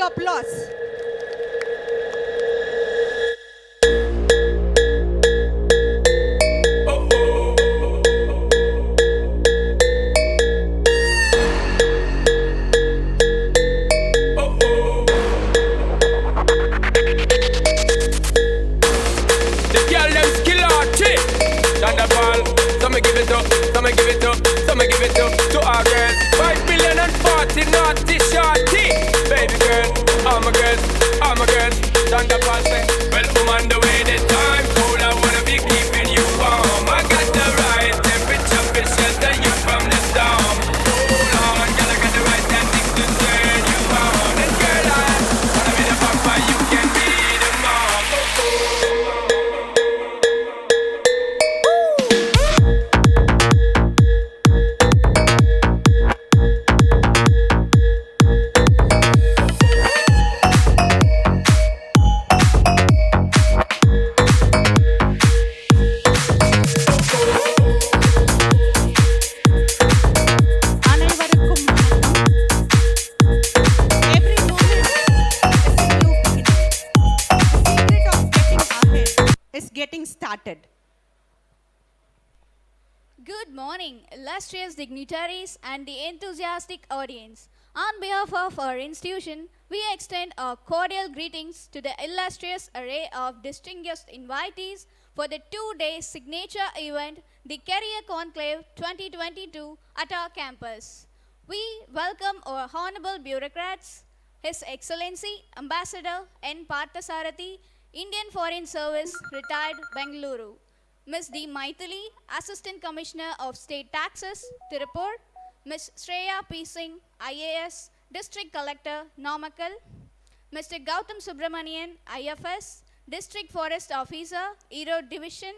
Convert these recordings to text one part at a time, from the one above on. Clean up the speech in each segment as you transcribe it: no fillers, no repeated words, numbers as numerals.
applause. The girl them skill artist. Thunderball, some give it up, some give it up, some give it up to our girls. 5 billion and 40 naughty shorty. Baby girl, all my girls, all my girls. Thunderball say, well, woman, the way the time cold, I wanna be keeping you warm. I got the right temperature to shelter you from the storm. Hold on, girl, I got the right tactics to turn you on. And girl, I wanna be the papa, you can be the mom. அனைவருக்கும் வணக்கம். Every moment is a new beginning. The secret of getting ahead is getting started. Good morning, illustrious dignitaries and the enthusiastic audience. On behalf of our institution, we extend our cordial greetings to the illustrious array of distinguished invitees for the two-day signature event, the Career Conclave 2022 at our campus. We welcome our honorable bureaucrats, His Excellency Ambassador N. Parthasarathi, Indian Foreign Service, retired Bengaluru. Ms. D. Maithili, Assistant Commissioner of State Taxes, Tirupur. Ms. Shreya P. Singh, IAS, District Collector, Namakkal. Mr. Gautam Subramanian, IFS, District Forest Officer, Erode Division.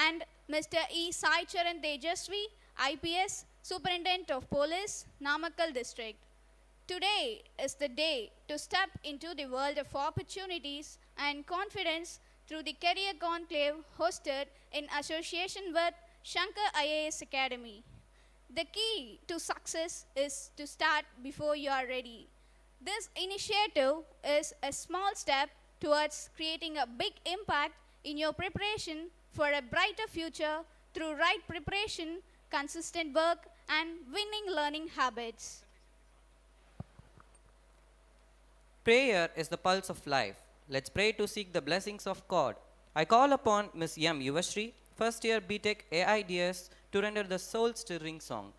And Mr. E. Sai Charan Tejasvi, IPS, Superintendent of Police, Namakkal District. Today is the day to step into the world of opportunities and confidence through the Career Conclave hosted in association with Shankar IAS Academy. The key to success is to start before you are ready. This initiative is a small step towards creating a big impact in your preparation for a brighter future through right preparation, consistent work, and winning learning habits. Prayer is the pulse of life. Let's pray to seek the blessings of God. I call upon Ms. M. Yuvashri, first year BTech AIDS, to render the soul stirring song.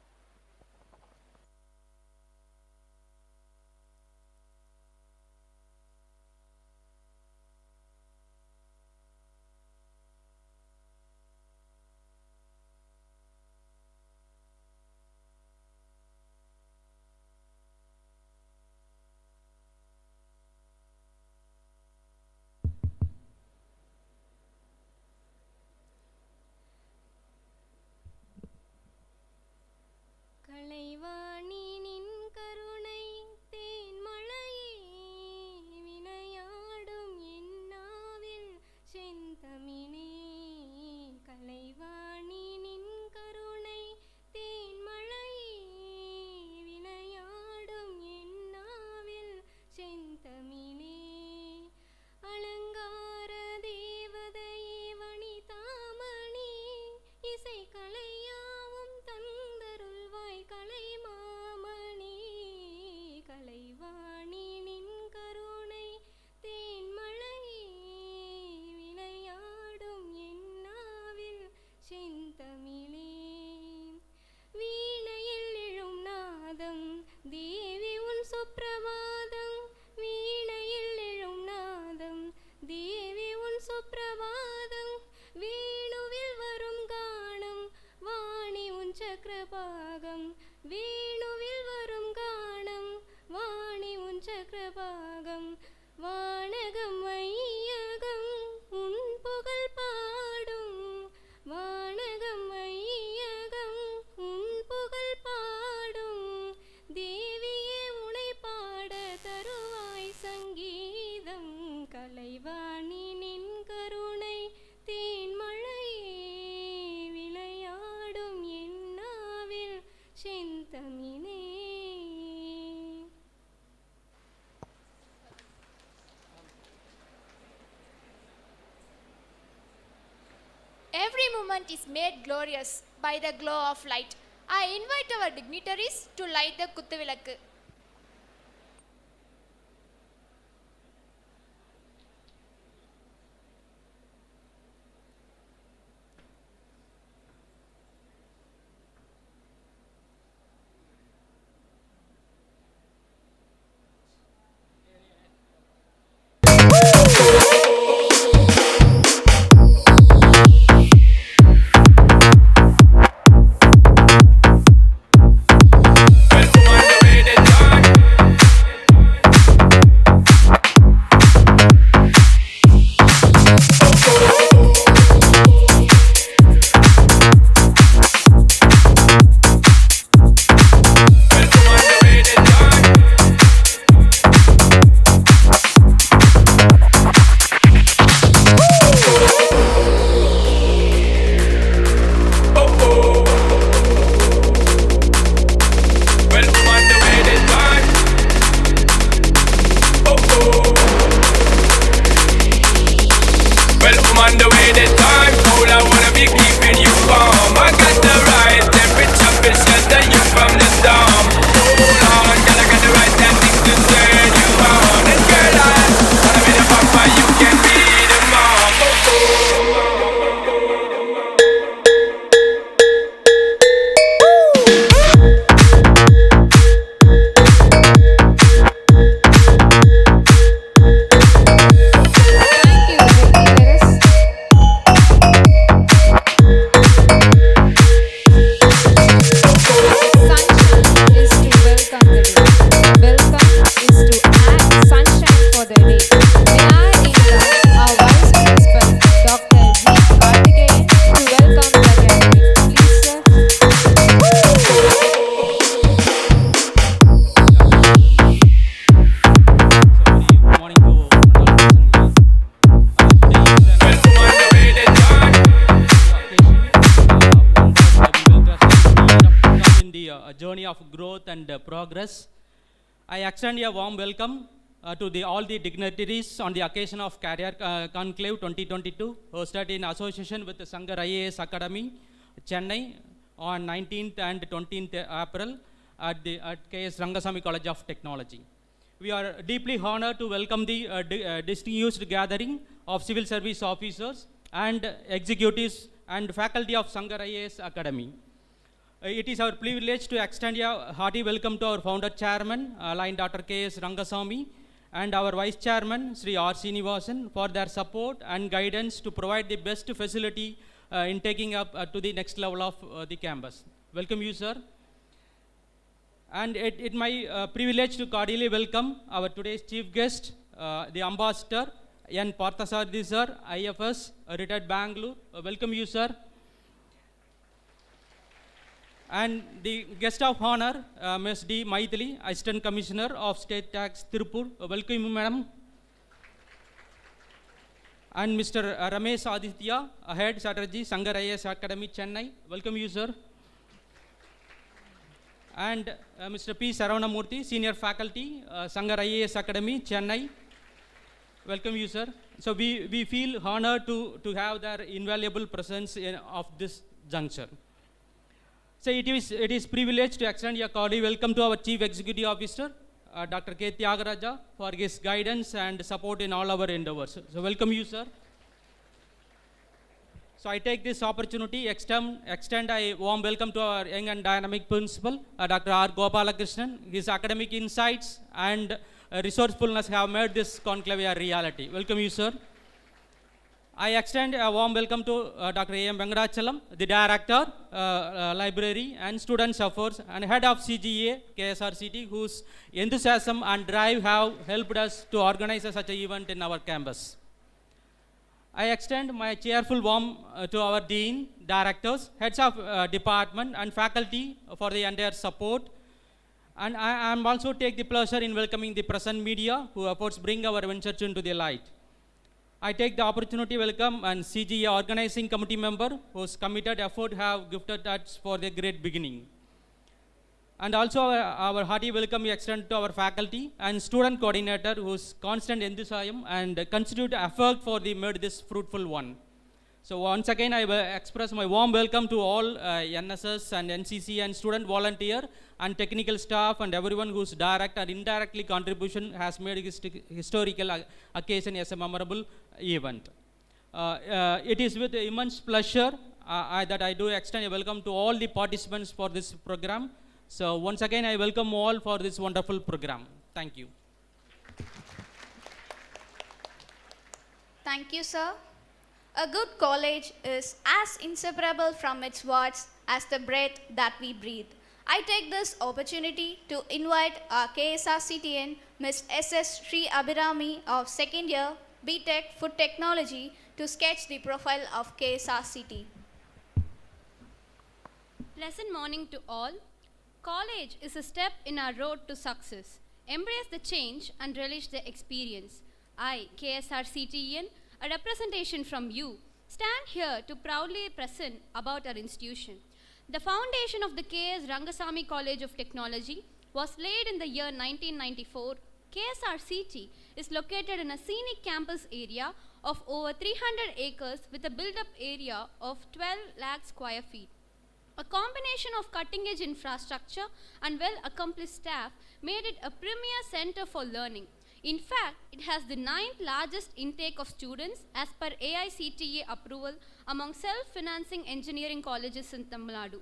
Every moment is made glorious by the glow of light. I invite our dignitaries to light the Kuttuvilakku. journey of growth and progress. I extend a warm welcome to all the dignitaries on the occasion of Career Conclave 2022, hosted in association with the Shankar IAS Academy, Chennai, on 19th and 20th April at K.S.Rangasamy College of Technology. We are deeply honored to welcome the distinguished gathering of civil service officers and executives and faculty of Shankar IAS Academy. It is our privilege to extend a hearty welcome to our founder chairman, Line Dr. K.S.Rangasamy, and our vice chairman, Sri R. Srinivasan, for their support and guidance to provide the best facility in taking up to the next level of the campus. Welcome you, sir. And it my privilege to cordially welcome our today's chief guest, the ambassador, N. Parthasarathi sir, IFS, retired Bangalore. Welcome you, sir. And the guest of honor, Ms. D. Maithili, Assistant Commissioner of State Tax, Tirupur. Welcome you, madam. And Mr. Ramesh Aditya, Head Strategy, Shankar IAS Academy, Chennai. Welcome you, sir. And Mr. P. Saravanamurthy, Senior Faculty, Shankar IAS Academy, Chennai. Welcome you, sir. So we feel honored to have their invaluable presence of this juncture. So it is privilege to extend a cordial welcome to our Chief Executive Officer, Dr. K. Tyagaraja, for his guidance and support in all our endeavors. So welcome you, sir. So I take this opportunity, extend a warm welcome to our young and dynamic principal, Dr. R. Gopalakrishnan. His academic insights and resourcefulness have made this conclave a reality. Welcome you, sir. I extend a warm welcome to Dr. A. M. Venkatachalam, the Director, Library and Students Affairs, and Head of CGA, KSRCT, whose enthusiasm and drive have helped us to organize such an event in our campus. I extend my cheerful warm to our Dean, Directors, Heads of Department and Faculty for the entire support. And I am also take the pleasure in welcoming the present media who efforts bring our venture into the light. I take the opportunity to welcome and CGA organizing committee member whose committed effort have gifted us for the great beginning. And also our hearty welcome we extend to our faculty and student coordinator whose constant enthusiasm and considered effort for the made this fruitful one. So once again, I will express my warm welcome to all NSS and NCC and student volunteer and technical staff and everyone whose direct and indirectly contribution has made historical occasion as a memorable event. It is with immense pleasure that I do extend a welcome to all the participants for this program. So once again, I welcome all for this wonderful program. Thank you. Thank you, sir. A good college is as inseparable from its wards as the breath that we breathe. I take this opportunity to invite our KSRCTN, Ms. S.S. Sri Abhirami of second year B.Tech Food Technology to sketch the profile of KSRCT. Pleasant morning to all. College is a step in our road to success. Embrace the change and relish the experience. I, KSRCTN, a representation from you, stand here to proudly present about our institution. The foundation of the K.S.Rangasamy College of Technology was laid in the year 1994. KSRCT is located in a scenic campus area of over 300 acres with a built-up area of 12 lakh square feet. A combination of cutting-edge infrastructure and well-accomplished staff made it a premier center for learning. In fact, it has the 9th largest intake of students as per AICTE approval among self-financing engineering colleges in Tamil Nadu.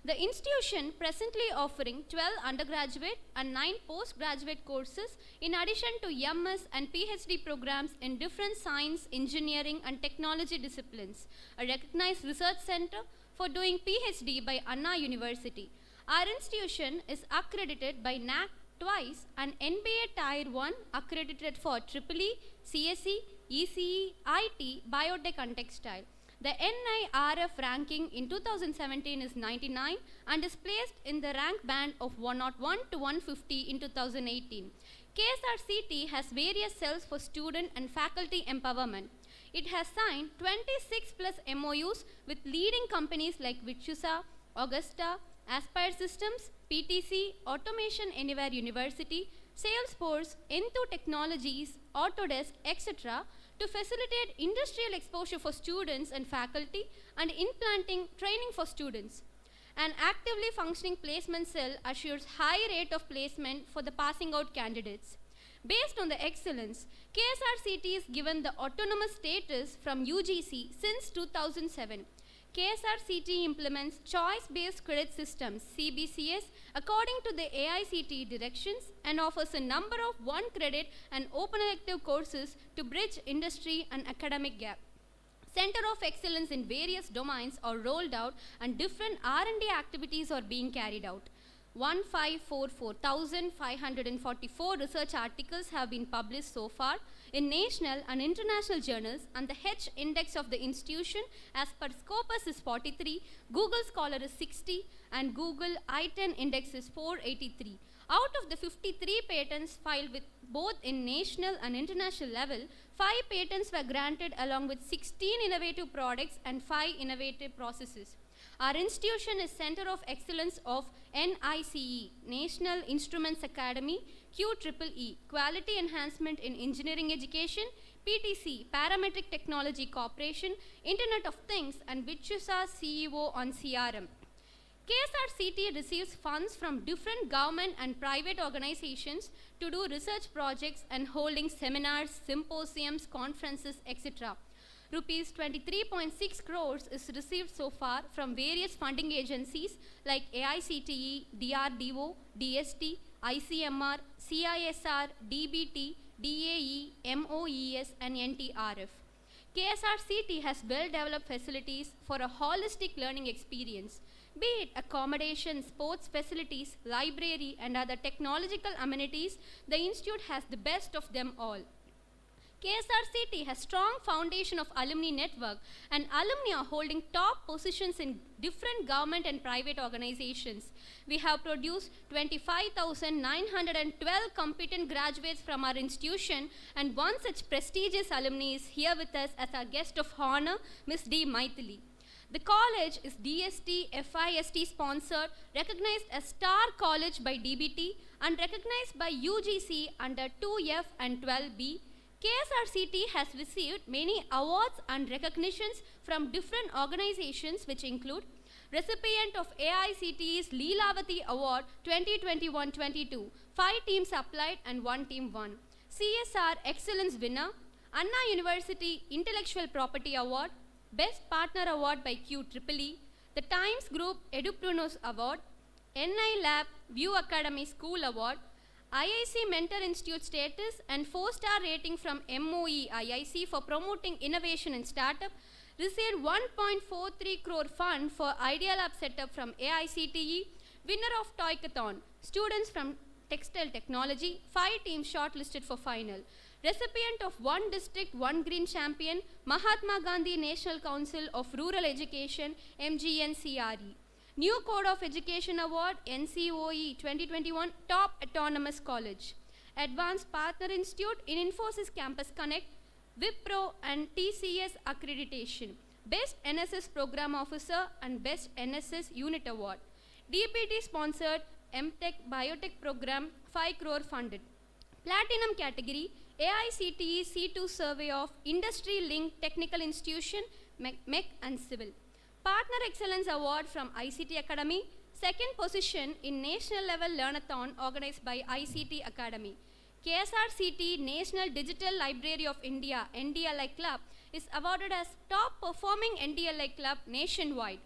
The institution presently offering 12 undergraduate and 9 postgraduate courses in addition to MS and PhD programs in different science, engineering and technology disciplines. A recognized research center for doing PhD by Anna University. Our institution is accredited by NAC twice and NBA Tier 1 accredited for EEE, CSE, ECE, IT, Biotech and Textile. The NIRF ranking in 2017 is 99 and is placed in the rank band of 101 to 150 in 2018. KSRCT has various cells for student and faculty empowerment. It has signed 26 plus MOUs with leading companies like Vitchusa, Augusta, Aspire Systems, PTC, Automation Anywhere University, Salesforce, Enthoo Technologies, Autodesk, etc. to facilitate industrial exposure for students and faculty and implanting training for students. An actively functioning placement cell assures high rate of placement for the passing out candidates. Based on the excellence, KSRCT is given the autonomous status from UGC since 2007. KSRCT implements choice-based credit systems CBCS according to the AICTE directions and offers a number of one credit and open elective courses to bridge industry and academic gap. Center of excellence in various domains are rolled out and different R&D activities are being carried out. 1,544,544 research articles have been published so far in national and international journals, and the H index of the institution as per Scopus is 43, Google Scholar is 60, and Google I-10 index is 483. Out of the 53 patents filed with both in national and international level, 5 patents were granted along with 16 innovative products and 5 innovative processes. Our institution is Center of Excellence of NICE, National Instruments Academy, QEEE, Quality Enhancement in Engineering Education, PTC, Parametric Technology Corporation, Internet of Things, and Vitchusa CEO on CRM. KSRCT receives funds from different government and private organizations to do research projects and holding seminars, symposiums, conferences, etc. Rupees 23.6 crores is received so far from various funding agencies like AICTE, DRDO, DST, ICMR, CISR, DBT, DAE, MOES, and NTRF. KSRCT has well-developed facilities for a holistic learning experience, be it accommodation, sports facilities, library, and other technological amenities. The institute has the best of them all. KSRCT has strong foundation of alumni network, and alumni are holding top positions in different government and private organizations. We have produced 25,912 competent graduates from our institution, and one such prestigious alumni is here with us as our guest of honor, Ms. D. Maithili. The college is DST, FIST sponsored, recognized as Star College by DBT, and recognized by UGC under 2F and 12B. KSRCT has received many awards and recognitions from different organizations, which include recipient of AICTE's Leelavati Award 2021-22. 5 teams applied and 1 team won. CSR Excellence Winner, Anna University Intellectual Property Award, Best Partner Award by QEEE, the Times Group Edupreneurs Award, NI Lab View Academy School Award, IIC Mentor Institute status and 4-star rating from MOE IIC for promoting innovation and startup, received 1.43 crore fund for Idea Lab setup from AICTE, winner of Toykathon, students from Textile Technology, 5 teams shortlisted for final. Recipient of 1 district, 1 green champion, Mahatma Gandhi National Council of Rural Education, MGNCRE. New Code of Education Award, NCOE 2021, Top Autonomous College. Advanced Partner Institute in Infosys Campus Connect, Wipro and TCS Accreditation. Best NSS Program Officer and Best NSS Unit Award. DPT sponsored MTech Biotech Program, 5 crore funded. Platinum category, AICTE C2 Survey of Industry Linked Technical Institution, MEC and Civil. Partner Excellence Award from ICT Academy, 2nd position in National Level Learnathon organized by ICT Academy. KSRCT National Digital Library of India NDLI Club is awarded as Top Performing NDLI Club nationwide.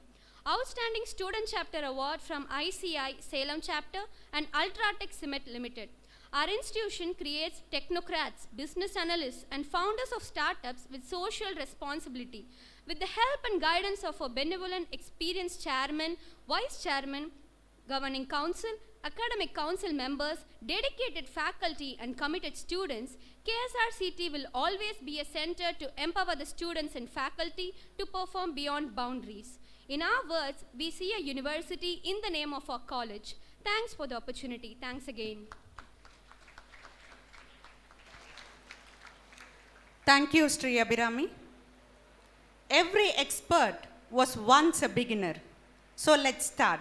Outstanding Student Chapter Award from ICI Salem Chapter and Ultratech Cement Limited. Our institution creates technocrats, business analysts, and founders of startups with social responsibility. With the help and guidance of a benevolent, experienced chairman, vice chairman, governing council, academic council members, dedicated faculty, and committed students, KSRCT will always be a center to empower the students and faculty to perform beyond boundaries. In our words, we see a university in the name of our college. Thanks for the opportunity. Thanks again. Thank you, Sri Abhirami. Every expert was once a beginner. So let's start.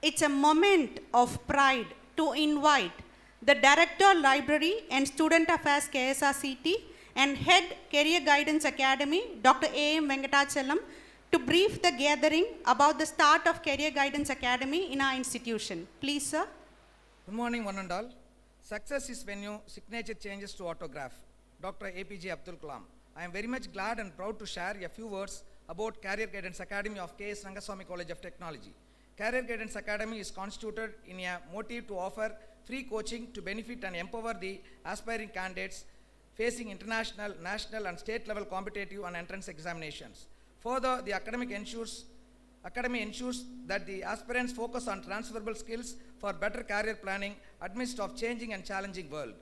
It's a moment of pride to invite the Director Library and Student Affairs KSRCT and Head Career Guidance Academy, Dr. A.M. Venkatachalam, to brief the gathering about the start of Career Guidance Academy in our institution. Please, sir. Good morning, one and all. Success is when your signature changes to autograph. Dr. APJ Abdul Kalam. I am very much glad and proud to share a few words about Career Guidance Academy of K.S.Rangasamy College of Technology. Career Guidance Academy is constituted in a motive to offer free coaching to benefit and empower the aspiring candidates facing international, national and state level competitive and entrance examinations. Further, the academy ensures that the aspirants focus on transferable skills for better career planning amidst of changing and challenging world.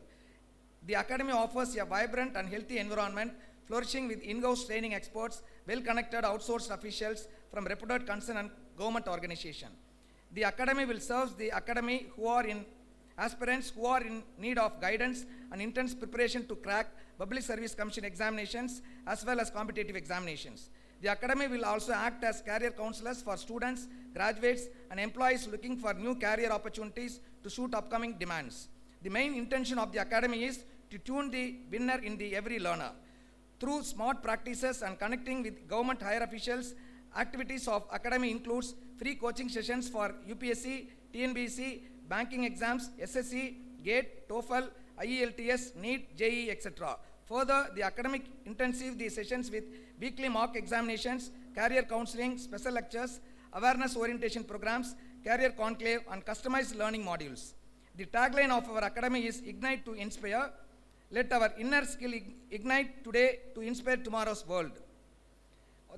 The academy offers a vibrant and healthy environment, flourishing with in-house training experts, well-connected outsourced officials from reputed concern and government organization. The academy will serve the academy aspirants who are in need of guidance and intense preparation to crack Public Service Commission examinations as well as competitive examinations. The academy will also act as career counselors for students, graduates, and employees looking for new career opportunities to suit upcoming demands. The main intention of the academy is to tune the winner in the every learner. Through smart practices and connecting with government higher officials, activities of academy includes free coaching sessions for UPSC, TNBC, banking exams, SSC, GATE, TOEFL, IELTS, NEET, JEE, etc. Further, the academic intensive the sessions with weekly mock examinations, career counseling, special lectures, awareness orientation programs, career conclave, and customized learning modules. The tagline of our academy is Ignite to Inspire. Let our inner skill ignite today to inspire tomorrow's world.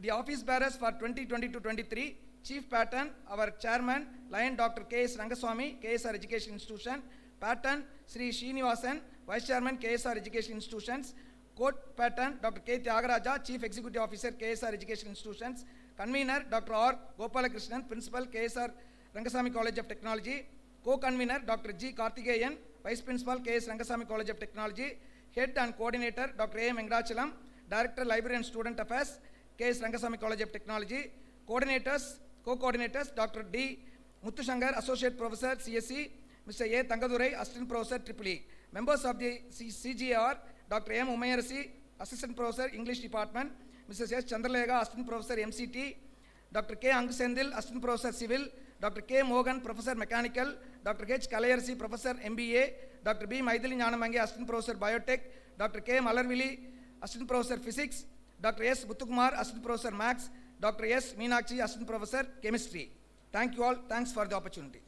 The office bearers for 2020-23, Chief Patron, our Chairman, Lion Dr. K.S.Rangasamy, KSR Education Institution, Patron, Sri Srinivasan, Vice Chairman, KSR Education Institutions, Court Patron, Dr. K. Tyagaraja, Chief Executive Officer, KSR Education Institutions, Convener, Dr. R. Gopalakrishnan, Principal, KSR Rangasamy College of Technology, Co-Convener, Dr. G. Karthikeyan, Vice Principal, K.S.Rangasamy College of Technology, Head and Coordinator, Dr. A. Venkatachalam, Director, Library and Student Affairs, K.S.Rangasamy College of Technology, Coordinators, Co-Coordinators, Dr. D. Muthu, Associate Professor, CSE, Mr. A. Tangadurai, Assistant Professor, EEE. Members of the CGR, Dr. M. Umayarasi, Assistant Professor, English Department, Mrs. S. Chandralega, Assistant Professor, MCT, Dr. K. Ankusendil, Assistant Professor, Civil, Dr. K. Mogan, Professor, Mechanical, Dr. H. Kalayarasi, Professor, MBA, Dr. B. Maithili Gnanamange, Assistant Professor, Biotech, Dr. K. Malarvili, Assistant Professor, Physics, Dr. S. Muthukumar, Assistant Professor, Maths, Dr. S. Meenakshi, Assistant Professor, Chemistry. Thank you all. Thanks for the opportunity.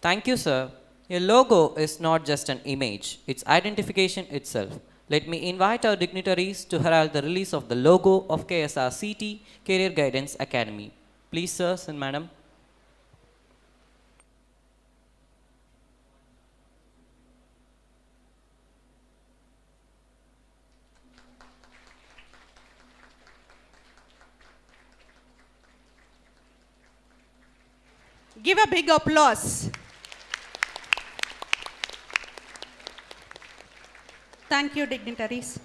Thank you, sir. Your logo is not just an image, it's identification itself. Let me invite our dignitaries to herald the release of the logo of KSRCT Career Guidance Academy. Please, sirs and madam. Give a big applause. Thank you, dignitaries.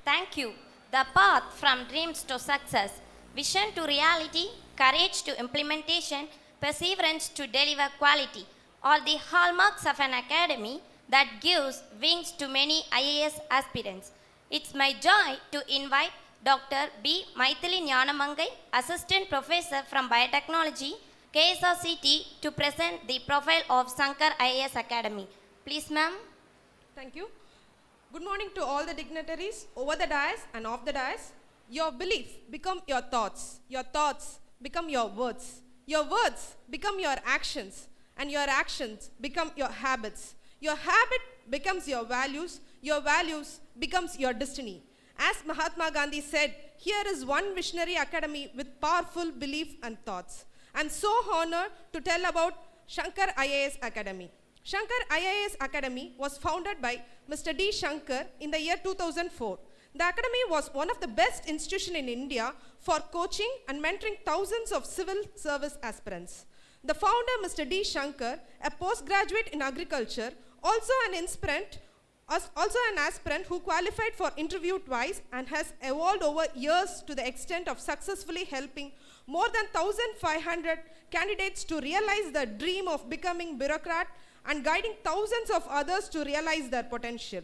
Thank you. The path from dreams to success, vision to reality, courage to implementation, perseverance to deliver quality are the hallmarks of an academy that gives wings to many IAS aspirants. It's my joy to invite Dr. B. Maithili Gnanamangai, Assistant Professor from Biotechnology, KSRCT, to present the profile of Shankar IAS Academy. Please, ma'am. Thank you. Good morning to all the dignitaries over the dais and off the dais. Your belief become your thoughts become your words become your actions, and your actions become your habits. Your habit becomes your values becomes your destiny. As Mahatma Gandhi said, here is one visionary academy with powerful belief and thoughts. I'm so honored to tell about Shankar IAS Academy. Shankar IAS Academy was founded by Mr. D. Shankar in the year 2004. The academy was one of the best institutions in India for coaching and mentoring thousands of civil service aspirants. The founder, Mr. D. Shankar, a postgraduate in agriculture, also an aspirant who qualified for interview twice and has evolved over years to the extent of successfully helping more than 1,500 candidates to realize the dream of becoming bureaucrat and guiding thousands of others to realize their potential.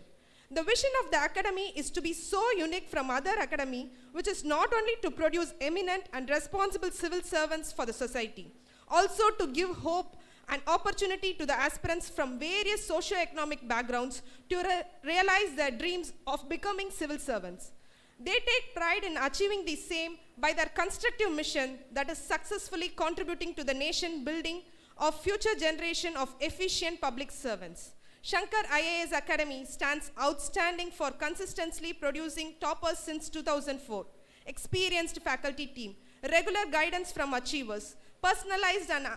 The vision of the academy is to be so unique from other academy, which is not only to produce eminent and responsible civil servants for the society, also to give hope and opportunity to the aspirants from various socio-economic backgrounds to realize their dreams of becoming civil servants. They take pride in achieving the same by their constructive mission that is successfully contributing to the nation building of future generation of efficient public servants. Shankar IAS Academy stands outstanding for consistently producing toppers since 2004, experienced faculty team, regular guidance from achievers, personalized and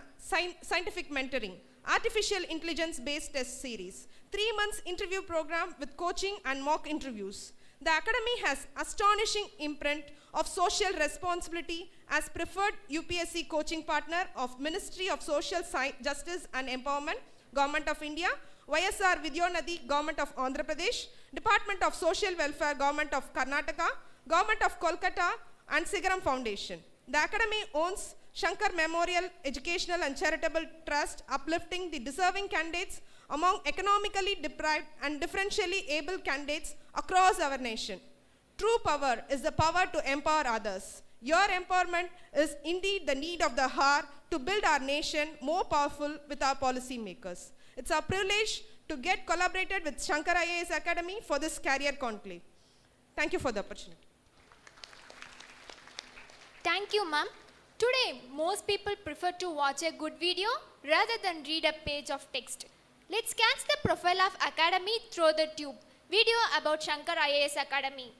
scientific mentoring, artificial intelligence-based test series, 3 months interview program with coaching and mock interviews. The academy has astonishing imprint of social responsibility as preferred UPSC coaching partner of Ministry of Social Justice and Empowerment, Government of India, YSR Vidyonadi, Government of Andhra Pradesh, Department of Social Welfare, Government of Karnataka, Government of Kolkata, and Sigaram Foundation. The academy owns Shankar Memorial Educational and Charitable Trust, uplifting the deserving candidates among economically deprived and differentially able candidates across our nation. True power is the power to empower others. Your empowerment is indeed the need of the hour to build our nation more powerful with our policy makers. It's our privilege to get collaborated with Shankar IAS Academy for this career conclave. Thank you for the opportunity. Thank you, ma'am. Today, most people prefer to watch a good video rather than read a page of text. Let's catch the profile of Academy through the tube. Video about Shankar IAS Academy.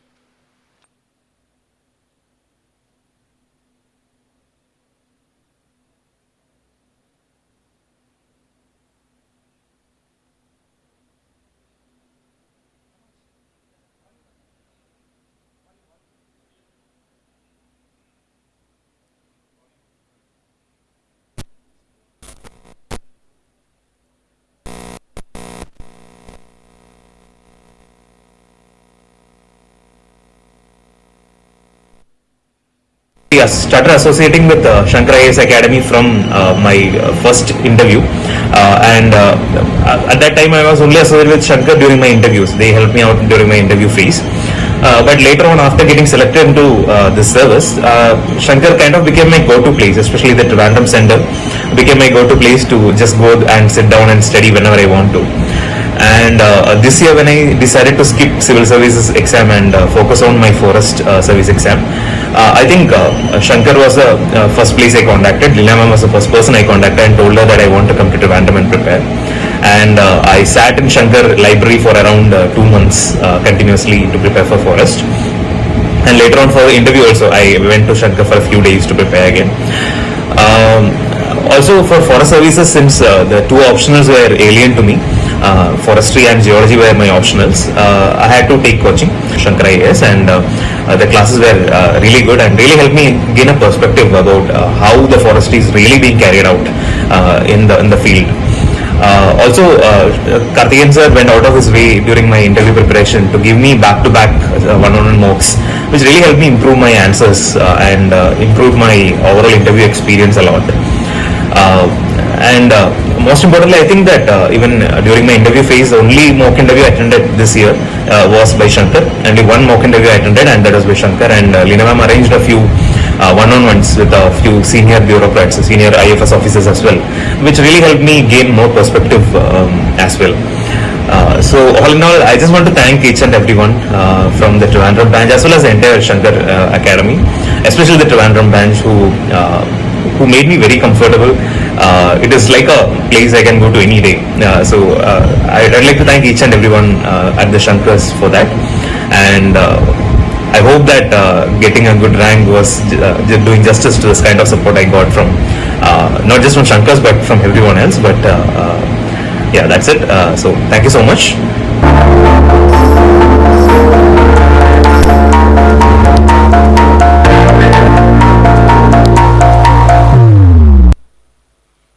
I started associating with Shankar IAS Academy from my first interview, and at that time I was only associated with Shankar during my interviews. They helped me out during my interview phase. But later on, after getting selected into this service, Shankar kind of became my go-to place, especially the Trivandrum Center became my go-to place to just go and sit down and study whenever I want to. And this year when I decided to skip civil services exam and focus on my forest service exam, I think Shankar was the first place I contacted. Lina ma'am was the first person I contacted and told her that I want to come to Trivandrum and prepare. And I sat in Shankar library for around 2 months continuously to prepare for forest. And later on for the interview also, I went to Shankar for a few days to prepare again. Also for forest services, since the two optionals were alien to me, forestry and geology were my optionals, I had to take coaching, Shankar IAS, and the classes were really good and really helped me gain a perspective about how the forestry is really being carried out in the field. Also, Karthikeyan sir went out of his way during my interview preparation to give me back-to-back one-on-one mocks, which really helped me improve my answers and improve my overall interview experience a lot. And most importantly, I think that even during my interview phase, the only mock interview I attended this year was by Shankar. Only one mock interview I attended, and that was by Shankar. And Lina ma'am arranged a few one-on-ones with a few senior bureaucrats, senior IFS officers as well, which really helped me gain more perspective as well. So all in all, I just want to thank each and everyone from the Trivandrum branch as well as the entire Shankar Academy, especially the Trivandrum branch who made me very comfortable. It is like a place I can go to any day. So I'd like to thank each and everyone at the Shankars for that. And I hope that getting a good rank was doing justice to this kind of support I got from not just from Shankars but from everyone else. But yeah, that's it. So thank you so much.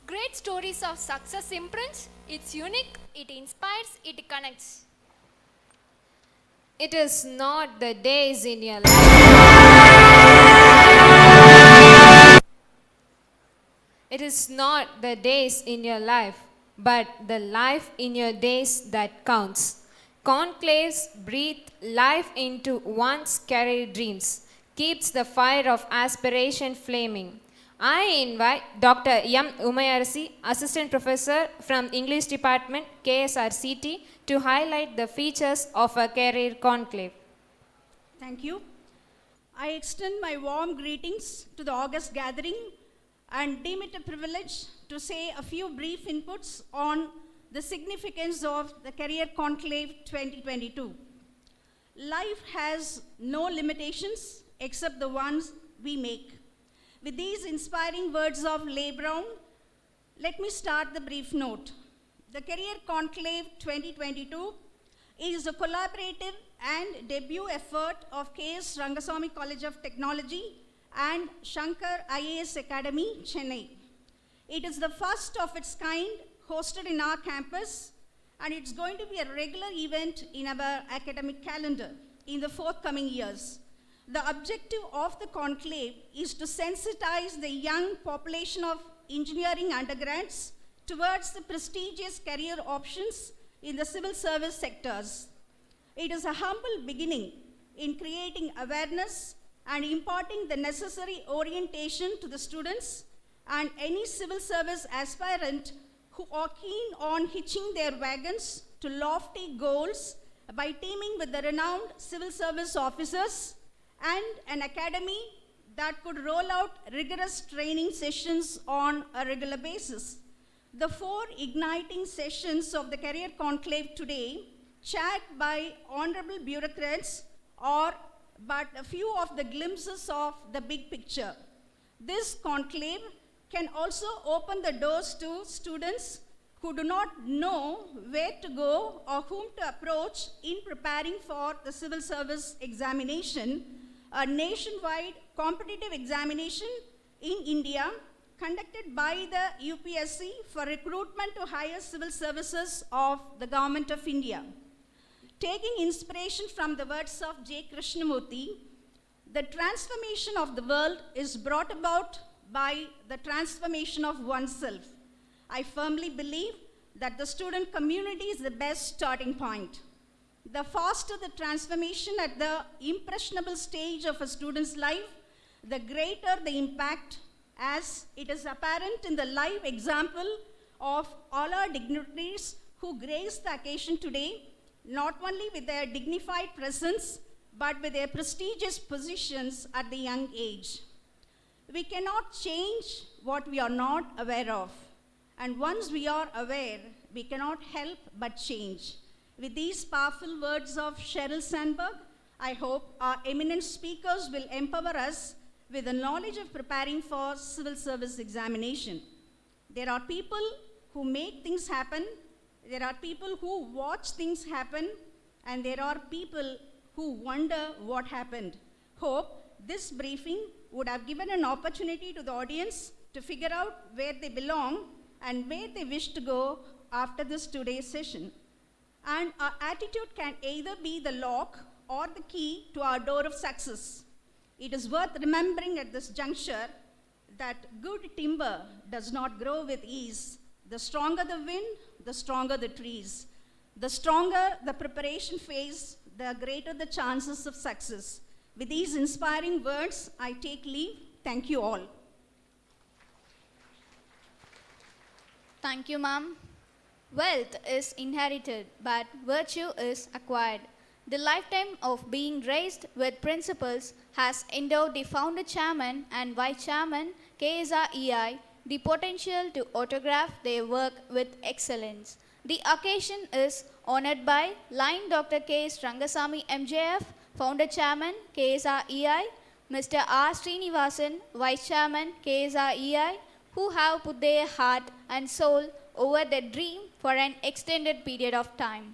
Great stories of success imprints. It's unique, it inspires, it connects. It is not the days in your life. It is not the days in your life, but the life in your days that counts. Conclaves breathe life into one's career dreams, keeps the fire of aspiration flaming. I invite Dr. M. Umayarasi, Assistant Professor from English Department, K.S.R.CT, to highlight the features of a career conclave. Thank you. I extend my warm greetings to the August gathering and deem it a privilege to say a few brief inputs on the significance of the Career Conclave 2022. Life has no limitations except the ones we make. With these inspiring words of Leigh Brown, let me start the brief note. The Career Conclave 2022 is a collaborative and debut effort of K.S.Rangasamy College of Technology and Shankar IAS Academy, Chennai. It is the first of its kind hosted in our campus, and it's going to be a regular event in our academic calendar in the forthcoming years. The objective of the conclave is to sensitize the young population of engineering undergrads towards the prestigious career options in the civil service sectors. It is a humble beginning in creating awareness and imparting the necessary orientation to the students and any civil service aspirant who are keen on hitching their wagons to lofty goals by teaming with the renowned civil service officers and an academy that could roll out rigorous training sessions on a regular basis. The 4 igniting sessions of the Career Conclave today, chaired by honorable bureaucrats, are but a few of the glimpses of the big picture. This conclave can also open the doors to students who do not know where to go or whom to approach in preparing for the civil service examination, a nationwide competitive examination in India conducted by the UPSC for recruitment to higher civil services of the Government of India. Taking inspiration from the words of J. Krishnamurti, The transformation of the world is brought about by the transformation of oneself. I firmly believe that the student community is the best starting point. The faster the transformation at the impressionable stage of a student's life, the greater the impact, as it is apparent in the live example of all our dignitaries who grace the occasion today, not only with their dignified presence, but with their prestigious positions at the young age. We cannot change what we are not aware of. And once we are aware, we cannot help but change. With these powerful words of Sheryl Sandberg, I hope our eminent speakers will empower us with the knowledge of preparing for civil service examination. There are people who make things happen, there are people who watch things happen, and there are people who wonder what happened. Hope this briefing would have given an opportunity to the audience to figure out where they belong and where they wish to go after this today's session. And our attitude can either be the lock or the key to our door of success. It is worth remembering at this juncture that good timber does not grow with ease. The stronger the wind, the stronger the trees. The stronger the preparation phase, the greater the chances of success. With these inspiring words, I take leave. Thank you all. Thank you, ma'am. Wealth is inherited, but virtue is acquired. The lifetime of being raised with principles has endowed the founder chairman and vice chairman KSREI the potential to autograph their work with excellence. The occasion is honored by Line Dr. K.S.Rangasamy MJF, founder chairman KSREI, Mr. R. Srinivasan, vice chairman KSREI, who have put their heart and soul over their dream for an extended period of time.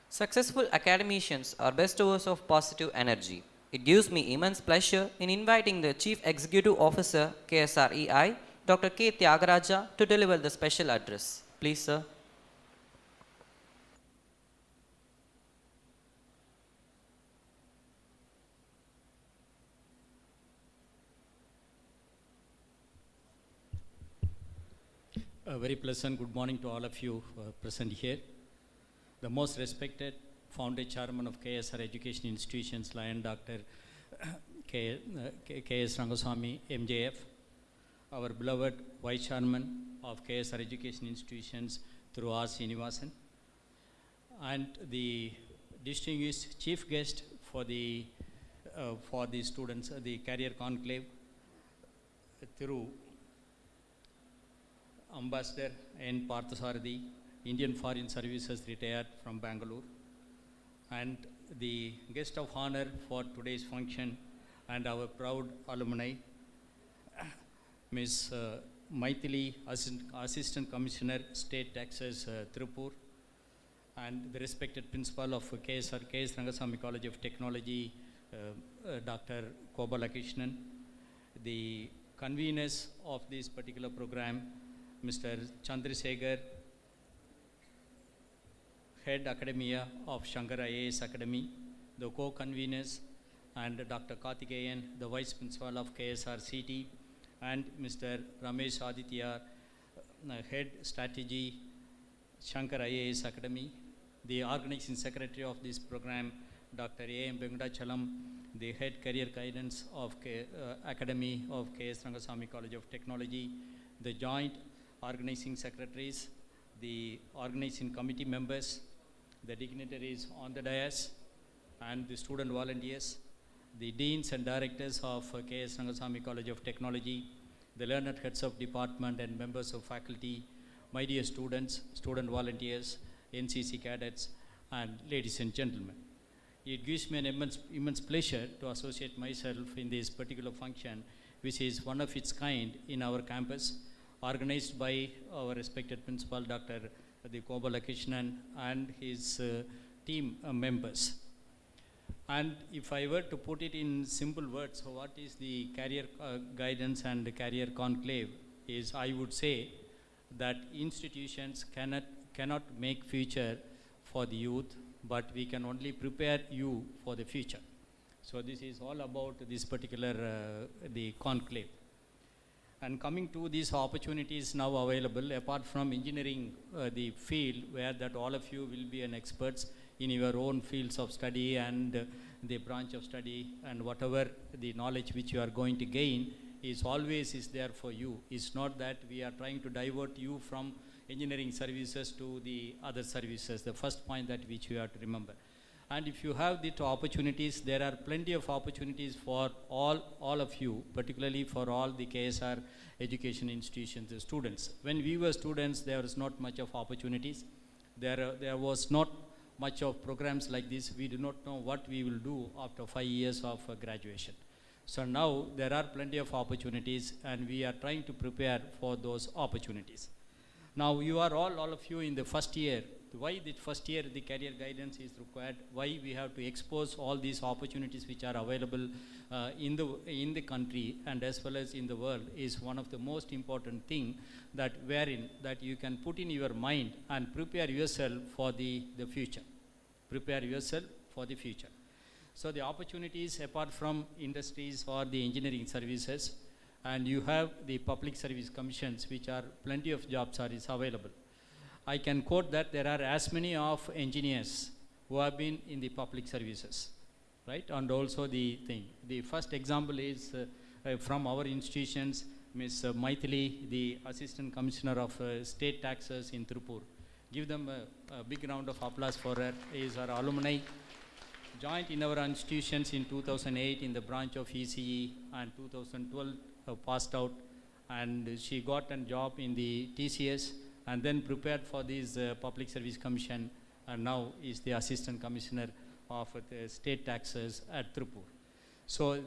Successful academicians are bestowers of positive energy. It gives me immense pleasure in inviting the Chief Executive Officer, KSREI, Dr. K. Tyagaraja, to deliver the special address. Please, sir. A very pleasant good morning to all of you present here. The most respected founder chairman of KSR Education Institutions, Lion Dr. K.S. Rangasamy, MJF, our beloved vice chairman of KSR Education Institutions through R. Srinivasan, and the distinguished chief guest for the students, the Career Conclave, through Ambassador N. Parthasarathi, Indian Foreign Services retired from Bangalore, and the guest of honor for today's function and our proud alumni, Ms. Maithili, Assistant Commissioner, State Taxes, Tirupur, and the respected principal of K.S.Rangasamy College of Technology, Dr. Kobalakishnan, the conveners of this particular program, Mr. Chandrasekhar, Head Academia of Shankar IAS Academy, the co-conveners, and Dr. Karthikeyan, the Vice Principal of KSRCT, and Mr. Ramesh Aditya, Head Strategy, Shankar IAS Academy, the Organizing Secretary of this program, Dr. A.M. Venkatachalam, the Head Career Guidance of Academy of K.S.Rangasamy College of Technology, the Joint Organizing Secretaries, the Organizing Committee members, the dignitaries on the dais, and the student volunteers, the Deans and Directors of K.S.Rangasamy College of Technology, the learned heads of department and members of faculty, my dear students, student volunteers, NCC cadets, and ladies and gentlemen. It gives me an immense pleasure to associate myself in this particular function, which is one of its kind in our campus, organized by our respected principal, Dr. Kobalakishnan, and his team members. And if I were to put it in simple words, so what is the career guidance and the career conclave is, I would say that institutions cannot make future for the youth but we can only prepare you for the future. So this is all about this particular the conclave. And coming to these opportunities now available, apart from engineering the field where that all of you will be an experts in your own fields of study and the branch of study, and whatever the knowledge which you are going to gain is always is there for you. It's not that we are trying to divert you from engineering services to the other services. The first point that which you have to remember. And if you have the opportunities, there are plenty of opportunities for all of you, particularly for all the KSR education institutions, the students. When we were students, there was not much of opportunities. There was not much of programs like this. We do not know what we will do after 5 years of graduation. So now there are plenty of opportunities, and we are trying to prepare for those opportunities. Now you are all of you in the first year. Why the first year the career guidance is required? Why we have to expose all these opportunities which are available in the country and as well as in the world is one of the most important thing that wherein that you can put in your mind and prepare yourself for the future. Prepare yourself for the future. So the opportunities apart from industries or the engineering services, and you have the public service commissions, which are plenty of jobs is available. I can quote that there are as many of engineers who have been in the public services, right? And also the thing. The first example is from our institutions, Ms. Maithili, the Assistant Commissioner of State Taxes in Tirupur. Give them a big round of applause for her. She is our alumni. Joined in our institutions in 2008 in the branch of ECE, and 2012 passed out, and she got a job in the TCS and then prepared for this public service commission, and now is the assistant commissioner of the state taxes at Tirupur. So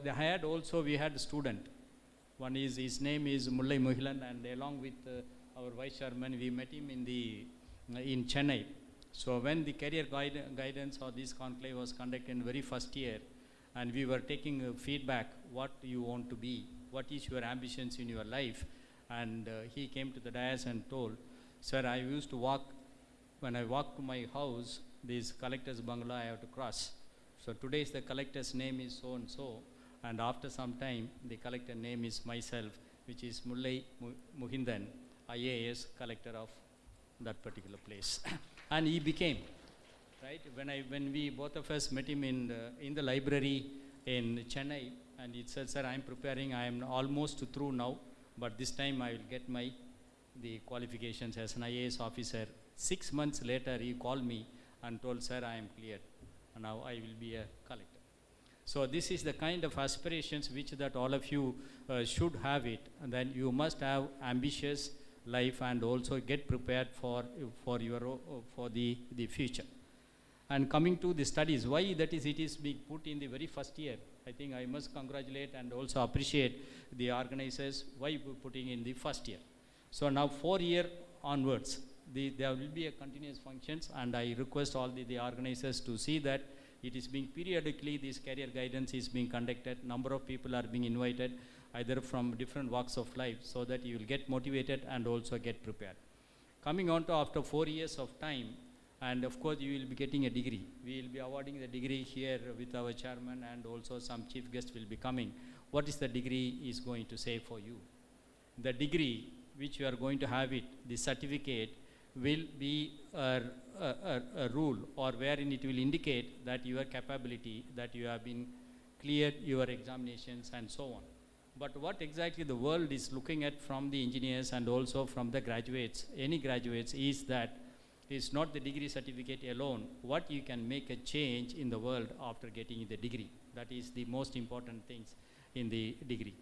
we had a student. One is, his name is Mullai Mohilan, and along with our vice chairman, we met him in Chennai. So when the career guidance or this conclave was conducted in very first year, and we were taking feedback, what you want to be, what is your ambitions in your life, and he came to the dais and told, sir, I used to walk, when I walk to my house, this collector's bungalow I have to cross. So today's the collector's name is so and so, and after some time the collector name is myself, which is Mullai Muhindan, IAS collector of that particular place. And he became, right, when we both of us met him in the library in Chennai, and he said, sir, I am preparing, I am almost through now, but this time I will get the qualifications as an IAS officer. 6 months later, he called me and told, sir, I am cleared. And now I will be a collector. So this is the kind of aspirations which that all of you should have it. And then you must have ambitious life and also get prepared for the future. And coming to the studies, why that is it is being put in the very first year. I think I must congratulate and also appreciate the organizers why putting in the first year. So now 4 year onwards, there will be a continuous functions, and I request all the organizers to see that it is being periodically, this career guidance is being conducted, number of people are being invited, either from different walks of life, so that you will get motivated and also get prepared. Coming on to after 4 years of time, and of course you will be getting a degree. We will be awarding the degree here with our chairman, and also some chief guests will be coming. What is the degree is going to say for you? The degree which you are going to have it, the certificate will be a rule, or wherein it will indicate that your capability, that you have been cleared your examinations and so on. But what exactly the world is looking at from the engineers and also from the graduates, any graduates, is that it's not the degree certificate alone, what you can make a change in the world after getting the degree. That is the most important things in the degree.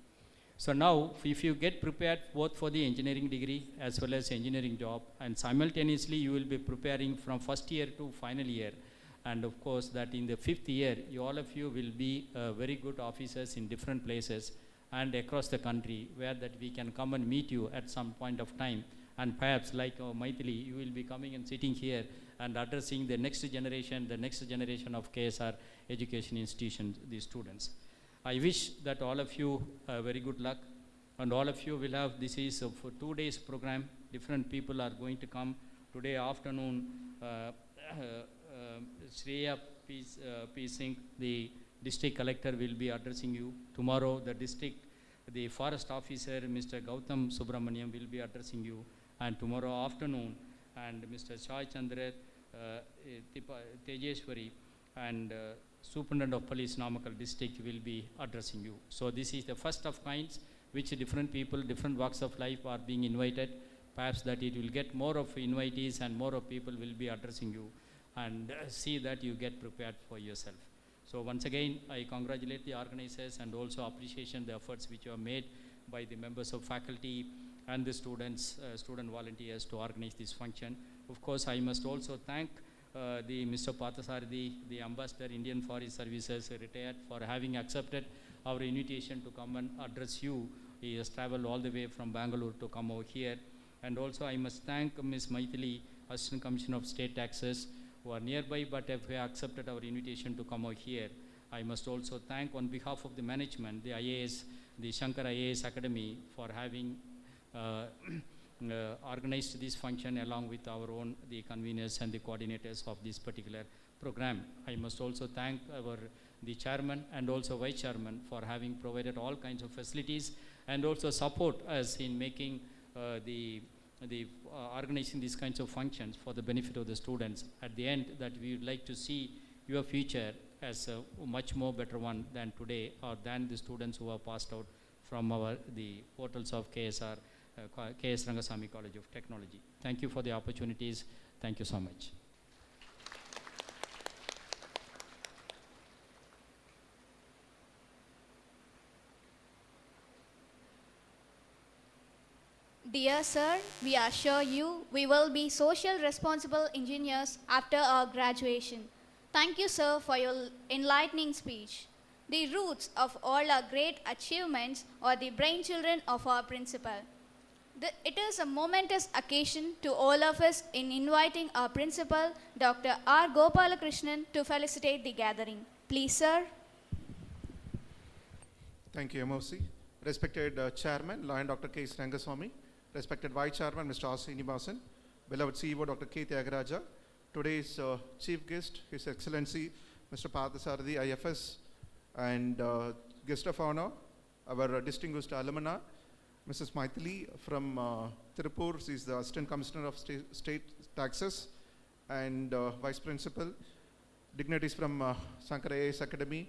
So now, if you get prepared both for the engineering degree as well as engineering job, and simultaneously you will be preparing from first year to final year, and of course that in the 5th year, all of you will be very good officers in different places and across the country, where that we can come and meet you at some point of time, and perhaps like Maithili, you will be coming and sitting here and addressing the next generation of KSR education institutions, the students. I wish that all of you very good luck, and all of you will have, this is for 2 days program, different people are going to come. Today afternoon, Shreya P. Singh, the district collector, will be addressing you. Tomorrow, the forest officer, Mr. Gautam Subramaniam, will be addressing you. And tomorrow afternoon, and Mr. Chai Chandra Tejeshwari and Superintendent of Police Namakkal district will be addressing you. So this is the first of kinds which different people, different walks of life are being invited. Perhaps that it will get more of invitees and more of people will be addressing you, and see that you get prepared for yourself. So once again, I congratulate the organizers and also appreciation the efforts which are made by the members of faculty and the students, student volunteers to organize this function. Of course, I must also thank the Mr. Pathasarthi, the Ambassador, Indian Forest Services, retired, for having accepted our invitation to come and address you. He has traveled all the way from Bangalore to come over here. And also I must thank Ms. Maithili, Assistant Commissioner of State Taxes, who are nearby but have accepted our invitation to come over here. I must also thank on behalf of the management, the IAS, the Shankar IAS Academy, for having organized this function along with our own, the conveners and the coordinators of this particular program. I must also thank the chairman and also vice chairman for having provided all kinds of facilities and also support us in making organizing these kinds of functions for the benefit of the students. At the end, that we would like to see your future as a much more better one than today, or than the students who have passed out from the portals of K.S.Rangasamy College of Technology. Thank you for the opportunities. Thank you so much. Dear sir, we assure you we will be social responsible engineers after our graduation. Thank you, sir, for your enlightening speech. The roots of all our great achievements are the brainchildren of our principal. It is a momentous occasion to all of us in inviting our principal, Dr. R. Gopalakrishnan, to felicitate the gathering. Please, sir. Thank you, MOC. Respected Chairman, Lion Dr. K.S.Rangasamy. Respected Vice Chairman, Mr. R. Srinivasan. Beloved CEO, Dr. K. Tyagaraja. Today's Chief Guest, His Excellency, Mr. Pathasarthi, IFS, and Guest of Honor, our distinguished alumna, Mrs. Maithili from Tirupur. She is the Assistant Commissioner of State Taxes and Vice Principal. Dignitaries from Shankar IAS Academy,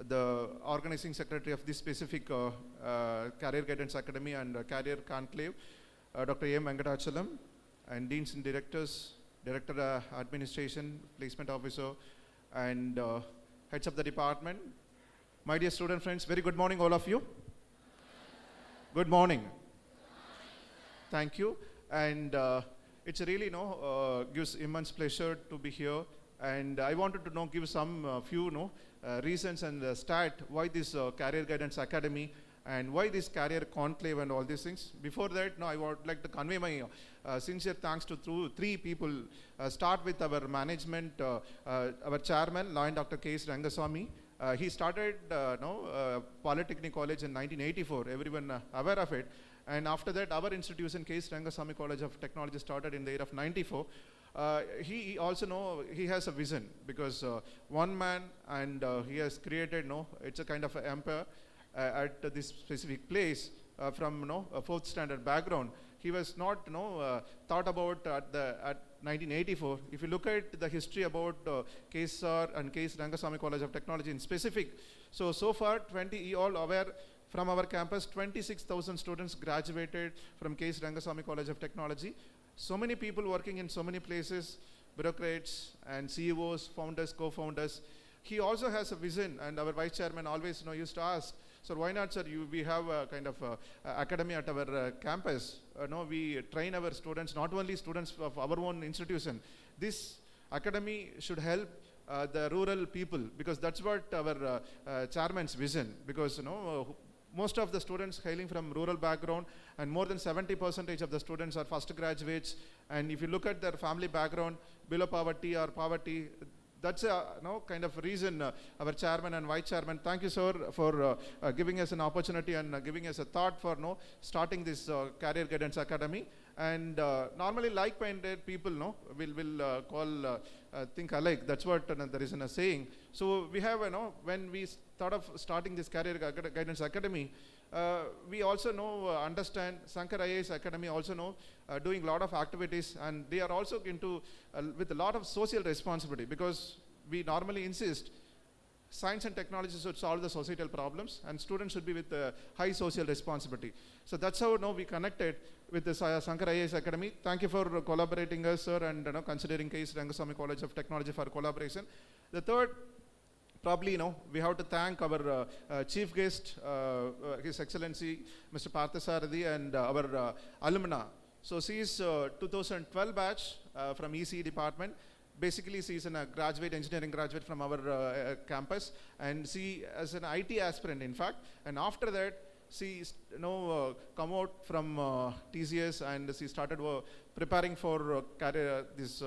the organizing secretary of this specific Career Guidance Academy and Career Conclave, Dr. A. Venkatachalam, and Deans and Directors, Director Administration, Placement Officer, and heads of the department. My dear student friends, very good morning all of you. Good morning. Thank you. And it's really gives immense pleasure to be here. And I wanted to give some few reasons and start why this Career Guidance Academy and why this Career Conclave and all these things. Before that, I would like to convey my sincere thanks to three people. Start with our management, our chairman, Lion Dr. K.S.Rangasamy. He started Polytechnic College in 1984, everyone aware of it. And after that, our institution, K.S.Rangasamy College of Technology, started in the year of 94. He also he has a vision, because one man, and he has created it's a kind of an empire at this specific place from a fourth standard background. He was not thought about at 1984. If you look at the history about KSR and K.S.Rangasamy College of Technology in specific, so far you all aware, from our campus 26,000 students graduated from K.S.Rangasamy College of Technology. So many people working in so many places, bureaucrats and CEOs, founders, co-founders. He also has a vision, and our vice chairman always used to ask, so why not, sir, we have a kind of academy at our campus. We train our students, not only students of our own institution. This academy should help the rural people, because that's what our chairman's vision, because most of the students hailing from rural background, and more than 70% of the students are first graduates. And if you look at their family background, below poverty or poverty, that's a kind of reason our chairman and vice chairman, thank you, sir, for giving us an opportunity and giving us a thought for starting this Career Guidance Academy. And normally like-minded people will think alike. That's what there is a saying. So we have, when we thought of starting this Career Guidance Academy, we also understand Shankar IAS Academy also doing a lot of activities, and they are also into with a lot of social responsibility, because we normally insist science and technology should solve the societal problems, and students should be with high social responsibility. So that's how we connected with the Shankar IAS Academy. Thank you for collaborating us, sir, and considering K.S.Rangasamy College of Technology for collaboration. The third, probably, we have to thank our chief guest, His Excellency Mr. Parthasarathi, and our alumna. So she is 2012 batch from ECE department. Basically, she is a engineering graduate from our campus, and she is an IT aspirant, in fact. And after that, she come out from TCS, and she started preparing for this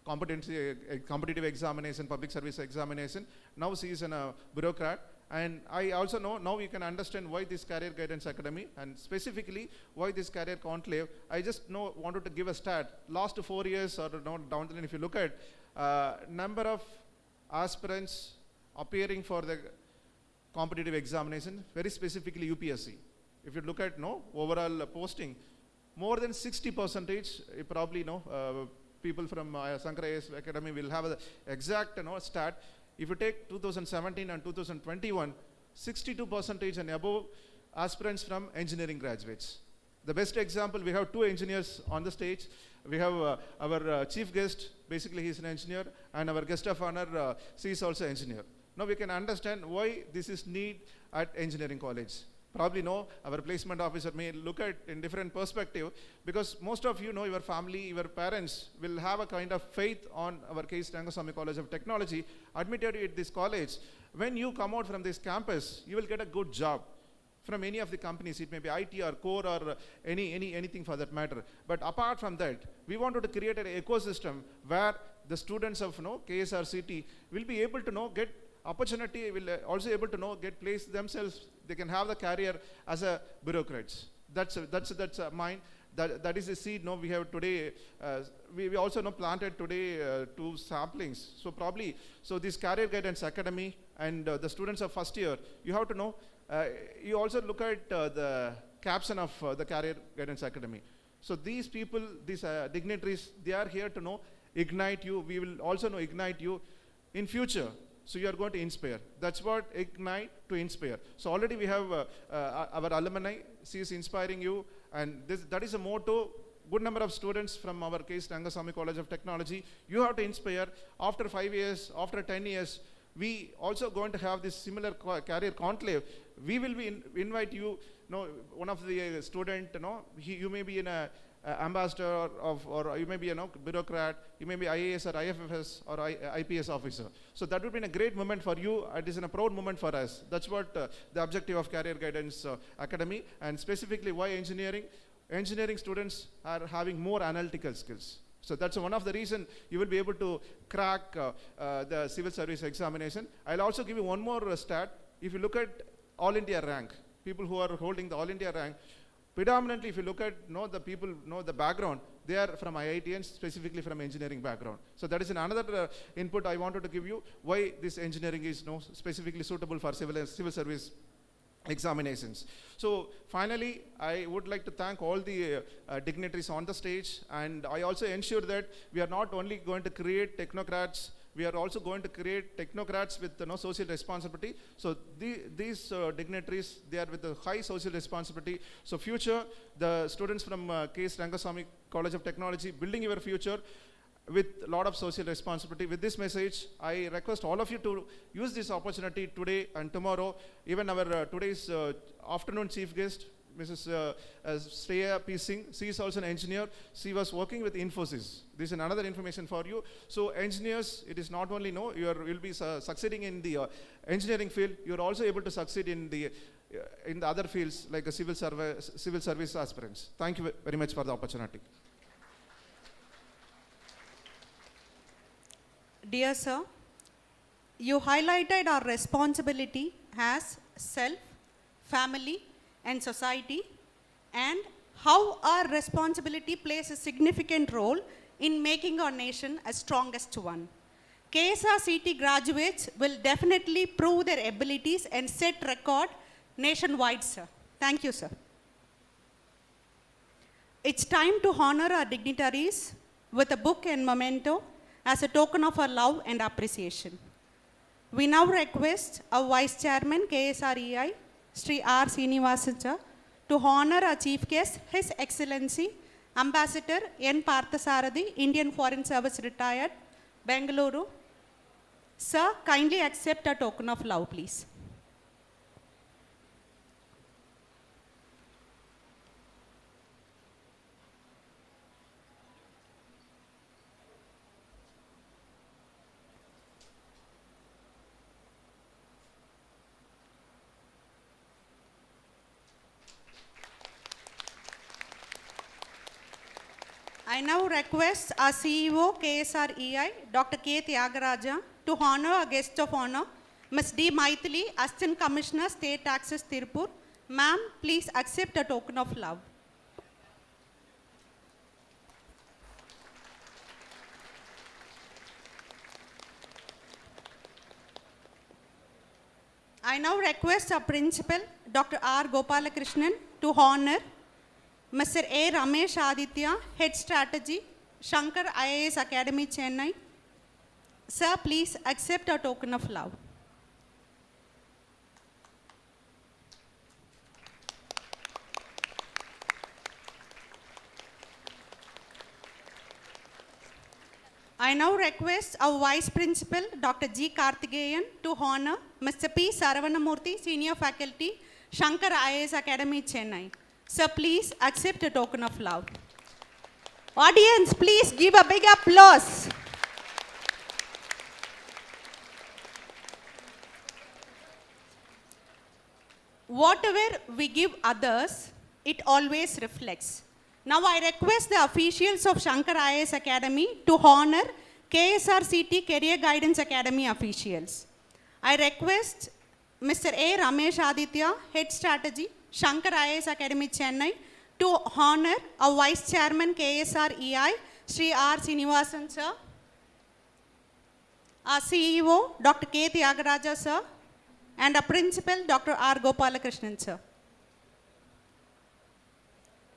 competitive examination, public service examination. Now she is a bureaucrat. And I also know, now you can understand why this Career Guidance Academy, and specifically why this Career Conclave. I just wanted to give a stat. Last 4 years, or down the line, if you look at number of aspirants appearing for the competitive examination, very specifically UPSC. If you look at overall posting, more than 60%, probably people from Shankar IAS Academy will have the exact stat. If you take 2017 and 2021, 62% and above aspirants from engineering graduates. The best example, we have 2 engineers on the stage. We have our chief guest, basically he's an engineer, and our guest of honor, she is also engineer. Now we can understand why this is need at engineering college. Probably our placement officer may look at in different perspective, because most of your family, your parents will have a kind of faith on our K.S.Rangasamy College of Technology. Admitted at this college, when you come out from this campus, you will get a good job from any of the companies. It may be IT or core or anything for that matter. But apart from that, we wanted to create an ecosystem where the students of KSRCT will be able to get opportunity, will also able to get placed themselves. They can have the career as a bureaucrats. That's mine. That is the seed. We have today. We also planted today 2 saplings. So probably, this Career Guidance Academy and the students of first year, you have to know. You also look at the caption of the Career Guidance Academy. So these people, these dignitaries, they are here to ignite you. We will also ignite you in future. So you are going to inspire. That's what ignite to inspire. So already we have our alumni. She is inspiring you, and that is a motto. Good number of students from our K.S.Rangasamy College of Technology. You have to inspire. After 5 years, after 10 years, we also going to have this similar career conclave. We will be invite you. One of the student. You may be in a ambassador or you may be a bureaucrat, you may be IAS or IFFS or IPS officer. So that would be a great moment for you. It is a proud moment for us. That's what the objective of Career Guidance Academy, and specifically why engineering. Engineering students are having more analytical skills. So that's one of the reasons you will be able to crack the civil service examination. I'll also give you one more stat. If you look at All India rank, people who are holding the All India rank, predominantly, if you look at the people, the background, they are from IITians, specifically from engineering background. So that is another input I wanted to give you, why this engineering is specifically suitable for civil service examinations. So finally, I would like to thank all the dignitaries on the stage, and I also ensure that we are not only going to create technocrats, we are also going to create technocrats with social responsibility. So these dignitaries, they are with a high social responsibility. So future, the students from K.S.Rangasamy College of Technology, building your future with a lot of social responsibility. With this message, I request all of you to use this opportunity today and tomorrow. Even our today's afternoon chief guest, Mrs. Shreya P. Singh, she is also an engineer. She was working with Infosys. This is another information for you. So engineers, it is not only you will be succeeding in the engineering field, you are also able to succeed in the other fields like a civil service aspirants. Thank you very much for the opportunity. Dear sir, you highlighted our responsibility as self, family, and society, and how our responsibility plays a significant role in making our nation a strongest one. KSRCT graduates will definitely prove their abilities and set record nationwide, sir. Thank you, sir. It's time to honor our dignitaries with a book and memento as a token of our love and appreciation. We now request our Vice Chairman, KSREI, Sri R. Srinivasan, sir, to honor our Chief Guest, His Excellency, Ambassador N. Parthasarathi, Indian Foreign Service retired, Bengaluru. Sir, kindly accept a token of love, please. I now request our CEO, KSREI, Dr. K. Tyagaraja, to honor our guest of honor, Ms. D. Maithili, Assistant Commissioner, State Taxes, Tirupur. Ma'am, please accept a token of love. I now request our Principal, Dr. R. Gopalakrishnan, to honor Mr. A. Ramesh Aditya, Head Strategy, Shankar IAS Academy, Chennai. Sir, please accept a token of love. I now request our Vice Principal, Dr. G. Karthikeyan, to honor Mr. P. Saravanamurthy, Senior Faculty, Shankar IAS Academy, Chennai. Sir, please accept a token of love. Audience, please give a big applause. Whatever we give others, it always reflects. Now I request the officials of Shankar IAS Academy to honor KSRCT Career Guidance Academy officials. I request Mr. A. Ramesh Aditya, Head Strategy, Shankar IAS Academy, Chennai, to honor our Vice Chairman, KSREI, Sri R. Srinivasan, sir, our CEO, Dr. K. Tyagaraja, sir, and our Principal, Dr. R. Gopalakrishnan, sir.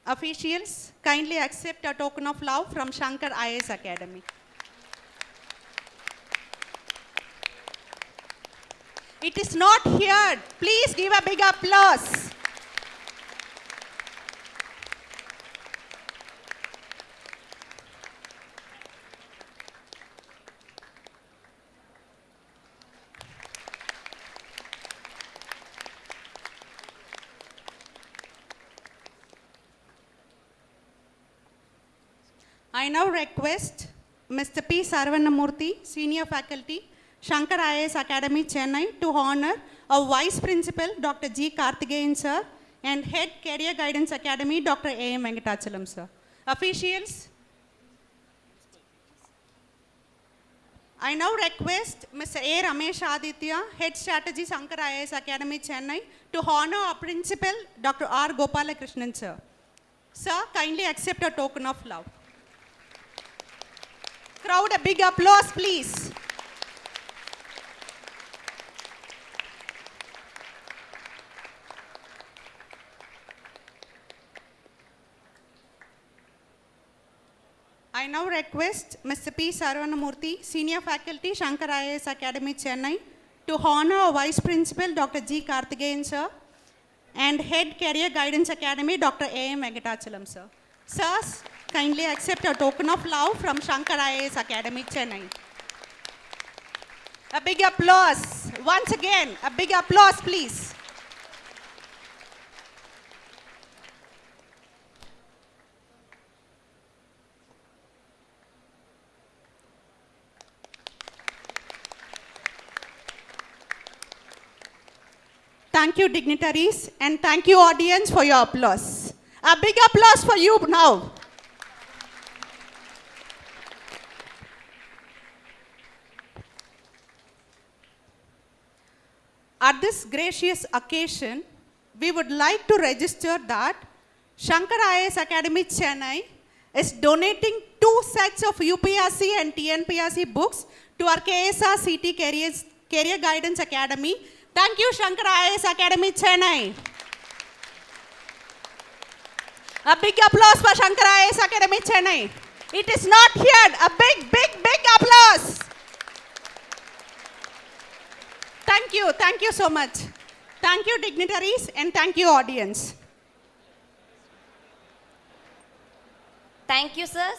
Officials, kindly accept a token of love from Shankar IAS Academy. It is not heard. Please give a big applause. I now request Mr. P. Saravanamurthy, Senior Faculty, Shankar IAS Academy, Chennai, to honor our Vice Principal, Dr. G. Karthikeyan, sir, and Head Career Guidance Academy, Dr. A. M. Venkatachalam, sir. Officials, I now request Mr. A. Ramesh Aditya, Head Strategy, Shankar IAS Academy, Chennai, to honor our Principal, Dr. R. Gopalakrishnan, sir. Sir, kindly accept a token of love. Crowd, a big applause, please. I now request Mr. P. Saravanamurthy, Senior Faculty, Shankar IAS Academy, Chennai, to honor our Vice Principal, Dr. G. Karthikeyan, sir, and Head Career Guidance Academy, Dr. A. M. Venkatachalam, sir. Sirs, kindly accept a token of love from Shankar IAS Academy, Chennai. A big applause. Once again, a big applause, please. Thank you, dignitaries, and thank you, audience, for your applause. A big applause for you now. At this gracious occasion, we would like to register that Shankar IAS Academy, Chennai is donating 2 sets of UPSC and TNPSC books to our KSRCT Career Guidance Academy. Thank you, Shankar IAS Academy, Chennai. A big applause for Shankar IAS Academy, Chennai. It is not here. A big, big, big applause. Thank you so much. Thank you, dignitaries, and thank you, audience. Thank you, sirs.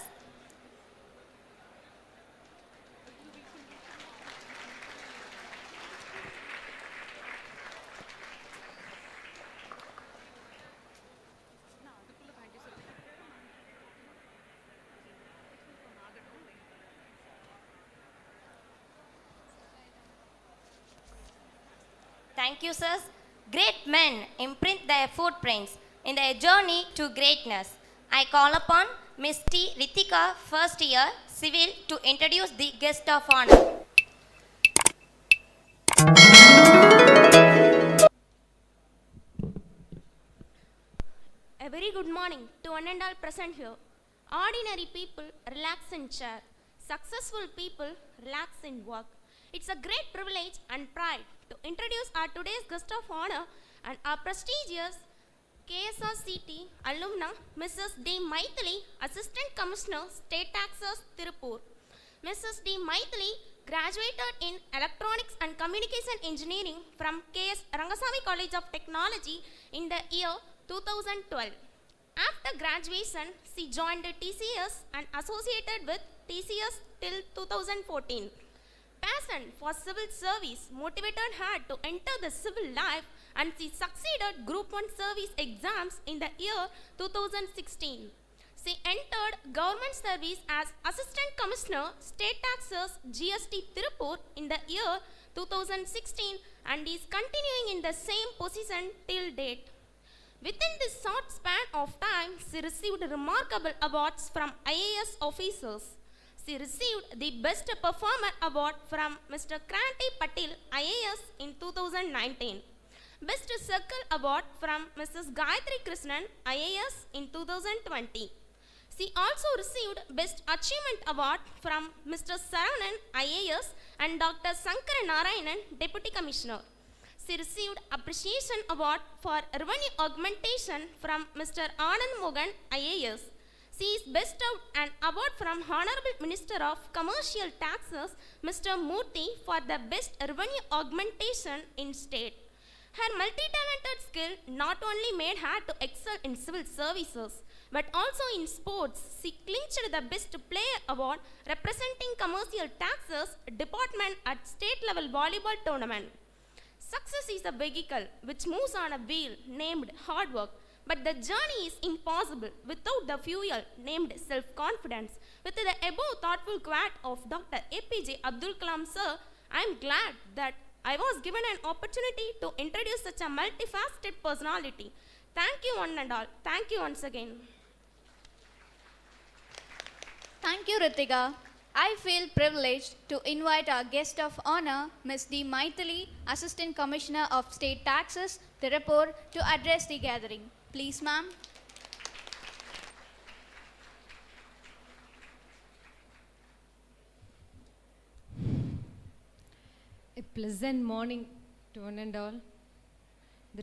Thank you, sirs. Great men imprint their footprints in their journey to greatness. I call upon Ms. T. Ritika, first year, civil, to introduce the guest of honor. A very good morning to one and all present here. Ordinary people relax in chair. Successful people relax in work. It's a great privilege and pride to introduce our today's guest of honor and our prestigious KSRCT alumna, Mrs. D. Maithili, Assistant Commissioner, State Taxes, Tirupur. Mrs. D. Maithili graduated in Electronics and Communication Engineering from K.S.Rangasamy College of Technology in the year 2012. After graduation, she joined TCS and associated with TCS till 2014. Passion for civil service motivated her to enter the civil life, and she succeeded Group 1 service exams in the year 2016. She entered government service as Assistant Commissioner, State Taxes, GST Tirupur in the year 2016 and is continuing in the same position till date. Within this short span of time, she received remarkable awards from IAS officers. She received the Best Performer Award from Mr. Kranti Patil, IAS in 2019. Best Circle Award from Mrs. Gayatri Krishnan, IAS in 2020. She also received Best Achievement Award from Mr. Saravanan, IAS, and Dr. Shankar Narayanan, Deputy Commissioner. She received Appreciation Award for Revenue Augmentation from Mr. Anand Mogan, IAS. She is bestowed an award from Honorable Minister of Commercial Taxes, Mr. Murthy, for the Best Revenue Augmentation in State. Her multi-talented skill not only made her to excel in civil services, but also in sports. She clinched the Best Player Award representing Commercial Taxes Department at State Level Volleyball Tournament. Success is a vehicle which moves on a wheel named hard work, but the journey is impossible without the fuel named self-confidence. With the above thoughtful quote of Dr. APJ Abdul Kalam sir, I am glad that I was given an opportunity to introduce such a multifaceted personality. Thank you one and all. Thank you once again. Thank you, Ritika. I feel privileged to invite our guest of honor, Ms. D. Maithili, Assistant Commissioner of State Taxes, Tirupur, to address the gathering. Please, ma'am. A pleasant morning to one and all. The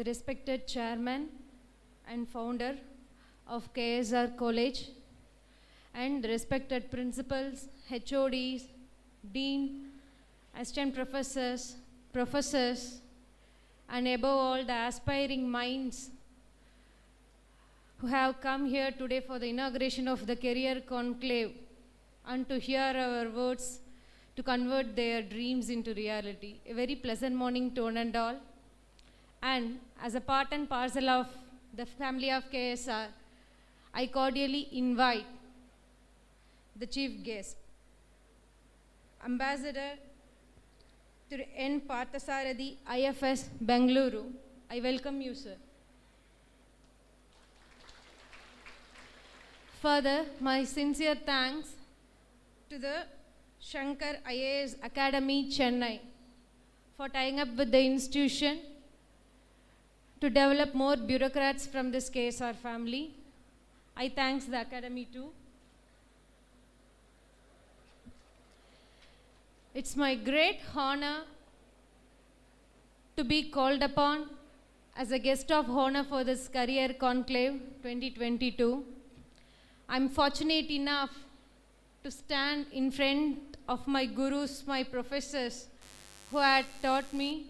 respected chairman and founder of KSR College, and the respected principals, HODs, dean, assistant professors, and above all the aspiring minds who have come here today for the inauguration of the Career Conclave and to hear our words to convert their dreams into reality. A very pleasant morning to one and all. And as a part and parcel of the family of KSR, I cordially invite the chief guest, Ambassador N. Parthasarathi, IFS, Bengaluru. I welcome you, sir. Further, my sincere thanks to the Shankar IAS Academy, Chennai, for tying up with the institution to develop more bureaucrats from this KSR family. I thank the Academy too. It's my great honor to be called upon as a guest of honor for this Career Conclave 2022. I'm fortunate enough to stand in front of my gurus, my professors who had taught me.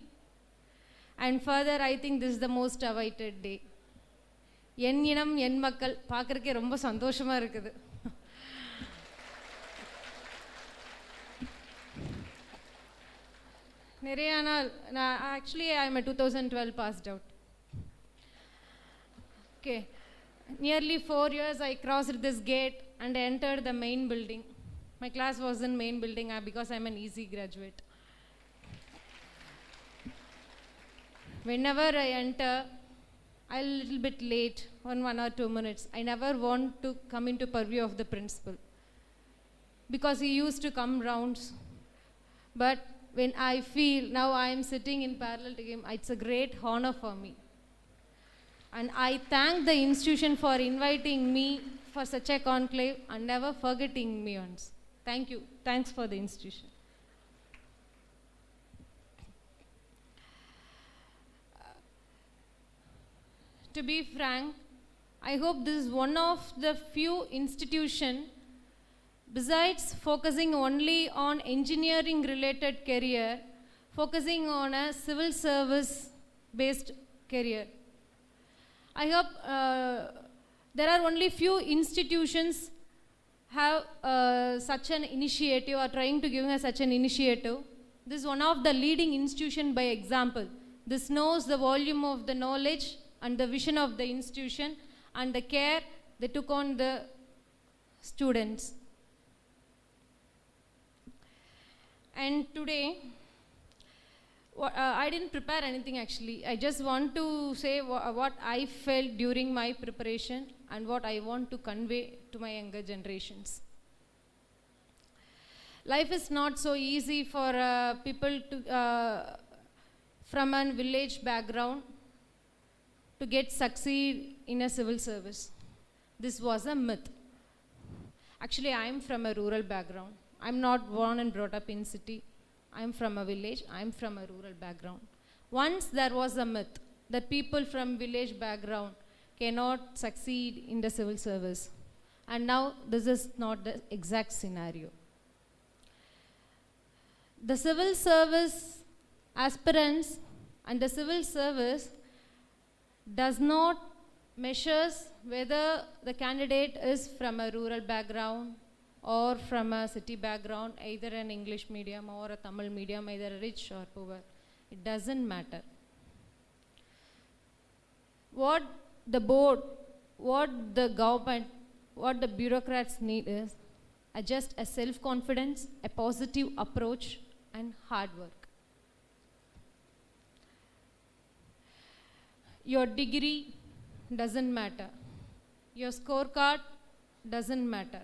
And further, I think this is the most awaited day. என் இனம் என் மக்கள் பார்க்கறக்கே ரொம்ப சந்தோஷமா இருக்குது. நிறைய நாள் actually I am a 2012 passed out. Okay, nearly 4 years I crossed this gate and entered the main building. My class was in main building because I am an easy graduate. Whenever I enter, I'm a little bit late, 1 or 2 minutes. I never want to come into purview of the principal because he used to come rounds. But when I feel now I am sitting in parallel to him, it's a great honor for me. And I thank the institution for inviting me for such a conclave and never forgetting me once. Thank you. Thanks for the institution. To be frank, I hope this is one of the few institutions, besides focusing only on engineering related career, focusing on a civil service based career. I hope there are only few institutions have such an initiative or trying to give us such an initiative. This is one of the leading institution by example. This knows the volume of the knowledge and the vision of the institution and the care they took on the students. And today, I didn't prepare anything actually. I just want to say what I felt during my preparation and what I want to convey to my younger generations. Life is not so easy for people to, from a village background to get succeed in a civil service. This was a myth. Actually, I am from a rural background. I'm not born and brought up in city. I'm from a village. I'm from a rural background. Once there was a myth that people from village background cannot succeed in the civil service. And now this is not the exact scenario. The civil service aspirants and the civil service does not measures whether the candidate is from a rural background or from a city background, either an English medium or a Tamil medium, either rich or poor. It doesn't matter. What the board, what the government, what the bureaucrats need is just a self-confidence, a positive approach, and hard work. Your degree doesn't matter. Your scorecard doesn't matter.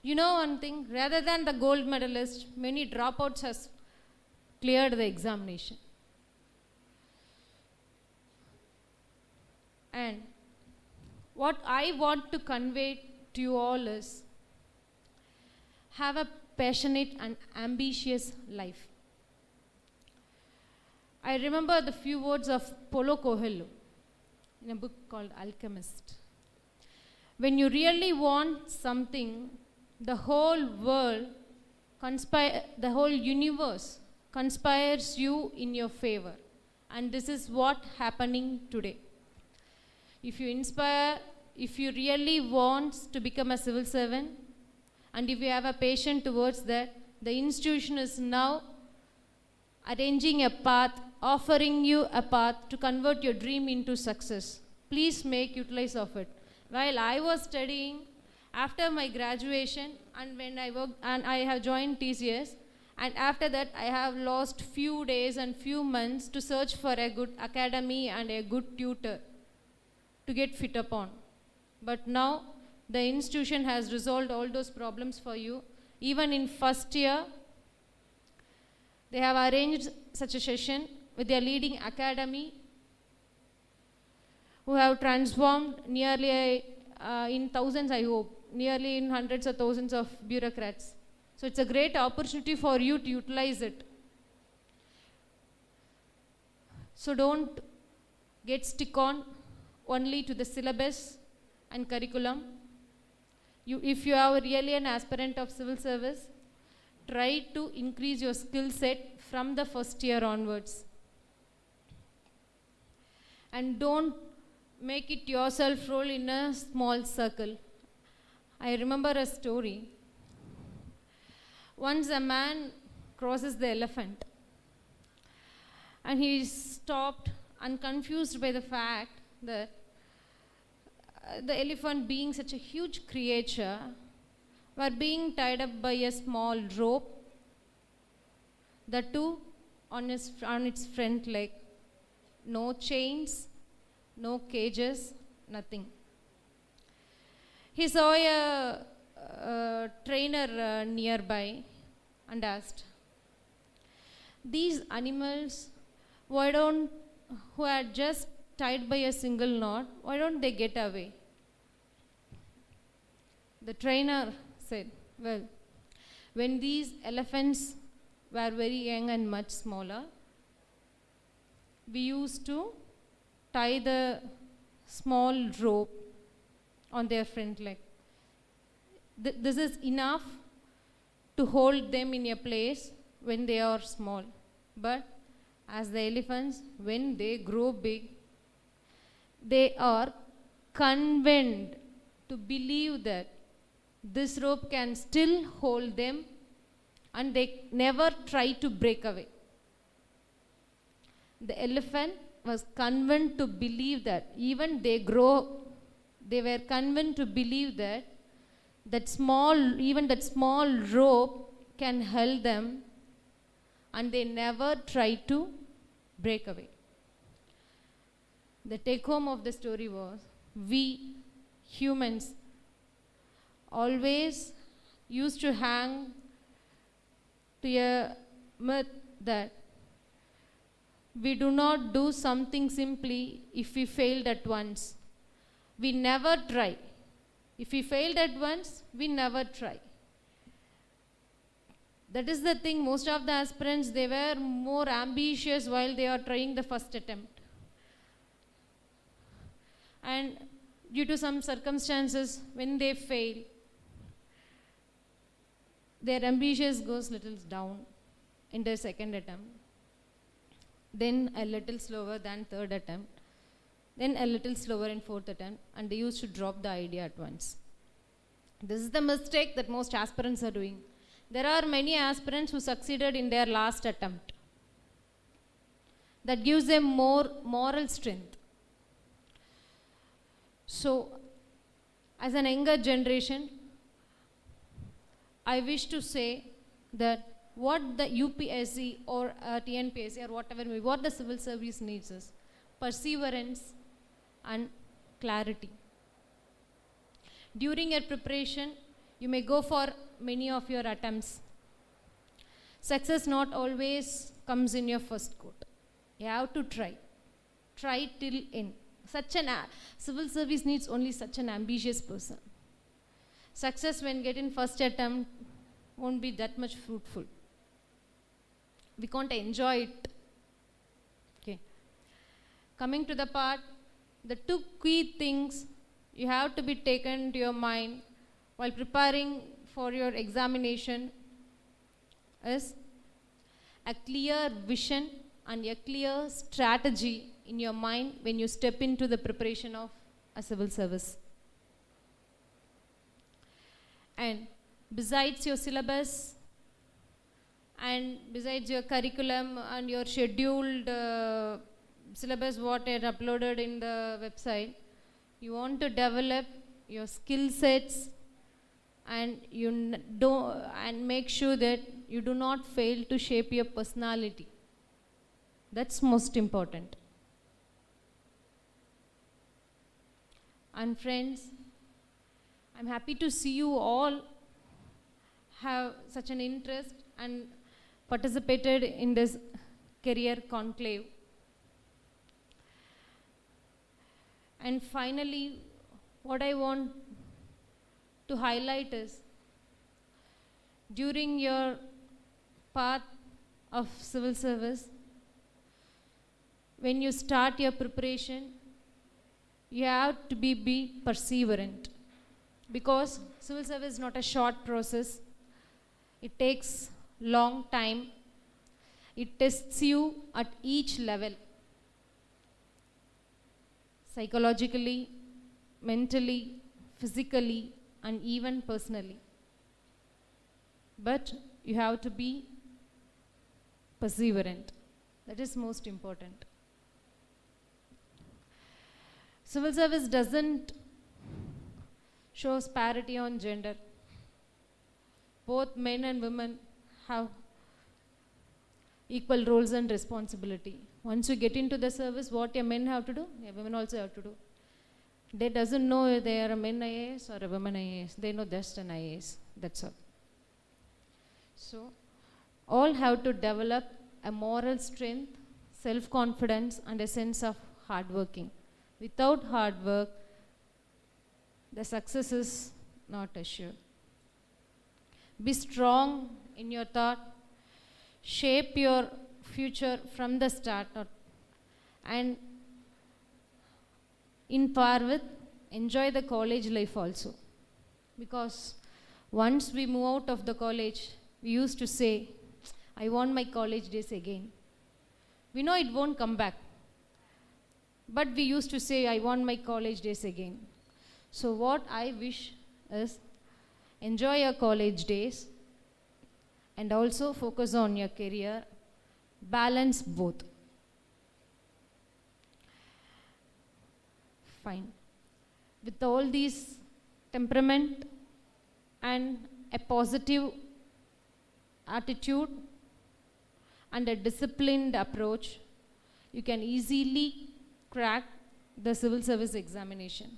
You know one thing, rather than the gold medalist, many dropouts has cleared the examination. And what I want to convey to you all is, have a passionate and ambitious life. I remember the few words of Paulo Coelho in a book called Alchemist. When you really want something, the whole world the whole universe conspires you in your favor. And this is what happening today. If you inspire, if you really want to become a civil servant, and if you have a passion towards that, the institution is now arranging a path, offering you a path to convert your dream into success. Please make utilize of it. While I was studying, after my graduation, and when I worked, and I have joined TCS, and after that I have lost few days and few months to search for a good academy and a good tutor to get fit upon. But now the institution has resolved all those problems for you, Even in first year, they have arranged such a session with their leading academy who have transformed nearly in thousands, I hope, nearly in hundreds of thousands of bureaucrats. So it's a great opportunity for you to utilize it. So don't get stick on only to the syllabus and curriculum. If you are really an aspirant of civil service, try to increase your skill set from the first year onwards. And don't make it yourself roll in a small circle. I remember a story. Once a man crosses the elephant and he is stopped and confused by the fact that the elephant, being such a huge creature, were being tied up by a small rope, the two on its front leg. No chains, no cages, nothing. He saw a trainer nearby and asked, these animals, who are just tied by a single knot, why don't they get away? The trainer said, well, when these elephants were very young and much smaller, we used to tie the small rope on their front leg. This is enough to hold them in a place when they are small. But as the elephants, when they grow big, they are convinced to believe that this rope can still hold them, and they never try to break away. The elephant was convinced to believe that even they were convinced to believe that even that small rope can hold them, and they never try to break away. The take home of the story was, we humans always used to hang to a myth that we do not do something simply if we failed at once. We never try. If we failed at once, we never try. That is the thing. Most of the aspirants, they were more ambitious while they are trying the first attempt. And due to some circumstances, when they fail, their ambition goes little down in their second attempt, then a little slower than third attempt, then a little slower in fourth attempt, and they used to drop the idea at once. This is the mistake that most aspirants are doing. There are many aspirants who succeeded in their last attempt. That gives them more moral strength. So, as an younger generation, I wish to say that what the UPSC or TNPSC or whatever, what the civil service needs is perseverance and clarity. During your preparation, you may go for many of your attempts. Success not always comes in your first quote. You have to try. Try till end. Civil service needs only such an ambitious person. Success when get in first attempt won't be that much fruitful. We can't enjoy it. Okay. Coming to the part, the two key things you have to be taken to your mind while preparing for your examination is a clear vision and a clear strategy in your mind when you step into the preparation of a civil service. And besides your syllabus and besides your curriculum and your scheduled syllabus what is uploaded in the website, you want to develop your skill sets and and make sure that you do not fail to shape your personality. That's most important. And friends, I'm happy to see you all have such an interest and participated in this career conclave. And finally, what I want to highlight is, during your path of civil service, when you start your preparation, you have to be perseverant, because civil service is not a short process. It takes long time. It tests you at each level, psychologically, mentally, physically, and even personally. But you have to be perseverant. That is most important. Civil service doesn't show parity on gender. Both men and women have equal roles and responsibility. Once you get into the service, what your men have to do, your women also have to do. They doesn't know if they are a men IAS or a woman IAS. They know just an IAS. That's all. So, all have to develop a moral strength, self-confidence, and a sense of hard working. Without hard work, the success is not assured. Be strong in your thought. Shape your future from the start, and in par with, enjoy the college life also. Because once we move out of the college, we used to say, I want my college days again. We know it won't come back, but we used to say, I want my college days again. So what I wish is, enjoy your college days and also focus on your career. Balance both. Fine. With all these temperament and a positive attitude and a disciplined approach, you can easily crack the civil service examination.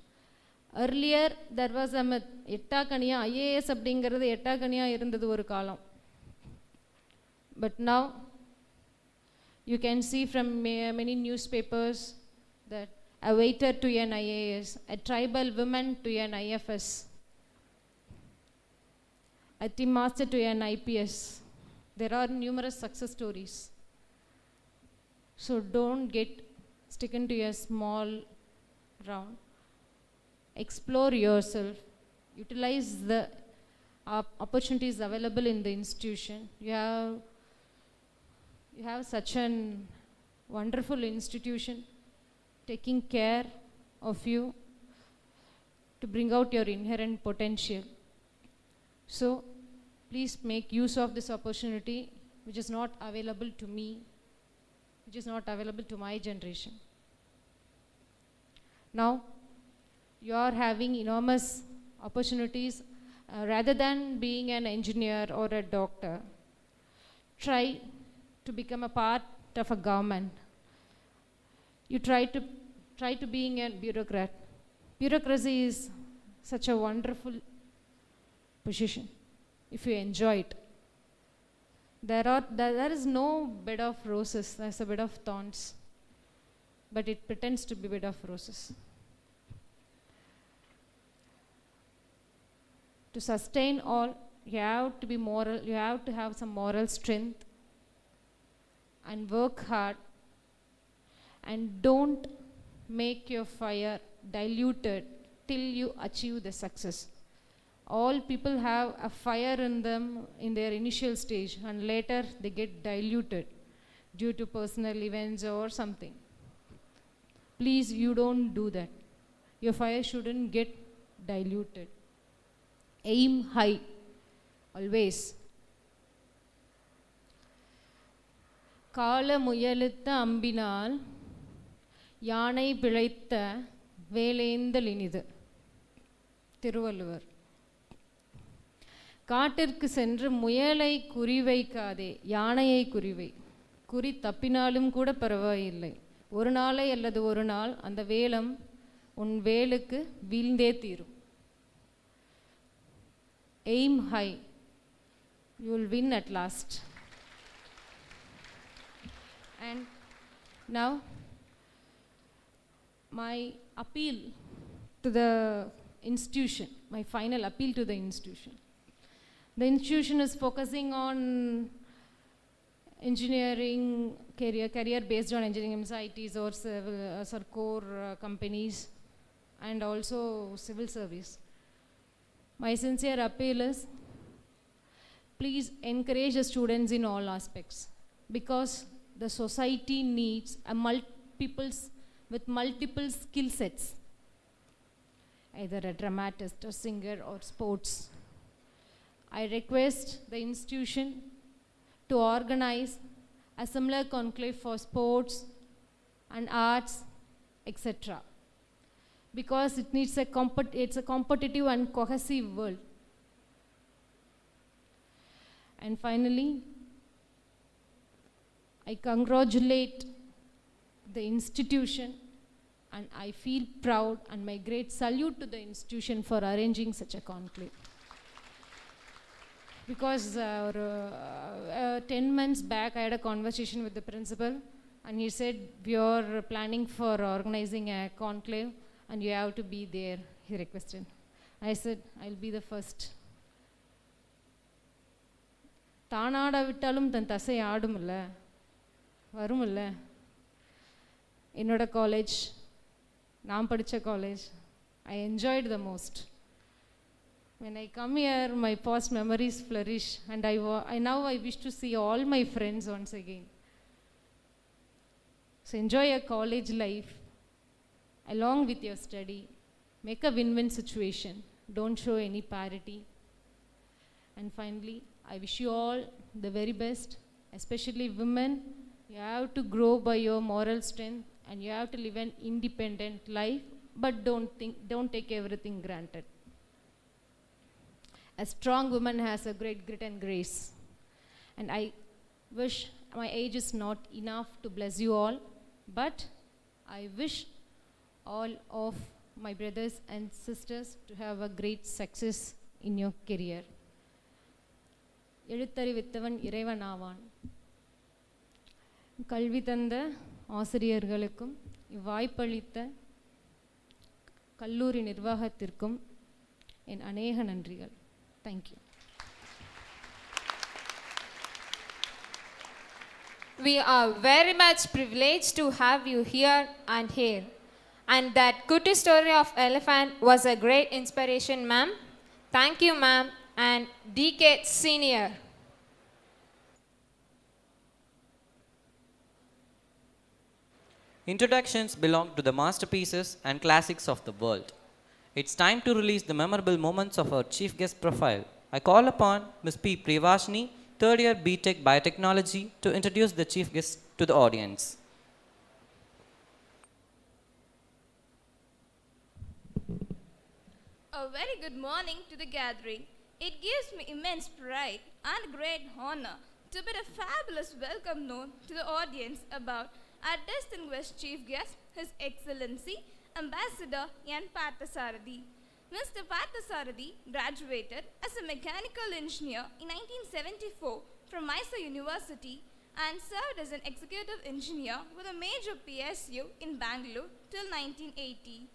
Earlier, there was a myth, எட்டாக்கனியா IAS அப்படிங்கிறது எட்டாக்கனியா இருந்தது ஒரு காலம். But now, you can see from many newspapers that a waiter to an IAS, a tribal woman to an IFS, a team master to an IPS. There are numerous success stories. So don't get stick into a small round. Explore yourself. Utilize the opportunities available in the institution. You have such an wonderful institution taking care of you to bring out your inherent potential. So please make use of this opportunity, which is not available to me, which is not available to my generation. Now, you are having enormous opportunities. Rather than being an engineer or a doctor, try to become a part of a government. You try to being a bureaucrat. Bureaucracy is such a wonderful position if you enjoy it. There is no bed of roses, there's a bed of thorns, but it pretends to be bed of roses. To sustain all, you have to be moral, you have to have some moral strength and work hard, and don't make your fire diluted till you achieve the success. All people have a fire in them in their initial stage, and later they get diluted due to personal events or something. Please, you don't do that. Your fire shouldn't get diluted. Aim high, always. கால முயலுத்த அம்பினால் யானை பிழைத்த வேலேந்தல் இனிது. திருவள்ளுவர். காட்டிற்கு சென்று முயலை குறிவைக்காதே, யானையை குறிவை. குறி தப்பினாலும் கூட பரவாயில்லை, ஒரு நாளை அல்லது ஒரு நாள் அந்த வேலம் உன் வேலுக்கு வீழ்ந்தே தீரும். Aim high. You will win at last. And now, my appeal to the institution, my final appeal to the institution. The institution is focusing on engineering career based on engineering MSITs or civil, core companies, and also civil service. My sincere appeal is, please encourage the students in all aspects, because the society needs peoples with multiple skill sets, either a dramatist, a singer, or sports. I request the institution to organize a similar conclave for sports and arts, etc. Because it needs it's a competitive and cohesive world. And finally, I congratulate the institution, and I feel proud, and my great salute to the institution for arranging such a conclave. Because 10 months back, I had a conversation with the principal, and he said, we are planning for organizing a conclave, and you have to be there, he requested. I said, I'll be the first. தானாட விட்டாலும் தன் தசை ஆடுமில்ல வருமில்ல. என்னோட college, நான் படித்த college, I enjoyed the most. When I come here, my past memories flourish, and now I wish to see all my friends once again. So enjoy your college life along with your study. Make a win-win situation. Don't show any parity. And finally, I wish you all the very best, especially women. You have to grow by your moral strength, and you have to live an independent life, but don't take everything granted. A strong woman has a great grit and grace. And I wish, my age is not enough to bless you all, but I wish all of my brothers and sisters to have a great success in your career. எழுத்தறிவித்தவன் இறைவன் ஆவான். கல்வி தந்த ஆசிரியர்களுக்கும் இவ்வாய்ப்பளித்த கல்லூரி நிர்வாகத்திற்கும் என் அநேக நன்றிகள். Thank you. We are very much privileged to have you here and here. And that Kutti story of elephant was a great inspiration, ma'am. Thank you, ma'am, and DK Senior. Introductions belong to the masterpieces and classics of the world. It's time to release the memorable moments of our chief guest profile. I call upon Ms. P. Privashni, third year BTech Biotechnology, to introduce the chief guest to the audience. A very good morning to the gathering. It gives me immense pride and great honor to bid a fabulous welcome note to the audience about our distinguished chief guest, His Excellency Ambassador N. Parthasarathy. Mr. Parthasarathy graduated as a mechanical engineer in 1974 from Mysore University and served as an executive engineer with a major PSU in Bangalore till 1980.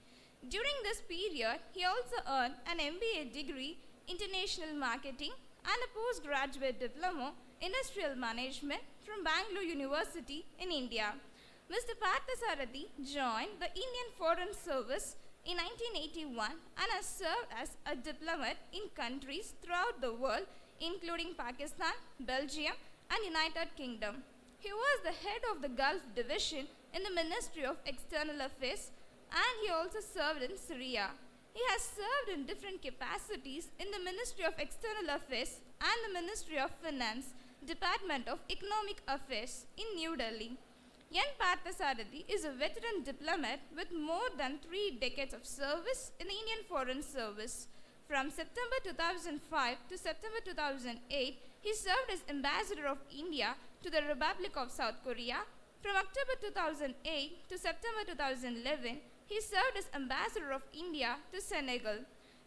During this period, he also earned an MBA degree International Marketing and a postgraduate diploma Industrial Management from Bangalore University in India. Mr. Parthasarathy joined the Indian Foreign Service in 1981 and has served as a diplomat in countries throughout the world, including Pakistan, Belgium, and United Kingdom. He was the head of the Gulf Division in the Ministry of External Affairs, and he also served in Syria. He has served in different capacities in the Ministry of External Affairs and the Ministry of Finance, Department of Economic Affairs in New Delhi. N. Parthasarathy is a veteran diplomat with more than 3 decades of service in the Indian Foreign Service. From September 2005 to September 2008, he served as Ambassador of India to the Republic of South Korea. From October 2008 to September 2011, he served as Ambassador of India to Senegal.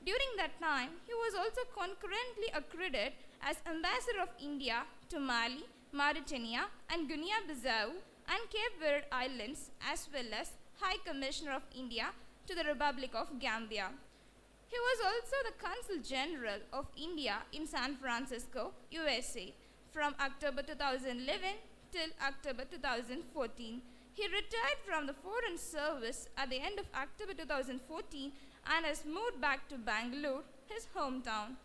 During that time, he was also concurrently accredited as Ambassador of India to Mali, Mauritania, and Guinea-Bissau and Cape Verde Islands, as well as High Commissioner of India to the Republic of Gambia. He was also the Consul General of India in San Francisco, USA, from October 2011 till October 2014. He retired from the Foreign Service at the end of October 2014 and has moved back to Bangalore, his hometown.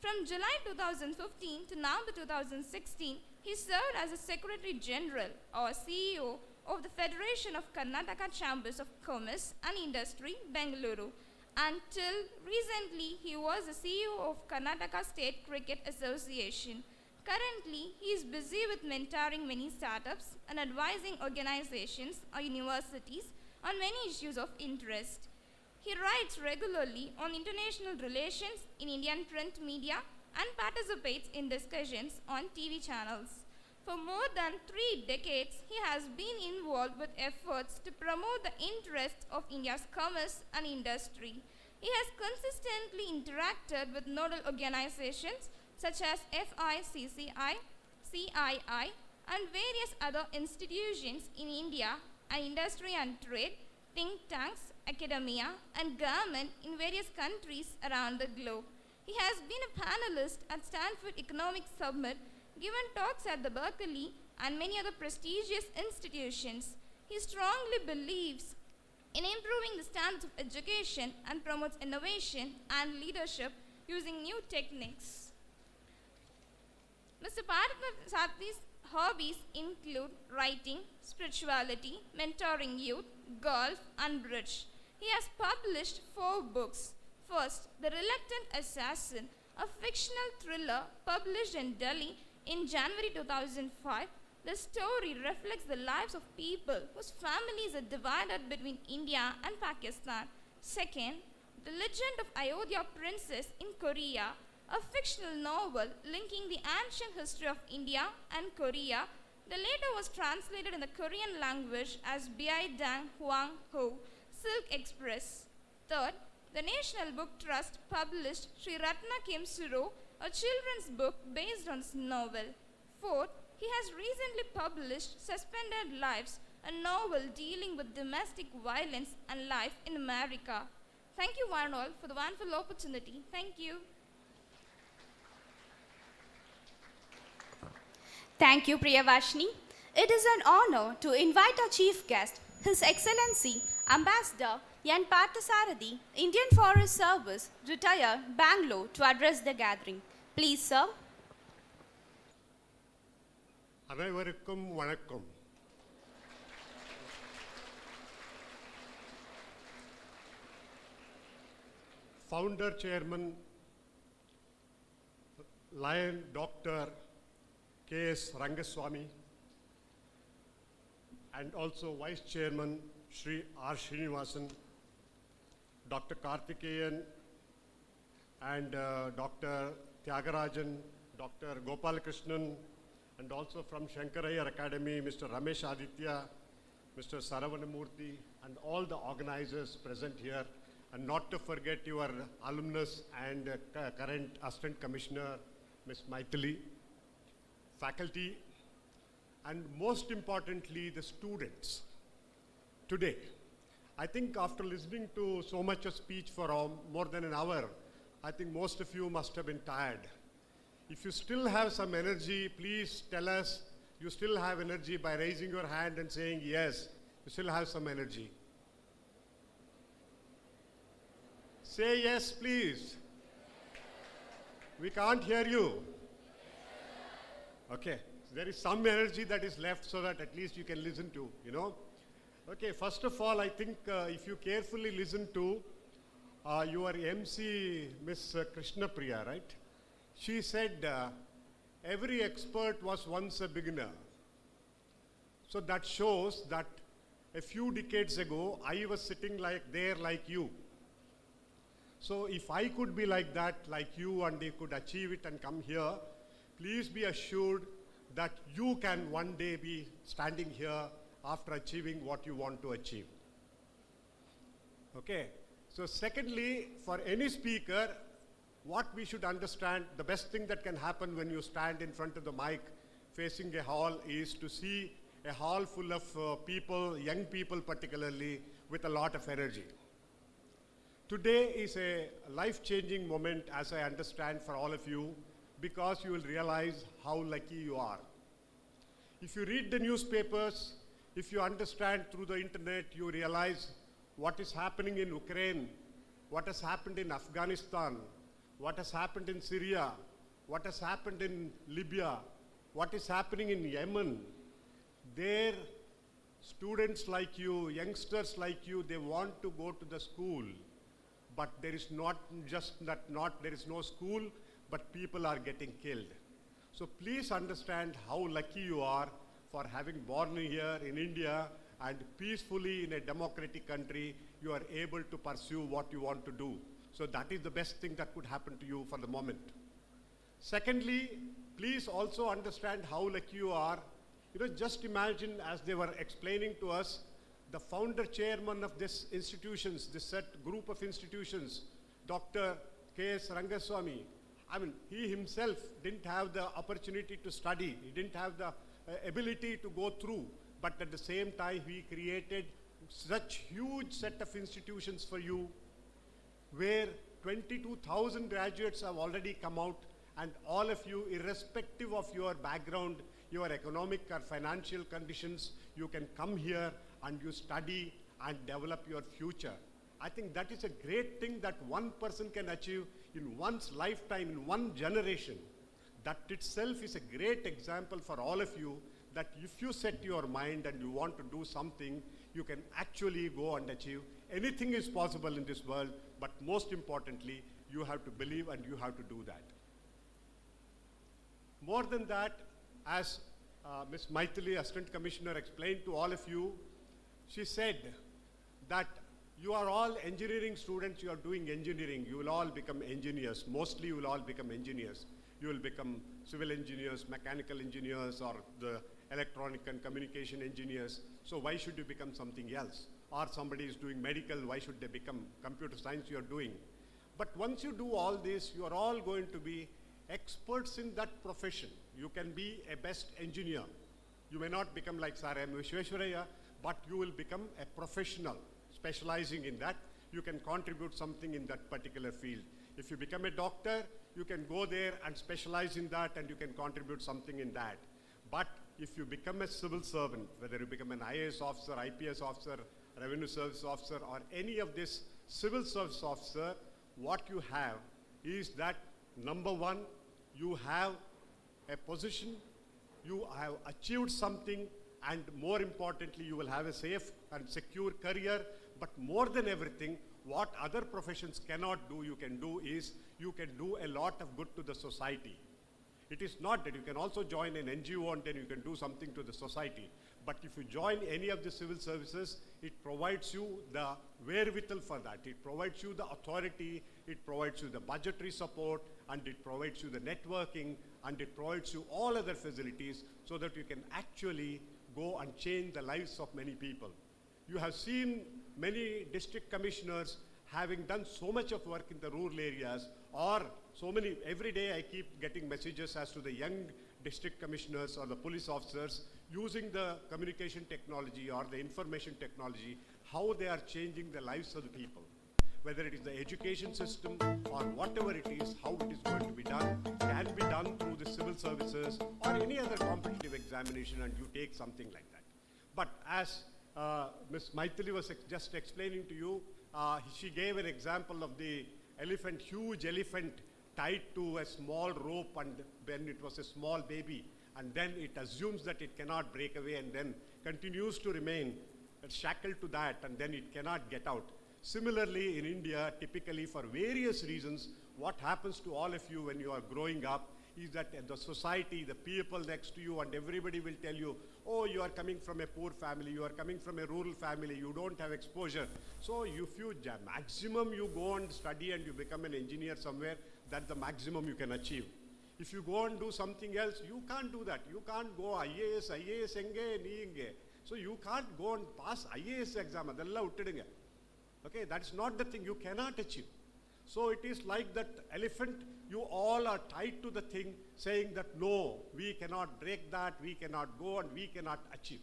From July 2015 to November 2016, he served as a Secretary General or CEO of the Federation of Karnataka Chambers of Commerce and Industry, Bengaluru. Until recently, he was the CEO of Karnataka State Cricket Association. Currently, he is busy with mentoring many startups and advising organizations or universities on many issues of interest. He writes regularly on international relations in Indian print media and participates in discussions on TV channels. For more than 3 decades, he has been involved with efforts to promote the interests of India's commerce and industry. He has consistently interacted with nodal organizations such as FICCI, CII, and various other institutions in India and industry and trade, think tanks, academia, and government in various countries around the globe. He has been a panelist at Stanford Economic Summit, given talks at the Berkeley and many other prestigious institutions. He strongly believes in improving the standards of education and promotes innovation and leadership using new techniques. Mr. Parthasarathy's hobbies include writing, spirituality, mentoring youth, golf, and bridge. He has published 4 books. First, The Reluctant Assassin, a fictional thriller published in Delhi in January 2005. The story reflects the lives of people whose families are divided between India and Pakistan. Second, The Legend of Ayodhya Princess in Korea, a fictional novel linking the ancient history of India and Korea. The latter was translated in the Korean language as Bai Dang Huang Ho, Silk Express. Third, the National Book Trust published Sri Ratna Kim Suro, a children's book based on this novel. Fourth, he has recently published Suspended Lives, a novel dealing with domestic violence and life in America. Thank you one and all for the wonderful opportunity. Thank you. Thank you, Priyavashni. It is an honor to invite our chief guest, His Excellency Ambassador N. Parthasarathy, Indian Forest Service, retired, Bangalore, to address the gathering. Please, sir. அனைவருக்கும் வணக்கம். Founder Chairman Lion Dr. K.S.Rangasamy and also Vice Chairman Shri R. Srinivasan, Dr. Karthikeyan and Dr. Tyagarajan, Dr. Gopalakrishnan, and also from Shankar Academy, Mr. Ramesh Aditya, Mr. Saravanamurthy, and all the organizers present here, and not to forget your alumnus and current Assistant Commissioner, Ms. Maithili, faculty, and most importantly, the students. Today, I think after listening to so much of speech for more than an hour, I think most of you must have been tired. If you still have some energy, please tell us you still have energy by raising your hand and saying yes, you still have some energy. Say yes, please. We can't hear you. Okay, there is some energy that is left so that at least you can listen to, you know. Okay, first of all, I think if you carefully listen to your MC, Miss Krishna Priya, right? She said every expert was once a beginner. So that shows that a few decades ago, I was sitting there like you. So if I could be like that, like you, and they could achieve it and come here, please be assured that you can one day be standing here after achieving what you want to achieve. Okay. So secondly, for any speaker, what we should understand, the best thing that can happen when you stand in front of the mic facing a hall is to see a hall full of people, young people particularly, with a lot of energy. Today is a life-changing moment, as I understand, for all of you, because you will realize how lucky you are. If you read the newspapers, if you understand through the internet, you realize what is happening in Ukraine, what has happened in Afghanistan, what has happened in Syria, what has happened in Libya, what is happening in Yemen. There, students like you, youngsters like you, they want to go to the school, but there is not just that, there is no school, but people are getting killed. So please understand how lucky you are for having born here in India and peacefully in a democratic country, you are able to pursue what you want to do. So that is the best thing that could happen to you for the moment. Secondly, please also understand how lucky you are. Just imagine, as they were explaining to us, the founder chairman of this institutions, this set group of institutions, Dr. K.S.Rangasamy, he himself didn't have the opportunity to study. He didn't have the ability to go through. But at the same time, he created such huge set of institutions for you, where 22,000 graduates have already come out, and all of you, irrespective of your background, your economic or financial conditions, you can come here and you study and develop your future. I think that is a great thing that one person can achieve in one's lifetime, in one generation. That itself is a great example for all of you, that if you set your mind and you want to do something, you can actually go and achieve. Anything is possible in this world, but most importantly, you have to believe and you have to do that. More than that, as Ms. Maithili, Assistant Commissioner, explained to all of you, she said that you are all engineering students, you are doing engineering, you will all become engineers. Mostly you will all become engineers. You will become civil engineers, mechanical engineers, or the electronic and communication engineers. So why should you become something else? Or somebody is doing medical, why should they become computer science you are doing? But once you do all this, you are all going to be experts in that profession. You can be a best engineer. You may not become like Sir M. Vishweshwaraya, but you will become a professional specializing in that. You can contribute something in that particular field. If you become a doctor, you can go there and specialize in that, and you can contribute something in that. But if you become a civil servant, whether you become an IAS officer, IPS officer, revenue service officer, or any of this civil service officer, what you have is that, number one, you have a position, you have achieved something, and more importantly, you will have a safe and secure career. But more than everything, what other professions cannot do, you can do is, you can do a lot of good to the society. It is not that you can also join an NGO and then you can do something to the society. But if you join any of the civil services, it provides you the wherewithal for that. It provides you the authority, it provides you the budgetary support, and it provides you the networking, and it provides you all other facilities so that you can actually go and change the lives of many people. You have seen many district commissioners having done so much of work in the rural areas, or so many, every day I keep getting messages as to the young district commissioners or the police officers using the communication technology or the information technology, how they are changing the lives of the people. Whether it is the education system or whatever it is, how it is going to be done, can be done through the civil services or any other competitive examination, and you take something like that. But as Ms. Maithili was just explaining to you, she gave an example of the elephant, huge elephant tied to a small rope, and when it was a small baby, and then it assumes that it cannot break away and then continues to remain shackled to that, and then it cannot get out. Similarly, in India, typically for various reasons, what happens to all of you when you are growing up is that the society, the people next to you, and everybody will tell you, oh, you are coming from a poor family, you are coming from a rural family, you don't have exposure. So if you, maximum you go and study and you become an engineer somewhere, that's the maximum you can achieve. If you go and do something else, you can't do that. You can't go IAS enge, nee inge. So you can't go and pass IAS exam. Adella uttidunga. Okay, that's not the thing. You cannot achieve. So it is like that elephant, you all are tied to the thing, saying that no, we cannot break that, we cannot go and we cannot achieve.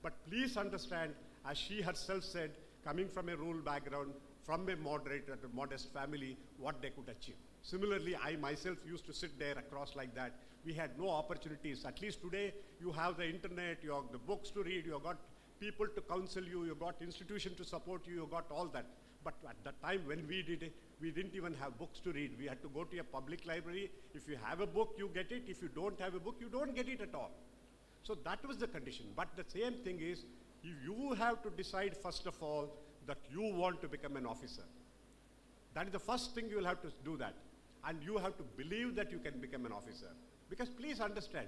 But please understand, as she herself said, coming from a rural background, from a moderate and modest family, what they could achieve. Similarly, I myself used to sit there across like that. We had no opportunities. At least today, you have the internet, you have the books to read, you have got people to counsel you, you got institution to support you, you got all that. But at the time when we did it, we didn't even have books to read. We had to go to a public library. If you have a book, you get it. If you don't have a book, you don't get it at all. So that was the condition. But the same thing is, you have to decide first of all that you want to become an officer. That is the first thing you will have to do that. And you have to believe that you can become an officer. Because please understand,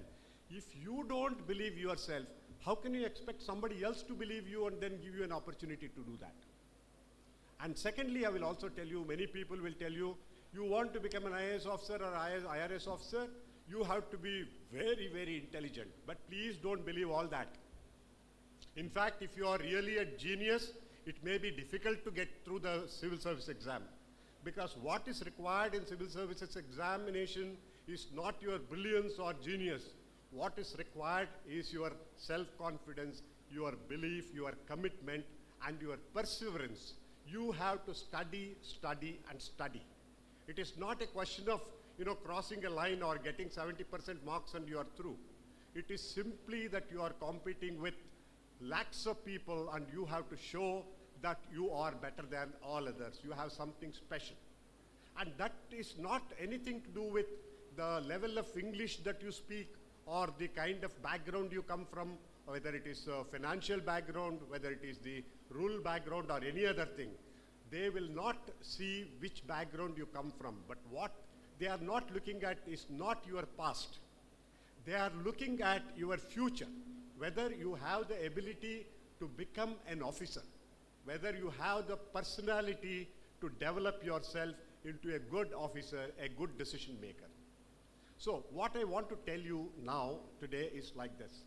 if you don't believe yourself, how can you expect somebody else to believe you and then give you an opportunity to do that? And secondly, I will also tell you, many people will tell you, you want to become an IAS officer or IRS officer, you have to be very, very intelligent. But please don't believe all that. In fact, if you are really a genius, it may be difficult to get through the civil service exam. Because what is required in civil services examination is not your brilliance or genius. What is required is your self-confidence, your belief, your commitment, and your perseverance. You have to study, study, and study. It is not a question of crossing a line or getting 70% marks and you are through. It is simply that you are competing with lakhs of people and you have to show that you are better than all others. You have something special. And that is not anything to do with the level of English that you speak or the kind of background you come from, whether it is a financial background, whether it is the rural background or any other thing. They will not see which background you come from, but what they are not looking at is not your past. They are looking at your future, whether you have the ability to become an officer, whether you have the personality to develop yourself into a good officer, a good decision maker. So what I want to tell you now, today, is like this.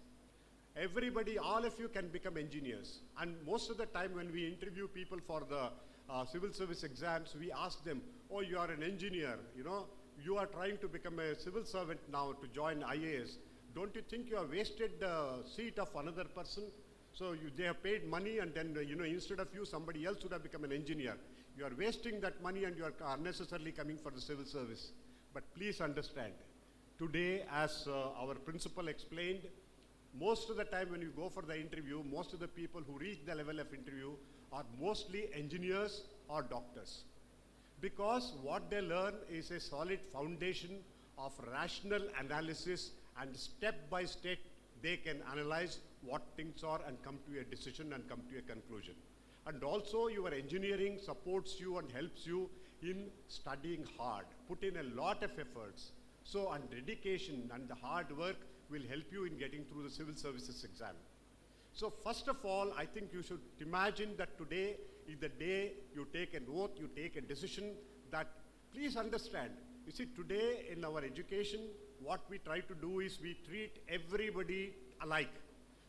Everybody, all of you can become engineers. And most of the time when we interview people for the civil service exams, we ask them, oh, you are an engineer, you are trying to become a civil servant now to join IAS. Don't you think you have wasted the seat of another person? So they have paid money and then, instead of you, somebody else would have become an engineer. You are wasting that money and you are unnecessarily coming for the civil service. But please understand, today, as our principal explained, most of the time when you go for the interview, most of the people who reach the level of interview are mostly engineers or doctors. Because what they learn is a solid foundation of rational analysis, and step by step they can analyze what things are and come to a decision and come to a conclusion. And also your engineering supports you and helps you in studying hard, put in a lot of efforts. So, and dedication and the hard work will help you in getting through the civil services exam. So first of all, I think you should imagine that today is the day you take an oath, you take a decision that, please understand, you see, today in our education, what we try to do is we treat everybody alike.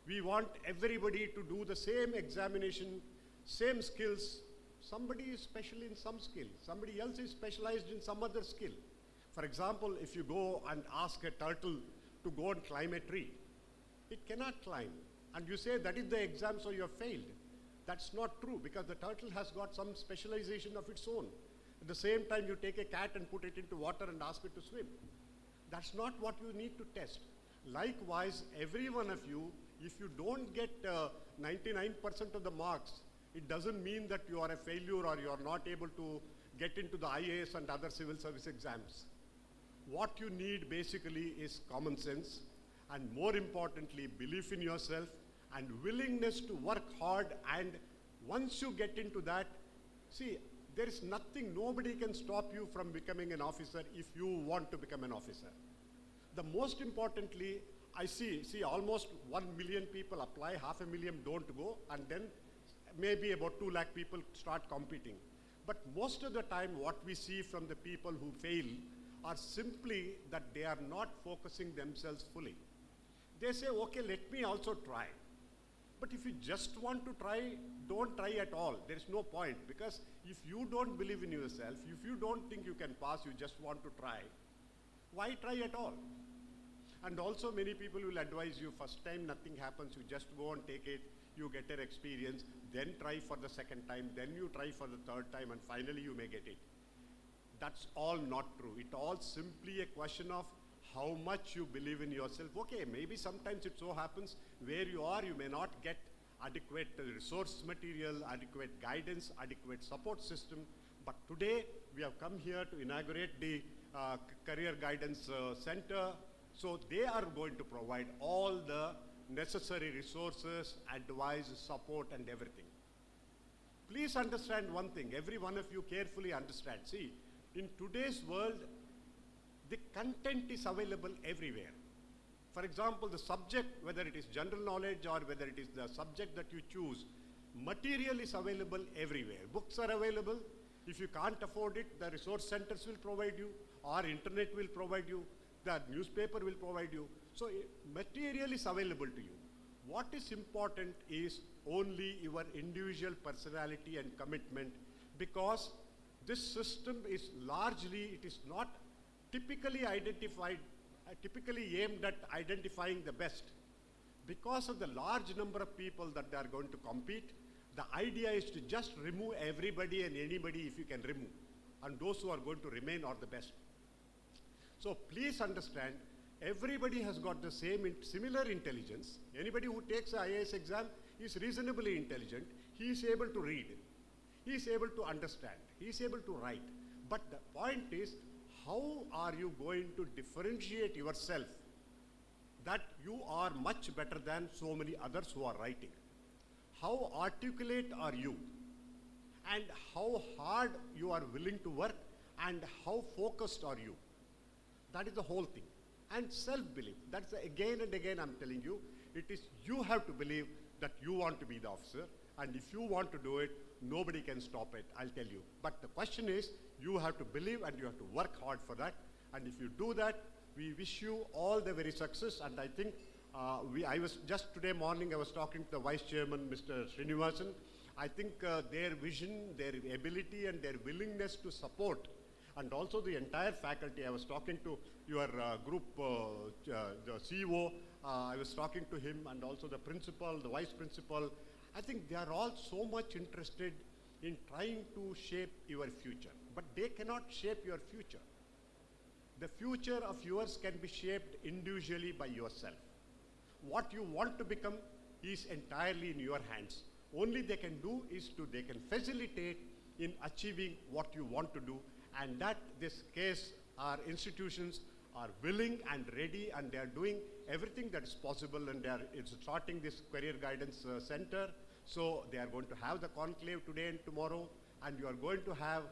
We want everybody to do the same examination, same skills. Somebody is special in some skill, somebody else is specialized in some other skill. For example, if you go and ask a turtle to go and climb a tree, it cannot climb. And you say that is the exam, so you have failed. That's not true, because the turtle has got some specialization of its own. At the same time, you take a cat and put it into water and ask it to swim. That's not what you need to test. Likewise, every one of you, if you don't get 99% of the marks, it doesn't mean that you are a failure or you are not able to get into the IAS and other civil service exams. What you need basically is common sense, and more importantly, belief in yourself and willingness to work hard. And once you get into that, see, there is nothing, nobody can stop you from becoming an officer if you want to become an officer. The most importantly, I see almost 1 million people apply, 500,000 don't go, and then maybe about 2 lakh people start competing. But most of the time what we see from the people who fail are simply that they are not focusing themselves fully. They say, okay, let me also try. But if you just want to try, don't try at all. There is no point, because if you don't believe in yourself, if you don't think you can pass, you just want to try, why try at all? And also many people will advise you, first time nothing happens, you just go and take it, you get an experience, then try for the second time, then you try for the third time, and finally you may get it. That's all not true. It all simply a question of how much you believe in yourself. Okay, maybe sometimes it so happens where you are, you may not get adequate resource material, adequate guidance, adequate support system. But today we have come here to inaugurate the Career Guidance Center. So they are going to provide all the necessary resources, advice, support, and everything. Please understand one thing, every one of you carefully understand. See, in today's world, the content is available everywhere. For example, the subject, whether it is general knowledge or whether it is the subject that you choose, material is available everywhere. Books are available. If you can't afford it, the resource centers will provide you, or internet will provide you, the newspaper will provide you. So material is available to you. What is important is only your individual personality and commitment, because this system is largely, it is not typically identified, typically aimed at identifying the best. Because of the large number of people that they are going to compete, the idea is to just remove everybody and anybody if you can remove, and those who are going to remain are the best. So please understand, everybody has got the same similar intelligence. Anybody who takes an IAS exam is reasonably intelligent. He is able to read. He is able to understand. He is able to write. But the point is, how are you going to differentiate yourself that you are much better than so many others who are writing? How articulate are you? And how hard you are willing to work, and how focused are you? That is the whole thing. And self-belief, that's again and again I'm telling you, it is you have to believe that you want to be the officer, and if you want to do it, nobody can stop it, I'll tell you. But the question is, you have to believe and you have to work hard for that. And if you do that, we wish you all the very success. And I think I was just today morning, I was talking to the Vice Chairman, Mr. Srinivasan. I think their vision, their ability, and their willingness to support, and also the entire faculty. I was talking to your group, the CEO, I was talking to him, and also the principal, the vice principal. I think they are all so much interested in trying to shape your future, but they cannot shape your future. The future of yours can be shaped individually by yourself. What you want to become is entirely in your hands. Only they can do is they can facilitate in achieving what you want to do, and that this case, our institutions are willing and ready, and they are doing everything that is possible, and they are starting this career guidance center. So they are going to have the conclave today and tomorrow, and you are going to have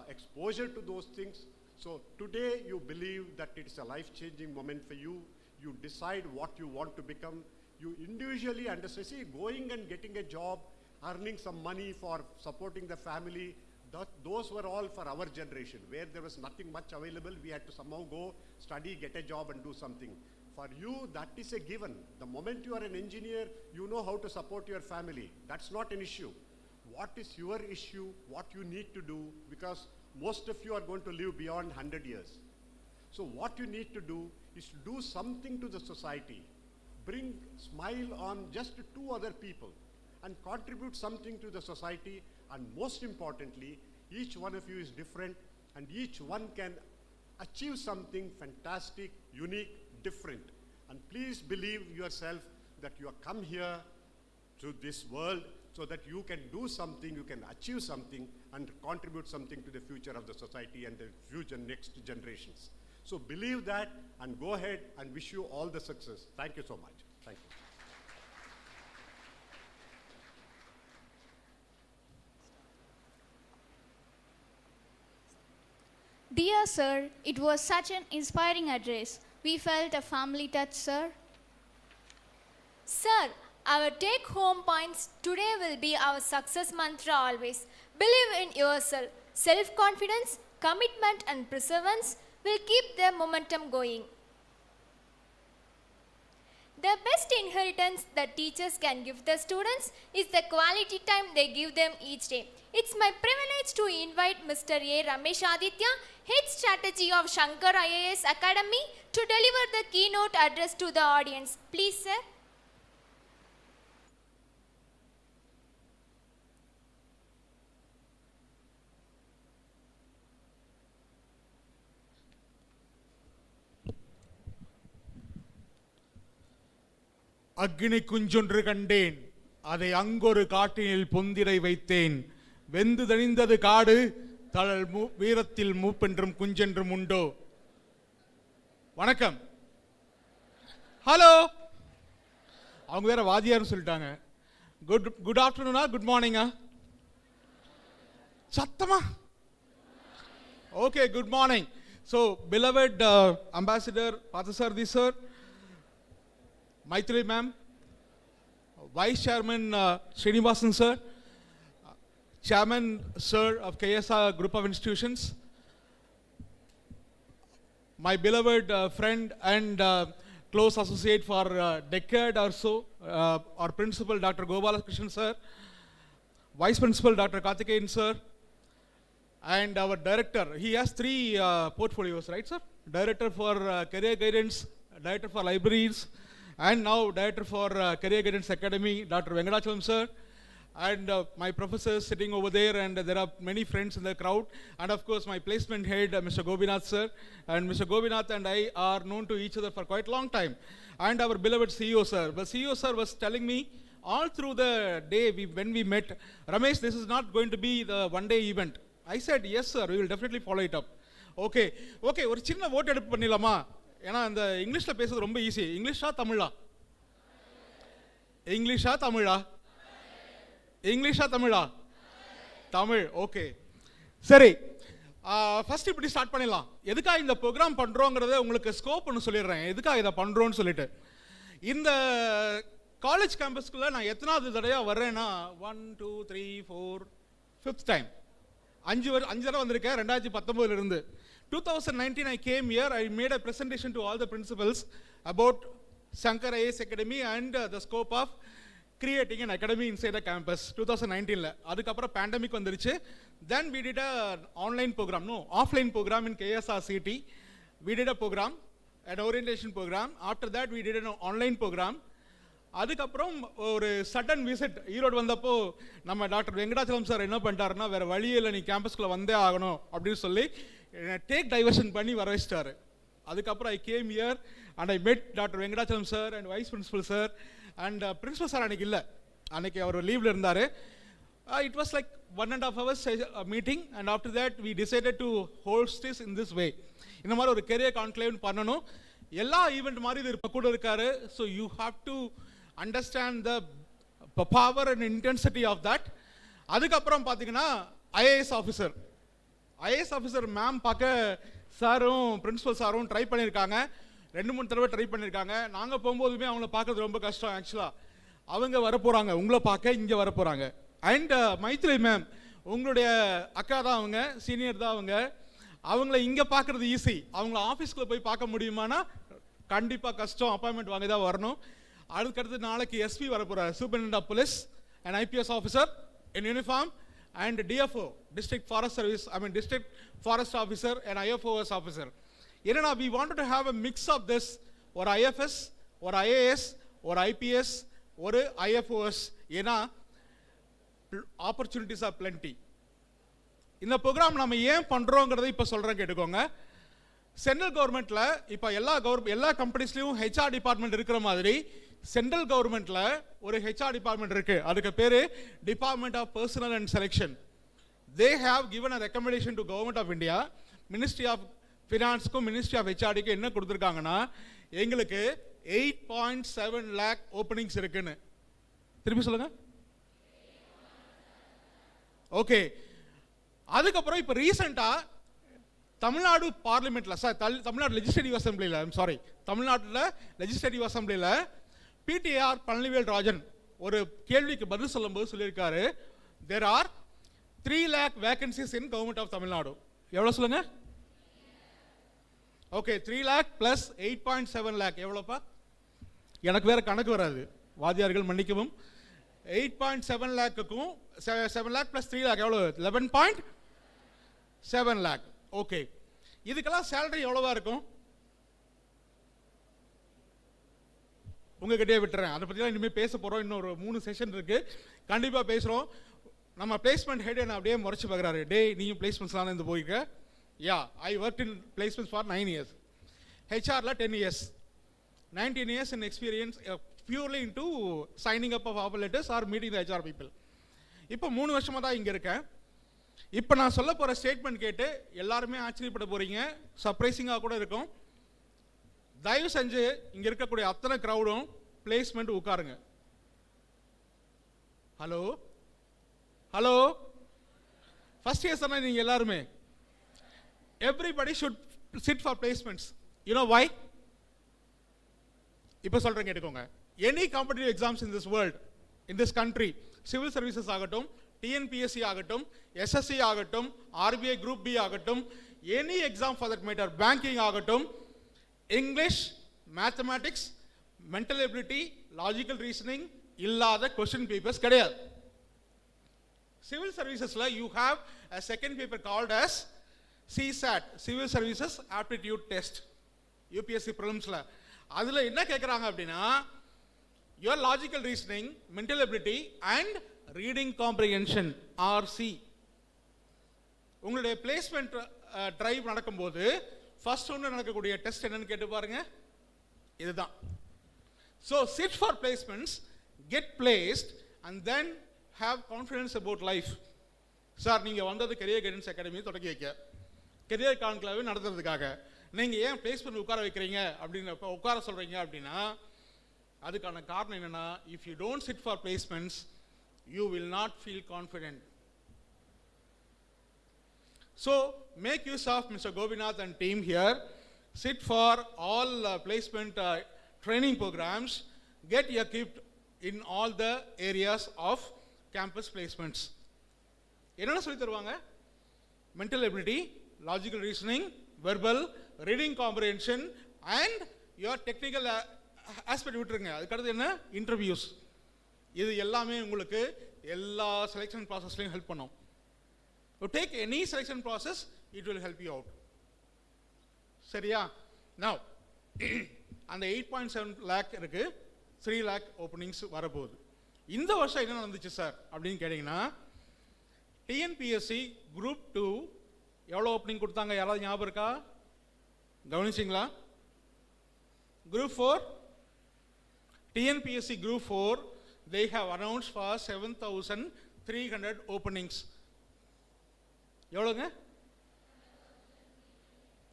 exposure to those things. So today you believe that it is a life-changing moment for you. You decide what you want to become. You individually understand. See, going and getting a job, earning some money for supporting the family, those were all for our generation, where there was nothing much available. We had to somehow go study, get a job, and do something. For you, that is a given. The moment you are an engineer, you know how to support your family. That's not an issue. What is your issue, what you need to do, because most of you are going to live beyond 100 years. So what you need to do is to do something to the society, bring smile on just 2 other people, and contribute something to the society. And most importantly, each one of you is different, and each one can achieve something fantastic, unique, different. And please believe yourself that you have come here to this world so that you can do something, you can achieve something, and contribute something to the future of the society and the future next generations. So believe that, and go ahead, and wish you all the success. Thank you so much. Thank you. Dear sir, it was such an inspiring address. We felt a family touch, sir. Sir, our take-home points today will be our success mantra always. Believe in yourself. Self-confidence, commitment, and perseverance will keep the momentum going. The best inheritance that teachers can give the students is the quality time they give them each day. It's my privilege to invite Mr. A. Ramesh Aditya, Head Strategy of Shankar IAS Academy, to deliver the keynote address to the audience. Please, sir. அக்னி குஞ்சொன்று கண்டேன், அதை அங்கொரு காட்டினில் பொந்திடை வைத்தேன். வெந்து தணிந்தது காடு, தழல் வீரத்தில் மூப்பென்றும் குஞ்சென்றும் உண்டோ. வணக்கம். Hello. அவங்க வேற வாதியார்னு சொல்லிட்டாங்க. குட் ஆஃப்டர்நூனா குட் மார்னிங்கா? சத்தமா? Okay, good morning. So beloved ambassador Parthasarathy sir, Maitri ma'am, Vice Chairman Srinivasan sir, Chairman sir of KSR Group of Institutions, my beloved friend and close associate for a decade or so, our Principal Dr. Gopalakrishnan sir, Vice Principal Dr. Karthikeyan sir, and our Director. He has 3 portfolios, right sir? Director for Career Guidance, Director for Libraries, and now Director for Career Guidance Academy, Dr. Vengadacham sir, and my professors sitting over there, and there are many friends in the crowd, and of course my placement head Mr. Gobinath sir, and Mr. Gobinath and I are known to each other for quite a long time, and our beloved CEO sir. But CEO sir was telling me all through the day when we met, Ramesh, this is not going to be the one day event. I said yes sir, we will definitely follow it up. Okay, ஒரு சின்ன vote எடுப்பு பண்ணிடலாமா? ஏன்னா இந்த இங்கிலீஷில் பேசுறது ரொம்ப easy. இங்கிலீஷா தமிழா? இங்கிலீஷா தமிழா? இங்கிலீஷா தமிழா? Tamil. Okay, சரி. ஃபர்ஸ்ட் இப்படி ஸ்டார்ட் பண்ணிடலாம். எதுக்காக இந்த ப்ரோக்ராம் பண்ணுறோங்கிறத உங்களுக்கு ஸ்கோப் ஒன்று சொல்லிடுறேன், எதுக்காக இதை பண்ணுறோன்னு சொல்லிட்டு. இந்த காலேஜ் கேம்பஸ்க்குள்ளே நான் எத்தனாவது தடவையாக வர்றேன்னா 1 2 3 4 5th டைம். 5 தடவை வந்திருக்கேன் 2019 2019 I came here. I made a presentation to all the principals about Shankar IAS Academy and the scope of creating an academy inside the campus. 2019 அதுக்கப்புறம் pandemic வந்துருச்சு. Then we did a online program, no, offline program in KSRCT. We did a program, an orientation program. After that we did an online program. அதுக்கப்புறம் ஒரு sudden visit Erode வந்தப்போ நம்ம doctor Venkatachalam sir என்ன பண்ணிட்டாருன்னா, வேறு வழியில் நீ கேம்பஸ்குள்ளே வந்தே ஆகணும் அப்படின்னு சொல்லி டேக் டைவர்ஷன் பண்ணி வர வச்சிட்டாரு. அதுக்கப்புறம் I came here and I met doctor Venkatachalam sir and vice principal sir and principal sir அன்றைக்கி இல்லை, அன்றைக்கி அவர் லீவில் இருந்தார். It was like 1.5 hours meeting and after that we decided to host this in this way. இந்த மாதிரி ஒரு career conclave பண்ணணும். எல்லா ஈவெண்ட் மாதிரி இது கூட இருக்காரு. So you have to understand the power and intensity of that. அதுக்கப்புறம் பார்த்தீங்கன்னா ஐஏஎஸ் ஆஃபீஸர் மேம் பார்க்க சாரும் பிரின்சிபல் சாரும் ட்ரை பண்ணியிருக்காங்க, 2-3 தடவை ட்ரை பண்ணியிருக்காங்க. நாங்கள் போகும்போதுமே அவங்கள பார்க்கறது ரொம்ப கஷ்டம். ஆக்சுவலாக அவங்க வரப்போகிறாங்க, உங்களை பார்க்க இங்கே வரப்போகிறாங்க. அண்ட் மைத்ரி மேம் உங்களுடைய அக்கா தான், அவங்க சீனியர் தான். அவங்கள இங்கே பார்க்குறது ஈஸி, அவங்கள ஆஃபீஸ்க்குள்ளே போய் பார்க்க முடியுமானா கண்டிப்பாக கஷ்டம், அப்பாயின்மெண்ட் வாங்கி தான் வரணும். அதுக்கடுத்து நாளைக்கு எஸ்பி வரப்போகிறார், superintendent of police, and IPS officer in uniform, and DFO district forest service, district forest officer and IFOS officer. என்னன்னா we wanted to have a mix of this, ஒரு ஐஎஃப்எஸ், ஒரு ஐஏஎஸ், ஒரு ஐபிஎஸ், ஒரு IFoS. ஏன்னா opportunities are plenty. இந்த program நம்ம ஏன் பண்ணுறோங்கிறத இப்போ சொல்கிறேன், கேட்டுக்கோங்க. சென்ட்ரல் கவர்மெண்ட்டில் இப்போ எல்லா கம்பெனிஸ்லையும் ஹெச்ஆர் டிபார்ட்மெண்ட் இருக்கிற மாதிரி சென்ட்ரல் கவர்மெண்ட்டில் ஒரு ஹெச்ஆர் டிபார்ட்மெண்ட் இருக்குது. அதுக்கு பேர் department of personnel and selection. They have given a recommendation to government of India. Ministry of ஃபினான்ஸுக்கும் மினிஸ்ட்ரி ஆஃப் ஹெச்ஆர்டிக்கும் என்ன கொடுத்துருக்காங்கன்னா, எங்களுக்கு 8.7 lakh ஓப்பனிங்ஸ் இருக்குன்னு. திருப்பி சொல்லுங்க. ஓகே, அதுக்கப்புறம் இப்போ ரீசெண்டாக தமிழ்நாடு பார்லிமெண்ட்டில், தமிழ்நாடு லெஜிஸ்லேட்டிவ் அசம்பிளியில், தமிழ்நாட்டில் லெஜிஸ்லேட்டிவ் அசம்பிளியில் பிடிஆர் பழனிவேல் ராஜன் ஒரு கேள்விக்கு பதில் சொல்லும்போது சொல்லியிருக்காரு, there are 3 lakh vacancies in government of Tamil Nadu. எவ்வளோ சொல்லுங்க? Okay, 3 lakh plus 8.7 lakh எவ்வளோப்பா? எனக்கு வேறு கணக்கு வராது, வாத்தியார்கள் மன்னிக்கவும். 8.7 லேக்குக்கும் 7 லேக் ப்ளஸ் 3 லேக் எவ்வளோ? 11.7 லேக். ஓகே, இதுக்கெல்லாம் சேலரி எவ்வளோவா இருக்கும்? உங்ககிட்டே விட்டுறேன், அதை பற்றிலாம் இனிமேல் பேச போகிறோம். இன்னொரு 3 செஷன் இருக்குது, கண்டிப்பாக பேசுகிறோம். நம்ம பிளேஸ்மெண்ட் ஹெட் என்ன அப்படியே முறைச்சி பார்க்குறாரு, டே நீயும் பிளேஸ்மெண்ட்ஸ்லாம் இருந்து போயிருக்க. Yeah, I work in placements for 9 years, ஹெச்ஆரில் 10 years, 19 years in experience purely into signing up of offer letters or meeting the HR people. இப்போ 3 வருஷமாக தான் இங்கே இருக்கேன். இப்போ நான் சொல்ல போகிற ஸ்டேட்மெண்ட் கேட்டு எல்லாருமே ஆச்சரியப்பட போகிறீங்க, சர்ப்ரைசிங்காக கூட இருக்கும். தயவு செஞ்சு இங்கே இருக்கக்கூடிய அத்தனை க்ரௌடும் பிளேஸ்மெண்ட் உட்காருங்க. ஹலோ ஹலோ, ஃபர்ஸ்ட் இயர்ஸ் தானே நீங்கள் எல்லாருமே? Everybody should sit for placements. You know why? இப்போ சொல்கிறேன் கேட்டுக்கோங்க. Any competitive exams in this world, in this country, civil services ஆகட்டும், டிஎன்பிஎஸ்சி ஆகட்டும், எஸ்எஸ்சி ஆகட்டும், ஆர்பிஐ குரூப் பி ஆகட்டும், any exam for that matter, banking ஆகட்டும், English, mathematics, mental ability, logical reasoning இல்லாத question papers கிடையாது. சிவில் சர்வீசஸில் you have a second paper called as CSAT, Civil Services Aptitude Test, UPSC ப்ரிலிம்ஸில். அதில் என்ன கேட்குறாங்க அப்படின்னா, your logical reasoning, mental ability and reading comprehension RC. உங்களுடைய placement drive நடக்கும்போது ஃபர்ஸ்ட் ஒன்று நடக்கக்கூடிய டெஸ்ட் என்னன்னு கேட்டு பாருங்க, இதுதான். So chit for placements, get placed and then have confidence about life. Sir நீங்கள் வந்தது கெரியர் கைடன்ஸ் அகாடமி தொடங்கி வைக்க, கெரியர் கான்க்ளேவ் நடத்துறதுக்காக. நீங்கள் ஏன் பிளேஸ்மெண்ட் உட்கார வைக்கிறீங்க அப்படின்னு உட்கார சொல்கிறீங்க அப்படின்னா, அதுக்கான காரணம் என்னென்னா, if you don't chit for placements you will not feel confident. So make use of Mr. Gobinath and team here. Sit for all placement training programs. Get equipped in all the areas of campus placements. என்னென்ன சொல்லி தருவாங்க? Mental ability, logical reasoning, verbal, reading comprehension and your technical aspect விட்டுருங்க. அதுக்கடுத்து என்ன? Interviews. இது எல்லாமே உங்களுக்கு எல்லா செலெக்ஷன் ப்ராசஸ்லையும் ஹெல்ப் பண்ணும். To take any selection process, it will help you out. சரியா? Now, அந்த 8.7 lakh இருக்கு, 3 lakh ஓப்பனிங்ஸ் வரப்போகுது. இந்த வருஷம் என்ன நடந்துச்சு சார் அப்படின்னு கேட்டிங்கன்னா, டிஎன்பிஎஸ்சி குரூப் 2 எவ்வளோ ஓப்பனிங் கொடுத்தாங்க? யாராவது ஞாபகம் இருக்கா? கவனிச்சிங்களா? Group 4, TNPSC group 4, they have announced for 7,300 openings. எவ்வளோங்க?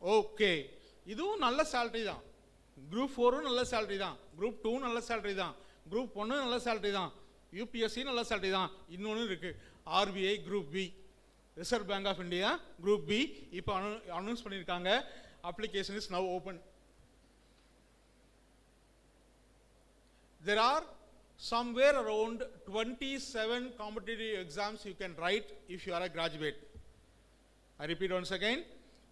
ஓகே, இதுவும் நல்ல சேலரி தான். குரூப் 4 நல்ல சேலரி தான், குரூப் 2 நல்ல சேலரி தான், குரூப் 1 நல்ல சேலரி தான், யூபிஎஸ்சி நல்ல சேலரி தான். இன்னொன்று இருக்கு, RBI group B, Reserve Bank of India group B. இப்போ அனௌன்ஸ் பண்ணியிருக்காங்க, application is now open. There are somewhere around 27 competitive exams you can write if you are a graduate. I repeat once again,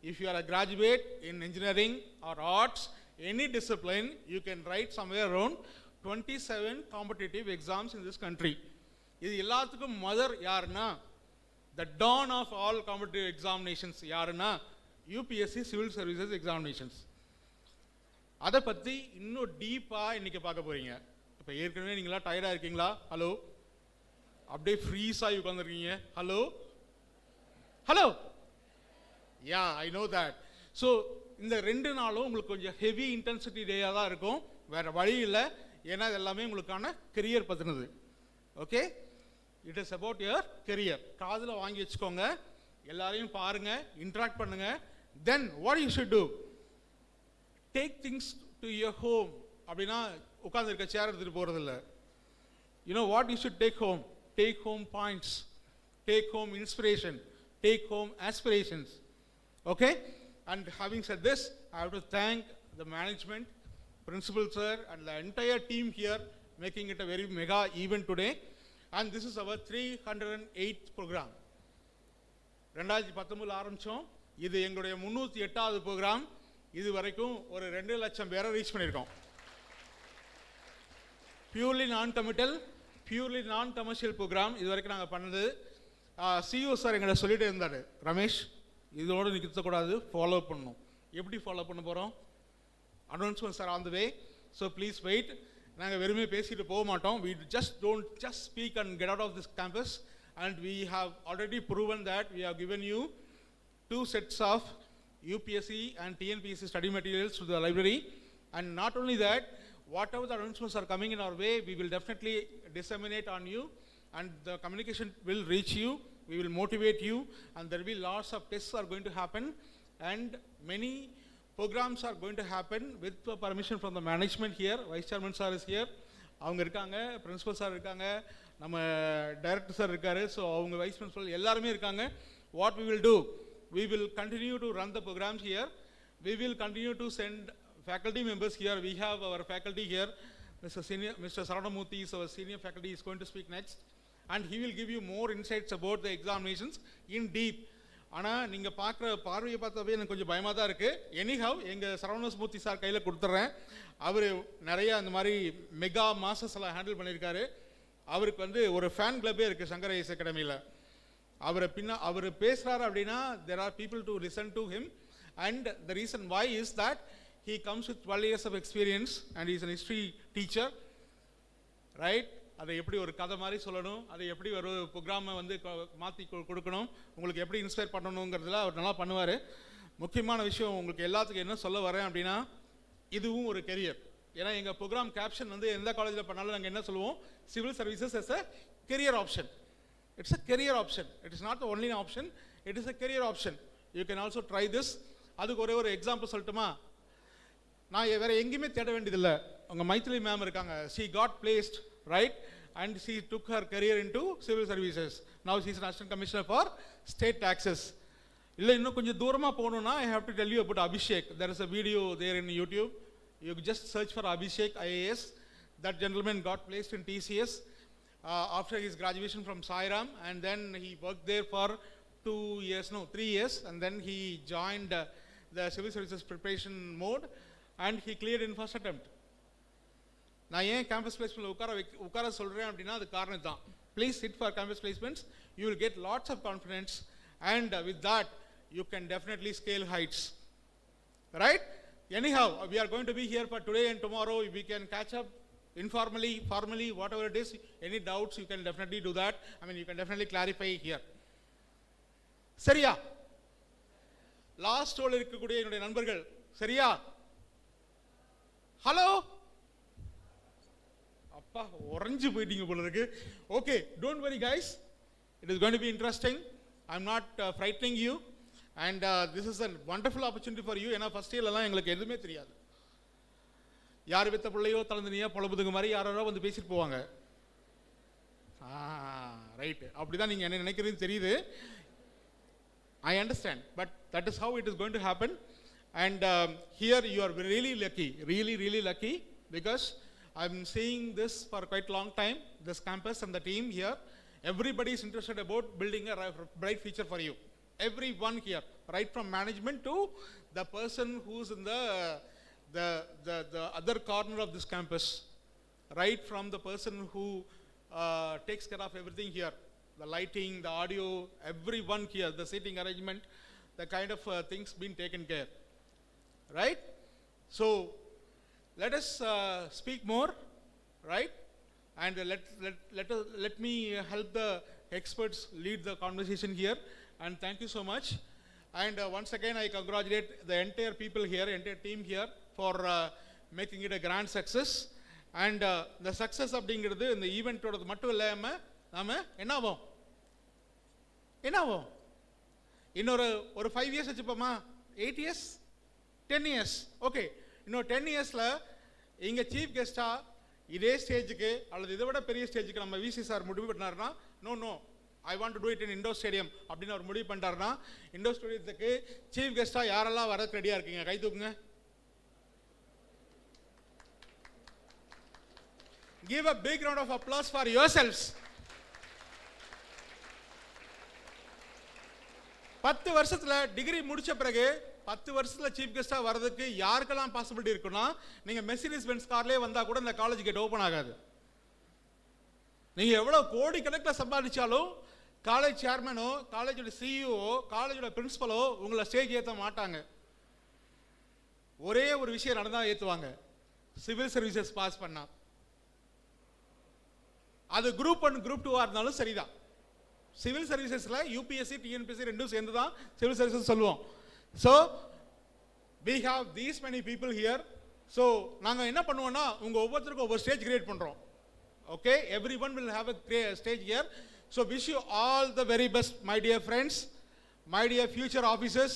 if you are a graduate in engineering or arts, any discipline, you can write somewhere around 27 competitive exams in this country. இது எல்லாத்துக்கும் mother யாருன்னா, the dawn of all competitive examinations யாருன்னா, UPSC civil services examinations. அதை பற்றி இன்னும் டீப்பாக இன்னைக்கு பார்க்க போறீங்க. இப்போ ஏற்கனவே நீங்களா டயர்டாக இருக்கீங்களா? ஹலோ, அப்படியே ஃப்ரீஸாக உட்காந்துருக்கீங்க. Hello hello, yeah, I know that. So இந்த 2 நாளும் உங்களுக்கு கொஞ்சம் ஹெவி இன்டென்சிட்டி டேயாக தான் இருக்கும், வேறு வழி இல்லை. ஏன்னா இது எல்லாமே உங்களுக்கான கெரியர் பற்றினது. Okay, it is about your career. காதில் வாங்கி வச்சுக்கோங்க, எல்லாரையும் பாருங்கள், இன்ட்ராக்ட் பண்ணுங்கள். Then what you should do, take things to your home. அப்படின்னா உட்காந்துருக்க சேர் எடுத்துகிட்டு போகிறதில்ல. You know what you should take home? Take home points, take home inspiration, take home aspirations. Okay, and having said this, I have to thank the management, principal sir and the entire team here making it a very mega event today. And this is our 308th program. 2019 ஆரம்பிச்சோம், இது எங்களுடைய 308வது program. இது வரைக்கும் ஒரு 2 லட்சம் பேரை reach பண்ணியிருக்கோம். Purely நான் கமர்ஷியல் ப்ரோக்ராம் இது வரைக்கும் நாங்கள் பண்ணது. சிஇஓ சார் எங்களை சொல்லிட்டு இருந்தார், ரமேஷ் இதோடு நிற்கக்கூடாது, ஃபாலோ பண்ணணும். எப்படி ஃபாலோ பண்ண போகிறோம்? Announcements are on the way, so please wait. நாங்கள் வெறுமே பேசிட்டு போக மாட்டோம். We don't just speak and get out of this campus, and we have already proven that we have given you 2 sets of UPSC and TNPSC study materials to the library. And not only that, whatever the announcements are coming in our way, we will definitely disseminate on you, and the communication will reach you. We will motivate you, and there will be lots of tests are going to happen, and many programs are going to happen with the permission from the management here. Vice Chairman sir is here, அவங்க இருக்காங்க, Principal sir இருக்காங்க, நம்ம Director sir இருக்காரு, so அவங்க Vice Principal எல்லாருமே இருக்காங்க. What we will do, we will continue to run the programs here. We will continue to send faculty members here. We have our faculty here. Mr. Saranamurthy is our senior faculty, is going to speak next, and he will give you more insights about the examinations in deep. ஆனால் நீங்கள் பார்க்குற பார்வையை பார்த்தாவே எனக்கு கொஞ்சம் பயமாக தான் இருக்குது. எனிஹவ் எங்கள் சரவணமூர்த்தி சார் கையில் கொடுத்துட்றேன். அவர் நிறையா அந்த மாதிரி மெகா மாசஸ் எல்லாம் ஹேண்டில் பண்ணியிருக்காரு. அவருக்கு வந்து ஒரு ஃபேன் கிளப்பே இருக்குது சங்கர் ஐஎஸ் அகாடமியில். அவர் பேசுகிறாரு அப்படின்னா there are people to listen to him, and the reason why is that he comes with 12 years of experience and he is an history teacher, right? அதை எப்படி ஒரு கதை மாதிரி சொல்லணும், அதை எப்படி ஒரு ப்ரோக்ராமை வந்து மாற்றி கொடுக்கணும், உங்களுக்கு எப்படி இன்ஸ்பயர் பண்ணணுங்கிறதுல அவர் நல்லா பண்ணுவார். முக்கியமான விஷயம் உங்களுக்கு எல்லாத்துக்கும் என்ன சொல்ல வரேன் அப்படின்னா, இதுவும் ஒரு கெரியர். ஏன்னா எங்கள் ப்ரோக்ராம் கேப்ஷன் வந்து எந்த காலேஜில் பண்ணாலும் நாங்கள் என்ன சொல்லுவோம், civil services as a career option. It's a career option. It is not the only option. It is a career option. You can also try this. அதுக்கு ஒரு எக்ஸாம்பிள் சொல்லட்டுமா? நான் வேற எங்கேயுமே தேட வேண்டியதில்லை. உங்கள் மைத்திலி மேம் இருக்காங்க. She got placed, right? And she took her career into civil services. Now she is an assistant commissioner for state taxes. இல்லை இன்னும் கொஞ்சம் தூரமாக போகணுன்னா I have to tell you about Abhishek. There is a video there in YouTube. You just search for Abhishek IAS. That gentleman got placed in TCS. After his graduation from Sairam, and then he worked there for 3 years, and then he joined the civil services preparation mode, and he cleared in first attempt. நான் ஏன் campus placement உட்கார சொல்கிறேன் அப்படின்னா அது காரணம் தான். Please sit for campus placements. You will get lots of confidence, and with that you can definitely scale heights, right? Anyhow, we are going to be here for today and tomorrow. We can catch up informally, formally, whatever it is. Any doubts, you can definitely do that. I mean, you can definitely clarify here. சரியா? Last role இருக்கக்கூடிய என்னுடைய நண்பர்கள், சரியா? Hello, அப்பா உறைஞ்சு போயிட்டீங்க போல இருக்கு. Okay, don't worry guys, it is going to be interesting. I am not frightening you, and this is a wonderful opportunity for you. ஏன்னா ஃபர்ஸ்ட் இயர்லாம் எங்களுக்கு எதுவுமே தெரியாது. யார் வித்த பிள்ளையோ தளர்ந்தனியா பொழப்புதுங்க மாதிரி யாரோ வந்து பேசிட்டு போவாங்க. ரைட்டு, அப்படி தான் நீங்கள் என்ன நினைக்கிறதுன்னு தெரியுது. I understand, but that is how it is going to happen. And here you are really lucky, really lucky, because I'm seeing this for quite a long time, this campus and the team here. Everybody is interested about building a bright future for you. Everyone here, right from management to the person who's in the other corner of this campus, right from the person who takes care of everything here, the lighting, the audio, everyone here, the seating arrangement, the kind of things being taken care, right? So let us speak more, right? And let me help the experts lead the conversation here, and thank you so much. And once again I congratulate the entire people here, entire team here, for making it a grand success. And the success அப்படிங்கிறது இந்த ஈவெண்ட்டோடது மட்டும் இல்லாமல் நாம் என்ன ஆகும் இன்னொரு 5 years வச்சுப்போமா, 8 years, 10 years. Okay, இன்னொரு 10 yearsல இங்கே சீஃப் கெஸ்ட்டாக இதே ஸ்டேஜுக்கு அல்லது இதை விட பெரிய ஸ்டேஜுக்கு நம்ம விசி சார் முடிவு பண்ணாருன்னா, no I want to do it in indoor stadium அப்படின்னு அவர் முடிவு பண்ணிட்டாருன்னா, இண்டோர் ஸ்டேடியத்துக்கு சீஃப் கெஸ்ட்டாக யாரெல்லாம் வரதுக்கு ரெடியாக இருக்கீங்க? கை தூக்குங்க. Give a big round of applause for yourselves. 10 வருஷத்துல டிகிரி முடிச்ச பிறகு 10 வருஷத்துல சீஃப் கெஸ்டா வரதுக்கு யாருக்கெல்லாம் பாசிபிலிட்டி இருக்குன்னா, நீங்க மெர்சிடிஸ் பென்ஸ் கார்லயே வந்தா கூட இந்த காலேஜ் கேட் ஓபன் ஆகாது. நீங்கள் எவ்வளோ கோடிக்கணக்கில் சம்பாதிச்சாலும் காலேஜ் சேர்மனோ, காலேஜோட சிஇஓ, காலேஜோட பிரின்சிபலோ உங்களை ஸ்டேஜ் ஏற்ற மாட்டாங்க. ஒரே ஒரு விஷயம் நடந்தால் ஏற்றுவாங்க, சிவில் சர்வீசஸ் பாஸ் பண்ணா. அது குரூப் 1 குரூப் 2 இருந்தாலும் சரிதான். சிவில் சர்வீசஸில் யூபிஎஸ்சி டிஎன்பிஎஸ்சி ரெண்டும் சேர்ந்து தான் சிவில் சர்வீசஸ் சொல்லுவோம். So we have these many people here. So நாங்கள் என்ன பண்ணுவோம்னா உங்கள் ஒவ்வொருத்தருக்கும் ஒவ்வொரு ஸ்டேஜ் கிரியேட் பண்ணுறோம். Okay, everyone will have a stage here. So wish you all the very best, my dear friends, my dear future officers.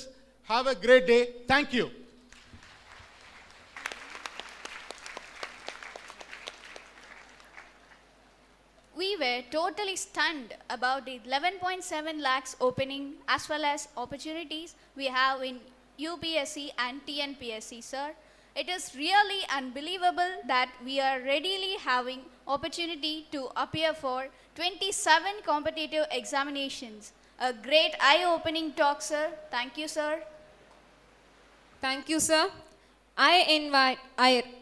Have a great day. Thank you. We were totally stunned about the 11.7 lakhs opening as well as opportunities we have in UPSC and TNPSC, sir. It is really unbelievable that we are readily having opportunity to appear for 27 competitive examinations. A great eye-opening talk, sir. Thank you, sir. Thank you, sir. I invite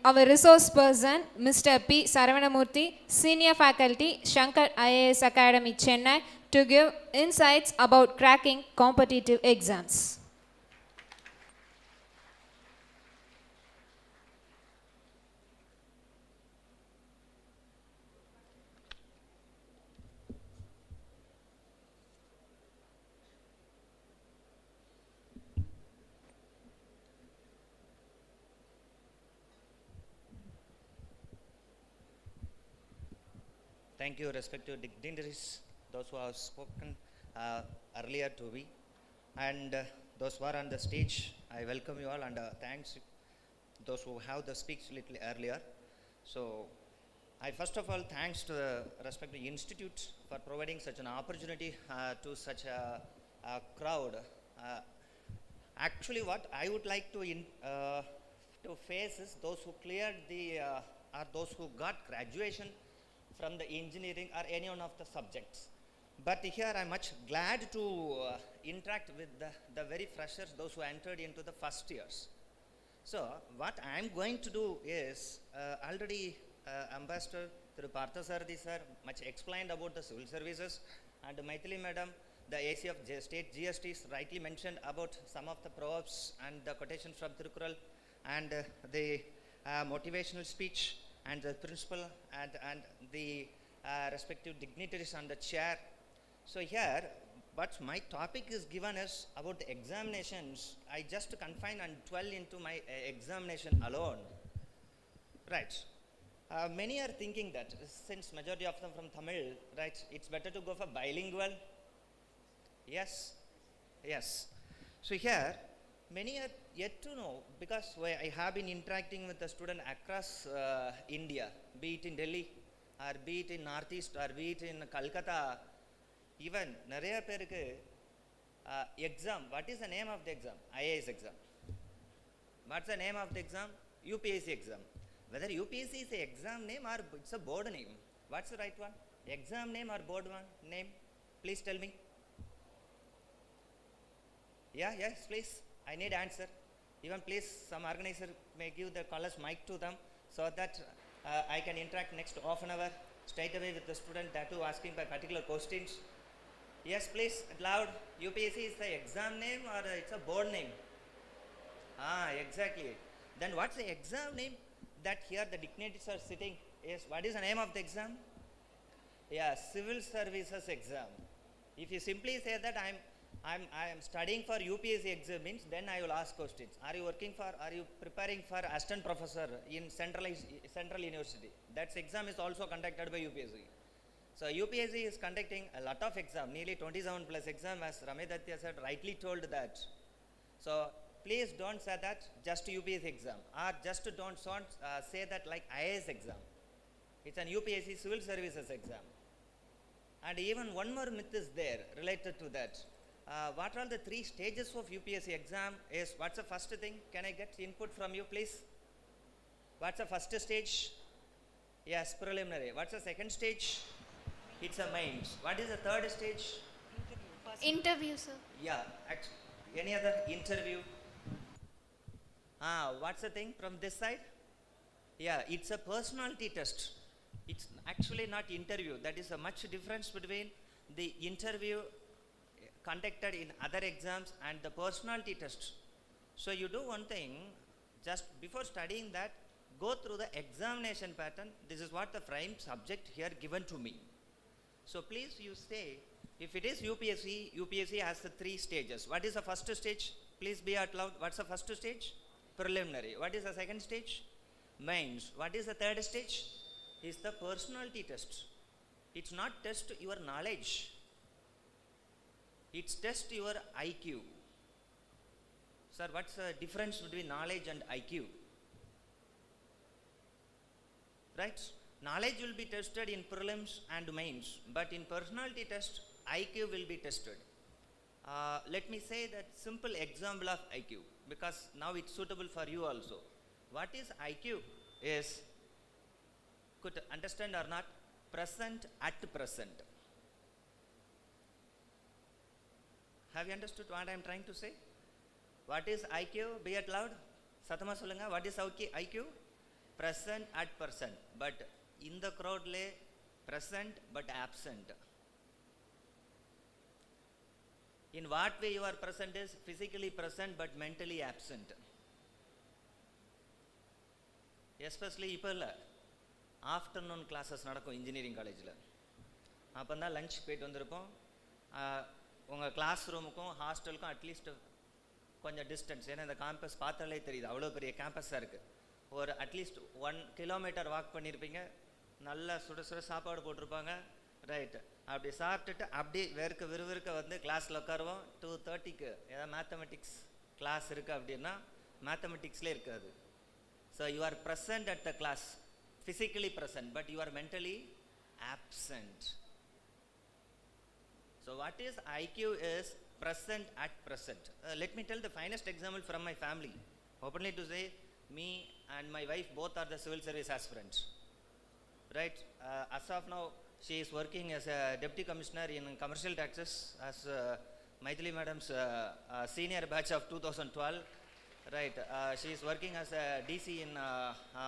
our resource person, Mr. P. Saravanamurthy, Senior Faculty, Shankar IAS Academy, Chennai, to give insights about cracking competitive exams. Thank you, respective dignitaries, those who have spoken earlier to me, and those who are on the stage. I welcome you all, and thanks those who have the speech little earlier. So, I first of all thanks to the respective institute for providing such an opportunity to such a crowd. Actually, what I would like to face is those who cleared the or those who got graduation from the engineering or any one of the subjects. But here I am much glad to interact with the very freshers, those who entered into the first years. So what I am going to do is, already Ambassador Thiru Parthasarathi sir much explained about the civil services, and Maithili madam, the AC of state GSTs, rightly mentioned about some of the proverbs and the quotation from Tirukural, and the motivational speech, and the principal and the respective dignitaries on the chair. So here, what my topic is given is about the examinations. I just confine and dwell into my examination alone. Right. Many are thinking that since majority of them from Tamil, right, it's better to go for bilingual. Yes. Yes. So here, many are yet to know, because I have been interacting with the student across India, be it in Delhi, or be it in Northeast, or be it in Calcutta. Even நிறைய பேருக்கு exam, what is the name of the exam? IAS exam. What's the name of the exam? UPSC exam. Whether UPSC is an exam name or it's a board name. What's the right one? Exam name or board one name? Please tell me. Yeah, yes, please. I need answer. Even please, some organizer may give the callers mic to them so that I can interact next half an hour straight away with the student that too asking by particular questions. Yes, please, loud. UPSC is the exam name or it's a board name? Exactly. Then what's the exam name that here the dignitaries are sitting? Yes, what is the name of the exam? Yeah, civil services exam. If you simply say that I am studying for UPSC exam means, then I will ask questions. Are you preparing for assistant professor in Central University? That exam is also conducted by UPSC. So UPSC is conducting a lot of exam, nearly 27 plus exam, as Ramedatya said, rightly told that. So please don't say that just UPSC exam, or just don't say that like IAS exam. It's an UPSC civil services exam. And even one more myth is there related to that. What are the 3 stages of UPSC exam is, what's the first thing? Can I get input from you, please? What's the first stage? Yes, preliminary. What's the second stage? It's a mains. What is the third stage? Interview, sir. Yeah, any other interview? What's the thing from this side? Yeah, it's a personality test. It's actually not interview. That is a much difference between the interview conducted in other exams and the personality test. So you do one thing, just before studying that, go through the examination pattern. This is what the prime subject here given to me. So please you say, if it is UPSC, UPSC has the 3 stages. What is the first stage? Please be out loud. What's the first stage? Preliminary. What is the second stage? Mains. What is the third stage? Is the personality test. It's not test your knowledge. It's test your IQ. Sir, what's the difference between knowledge and IQ? Right? Knowledge will be tested in prelims and mains, but in personality test, IQ will be tested. Let me say that simple example of IQ, because now it's suitable for you also. What is IQ? Is, could understand or not, present at present. Have you understood what I am trying to say? What is IQ? Be it loud. Sathama solunga. What is IQ? Present at present. But in the crowd lay present but absent. In what way you are present is physically present but mentally absent. Especially இப்போ இல்லை, afternoon classes நடக்கும் engineering காலேஜில். அப்போ தான் lunch போயிட்டு வந்திருப்போம். உங்கள் class ரூமுக்கும் ஹாஸ்டலுக்கும் at least கொஞ்சம் டிஸ்டன்ஸ், ஏன்னா இந்த கேம்பஸ் பார்த்தாலே தெரியுது அவ்வளோ பெரிய கேம்பஸாக இருக்குது. ஒரு அட்லீஸ்ட் 1 கிலோமீட்டர் வாக் பண்ணியிருப்பீங்க. நல்லா சுட சுட சாப்பாடு போட்டிருப்பாங்க. ரைட்டு, அப்படி சாப்பிட்டுட்டு அப்படி விறுவிறுக்க வந்து கிளாஸில் உட்காருவோம். 2:30க்கு ஏதாவது மேத்தமெட்டிக்ஸ் கிளாஸ் இருக்குது அப்படின்னா மேத்தமெட்டிக்ஸ்லேயே இருக்காது. So you are present at the class, physically present, but you are mentally absent. So what is IQ is present at present. Let me tell the finest example from my family. Openly to say, me and my wife both are the civil service aspirants. Right? As of now, she is working as a deputy commissioner in commercial taxes as Maithili madam's senior batch of 2012. Right, she is working as a DC in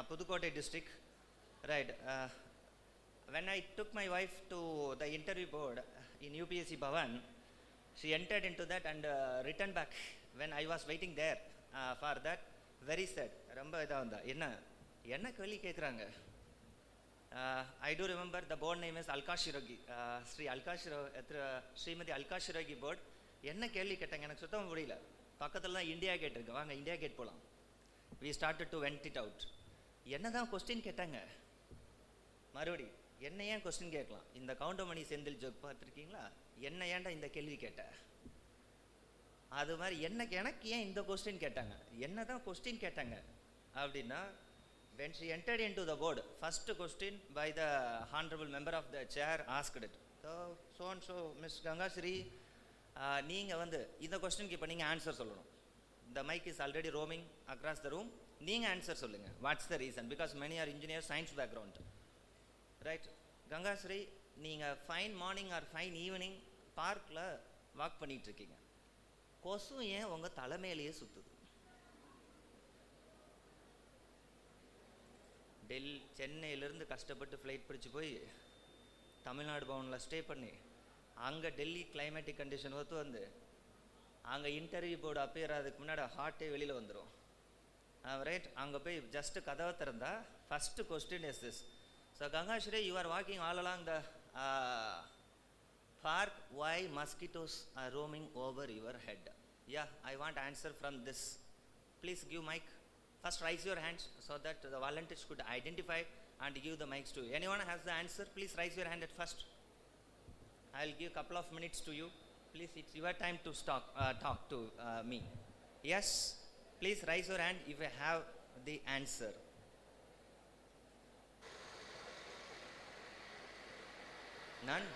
Pudukkottai district. Right, when I took my wife to the interview board in UPSC Bhavan, she entered into that and returned back. When I was waiting there for that, very sad. Ramba idha vanda enna kelli kekranga. I do remember the board name is Alkashiragi, Srimati Alkashiragi board. Enna kelli kettanga enak sutham mudiyala. பக்கத்தில் தான் India Gate இருக்கு, வாங்க India Gate போகலாம். We started to vent it out. என்ன தான் question கேட்டாங்க, மறுபடி என்ன ஏன் கொஸ்டின் கேட்கலாம். இந்த கவுண்டமணி செந்தில் ஜோக் பார்த்துருக்கீங்களா, என்ன ஏன்டா இந்த கேள்வி கேட்ட, அது மாதிரி எனக்கு ஏன் இந்த கொஸ்டின் கேட்டாங்க, என்ன தான் கொஸ்டின் கேட்டாங்க அப்படின்னா, when she entered into the board, first question by the honorable member of the chair asked it. So and so Miss Gangasri, நீங்கள் வந்து இந்த கொஸ்டினுக்கு இப்போ நீங்கள் ஆன்சர் சொல்லணும். The mic is already roaming across the room. நீங்கள் answer சொல்லுங்கள். What's the reason? Because many are engineer science background. Right, Gangashri, நீங்கள் fine morning or fine evening பார்க்கில் வாக் பண்ணிகிட்ருக்கீங்க, கொசு ஏன் உங்கள் தலைமையிலேயே சுற்றுது? சென்னையிலேருந்து கஷ்டப்பட்டு ஃப்ளைட் பிடிச்சி போய் தமிழ்நாடு பவனில் ஸ்டே பண்ணி அங்கே டெல்லி கிளைமேட்டிக் கண்டிஷன் ஒத்து வந்து அங்கே இன்டர்வியூ போர்டு அப்பியர் ஆகிறதுக்கு முன்னாடி ஹார்ட்டே வெளியில் வந்துடும். ரைட், அங்கே போய் ஜஸ்ட்டு கதவை திறந்தா first question is this. So Gangashri, you are walking all along the park, why mosquitoes are roaming over your head? Yeah, I want answer from this. Please give mic. First raise your hands so that the volunteers could identify and give the mics to you. Anyone has the answer? Please raise your hand at first. I will give a couple of minutes to you. Please, it's your time to talk to me. Yes, please raise your hand if you have the answer. None?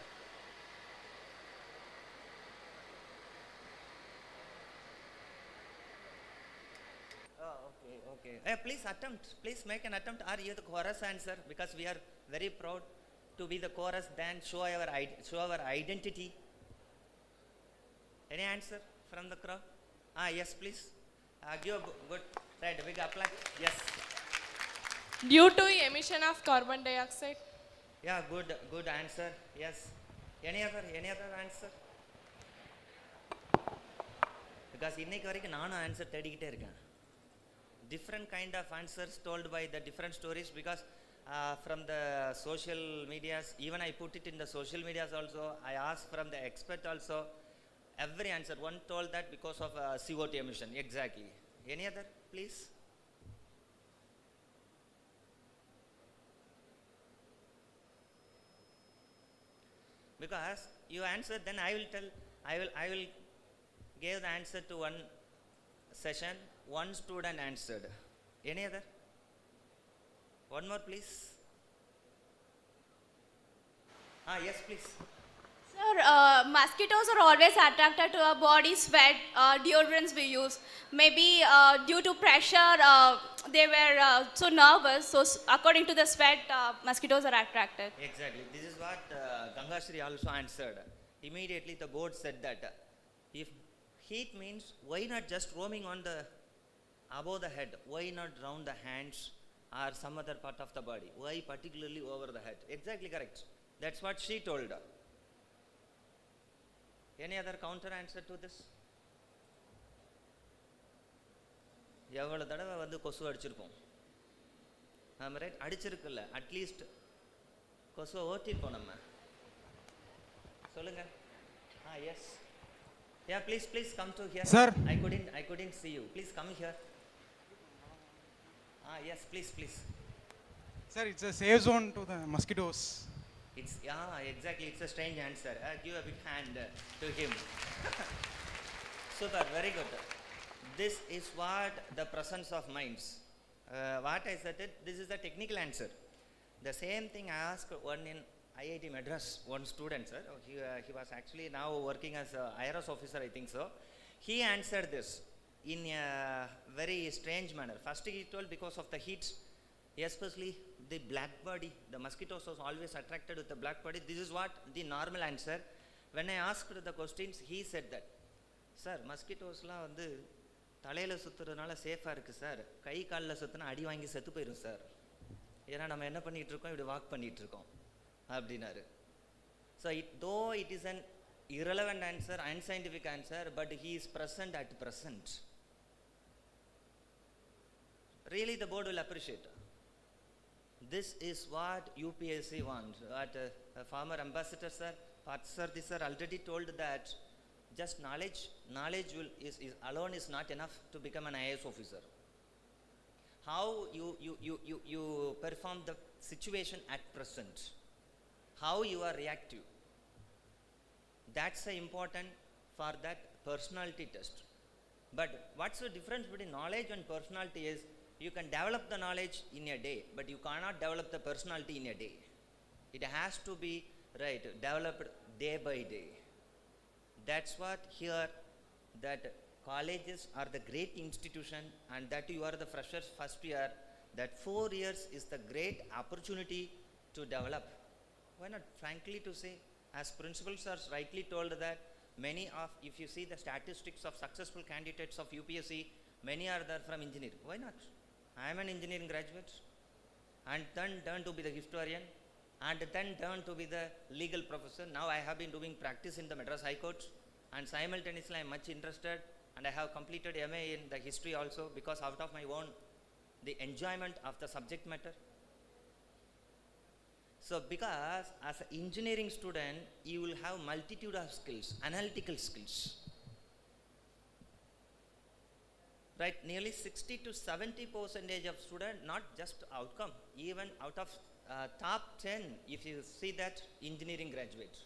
Oh, okay. Please attempt. Please make an attempt. Are you the chorus answer? Because we are very proud to be the chorus, then show our identity. Any answer from the crowd? Yes, please. Give a good, right, big applause. Yes. Due to emission of carbon dioxide. Yeah, good answer. Yes. Any other answer? Because இன்னைக்கு வரைக்கும் நானும் answer தேடிக்கிட்டே இருக்கேன். Different kind of answers told by the different stories, because from the social medias, even I put it in the social medias also, I asked from the expert also, every answer, one told that because of CO2 emission, exactly. Any other, please? Because you answer, then I will give the answer to one session, one student answered. Any other? One more, please. Yes, please. Sir, mosquitoes are always attracted to our body sweat, deodorants we use. Maybe due to pressure, they were so nervous. So according to the sweat, mosquitoes are attracted. Exactly. This is what Gangashri also answered. Immediately the board said that if heat means, why not just roaming on the above the head? Why not round the hands or some other part of the body? Why particularly over the head? Exactly correct. That's what she told. Any other counter answer to this? எவ்வளோ தடவை வந்து கொசு அடிச்சிருப்போம், ஆமாம் right, அடிச்சிருக்குல்ல, at least கொசுவை ஓட்டிருப்போம் நம்ம. சொல்லுங்க. S. Yeah, please come to here. Sir, I couldn't see you. Please come here. Yes, please. Sir, it's a safe zone to the mosquitoes. Exactly. It's a strange answer. Give a big hand to him. Super, very good. This is what the presence of minds. What I said, this is the technical answer. The same thing I asked one in IIT Madras, one student, sir. He was actually now working as a IRS officer, I think so. He answered this in a very strange manner. First he told because of the heat, especially the black body, the mosquitoes was always attracted with the black body. This is what the normal answer. When I asked the questions, he said that, sir, mosquitoesலாம் வந்து தலையில் சுற்றுறதுனால சேஃபாக இருக்குது sir, கை காலில் சுற்றினா அடி வாங்கி செத்து போயிடும் sir, ஏன்னா நம்ம என்ன பண்ணிகிட்ருக்கோம், இப்படி வாக் பண்ணிகிட்ருக்கோம் அப்படின்னாரு. So though it is an irrelevant answer, unscientific answer, but he is present at present. Really the board will appreciate. This is what UPSC wants. What former ambassador sir, Patsarthi sir already told that just knowledge is alone is not enough to become an IAS officer. How you perform the situation at present, how you are reactive, that's important for that personality test. But what's the difference between knowledge and personality is, you can develop the knowledge in a day, but you cannot develop the personality in a day. It has to be developed day by day. That's what here, that colleges are the great institution, and that you are the freshers first year, that 4 years is the great opportunity to develop. Why not, frankly to say, as principals are rightly told that many of, if you see the statistics of successful candidates of UPSC, many are there from engineering. Why not? I am an engineering graduate, and then turn to be the historian, and then turn to be the legal professor. Now I have been doing practice in the Madras High Court, and simultaneously I am much interested, and I have completed MA in the history also, because out of my own, the enjoyment of the subject matter. So because as an engineering student, you will have multitude of skills, analytical skills. Right, nearly 60 to 70% of students, not just outcome, even out of top 10, if you see that, engineering graduates.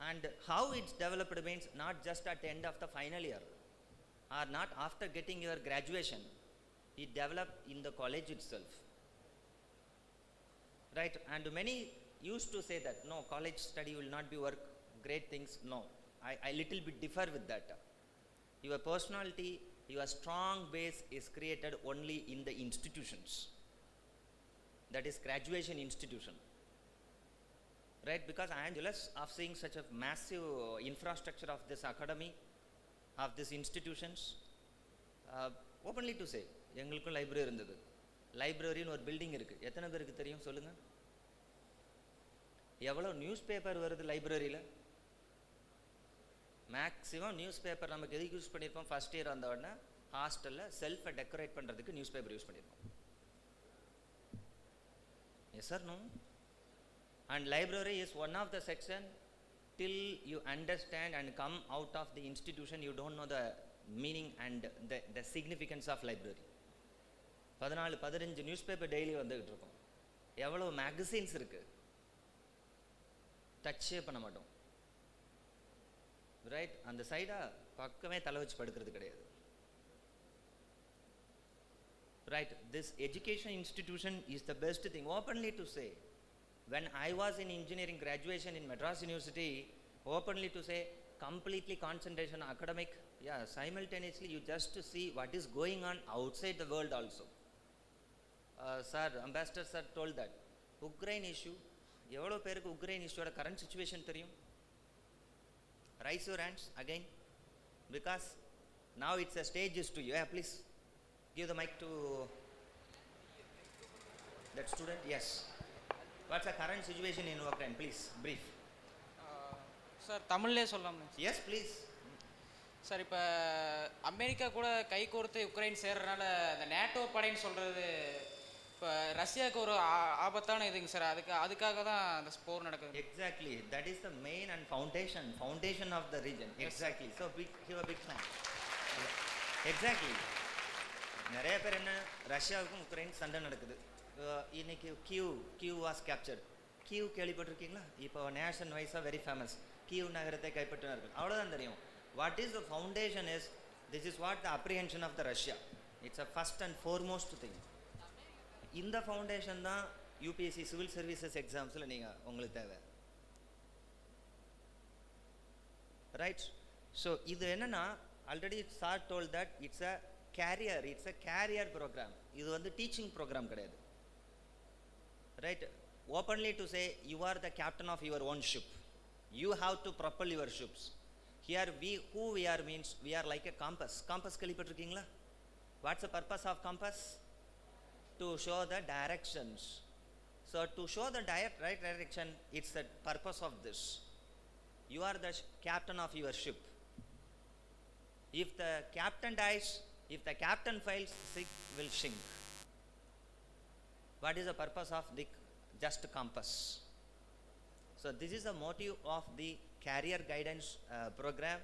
And how it's developed means not just at the end of the final year, or not after getting your graduation, it developed in the college itself. Right, and many used to say that, no, college study will not be work, great things. No, I little bit differ with that. Your personality, your strong base is created only in the institutions. That is graduation institution. Right, because I am jealous of seeing such a massive infrastructure of this academy, of these institutions. Openly to say, எங்களுக்கும் library இருந்தது, லைப்ரரின்னு ஒரு building இருக்குது. எத்தனை பேருக்கு தெரியும் சொல்லுங்கள்? எவ்வளோ news paper வருது லைப்ரரியில்? மேக்ஸிமம் நியூஸ் பேப்பர் நமக்கு எதுக்கு யூஸ் பண்ணியிருப்போம்? ஃபஸ்ட் இயர் வந்த உடனே ஹாஸ்டலில் செல்ஃபை டெக்கரேட் பண்ணுறதுக்கு நியூஸ் பேப்பர் யூஸ் பண்ணியிருப்போம். Yes sir no? And library is one of the section. Till you understand and come out of the institution, you don't know the meaning and the significance of library. 14-15 news paper daily வந்துகிட்டு இருக்கோம். எவ்வளோ magazines இருக்கு, டச்சே பண்ண மாட்டோம். Right? அந்த சைடா பக்கமே தலை வச்சு படுக்கிறது கிடையாது. Right? This education institution is the best thing. Openly to say, when I was in engineering graduation in Madras University, openly to say, completely concentration on academic, yeah, simultaneously you just see what is going on outside the world also. Sir, Ambassador sir told that Ukraine issue, எவ்வளோ பேருக்கு Ukraine இஷ்யூட current situation தெரியும்? Raise your hands again, because now it's a stage is to you. Yeah, please give the mic to that student. Yes. What's the current situation in Ukraine? Please, brief. Sir தமிழ்லேயே சொல்லலாமா? Yes, please. Sir இப்போ America கூட கை கோர்த்து Ukraine சேர்றதுனால அந்த NATO படைன்னு சொல்கிறது இப்போ ரஷ்யாவுக்கு ஒரு ஆபத்தான இதுங்க சார். அதுக்காக தான் அந்த போர் நடக்குது. Exactly. That is the main and foundation of the region. Exactly. So give a big thanks. Exactly. நிறைய பேர் என்ன, ரஷ்யாவுக்கும் உக்ரைன் சண்டை நடக்குது. இன்னைக்கு கியூ வாஸ் கேப்சர்ட். கியூ கேள்விப்பட்டிருக்கீங்களா? இப்போ நேஷன் வைஸாக வெரி ஃபேமஸ். கியூ நகரத்தை கைப்பற்றினார்கள். அவ்வளோதான் தெரியும். What is the foundation is, this is what the apprehension of the Russia. It's a first and foremost thing. இந்த ஃபவுண்டேஷன் தான் யூபிஎஸ்சி சிவில் சர்வீசஸ் எக்ஸாம்ஸில் நீங்கள் உங்களுக்கு தேவை. ரைட்? ஸோ இது என்னன்னா, already sir told that it's a career program. இது வந்து டீச்சிங் ப்ரோக்ராம் கிடையாது. Right? Openly to say, you are the captain of your own ship. You have to propel your ships. Here who we are means, we are like a compass. Compass கேள்விப்பட்டிருக்கீங்களா? What's the purpose of compass? To show the directions. So to show the right direction, it's the purpose of this. You are the captain of your ship. If the captain dies, if the captain fails, ship will sink. What is the purpose of the just compass? So this is the motive of the career guidance program.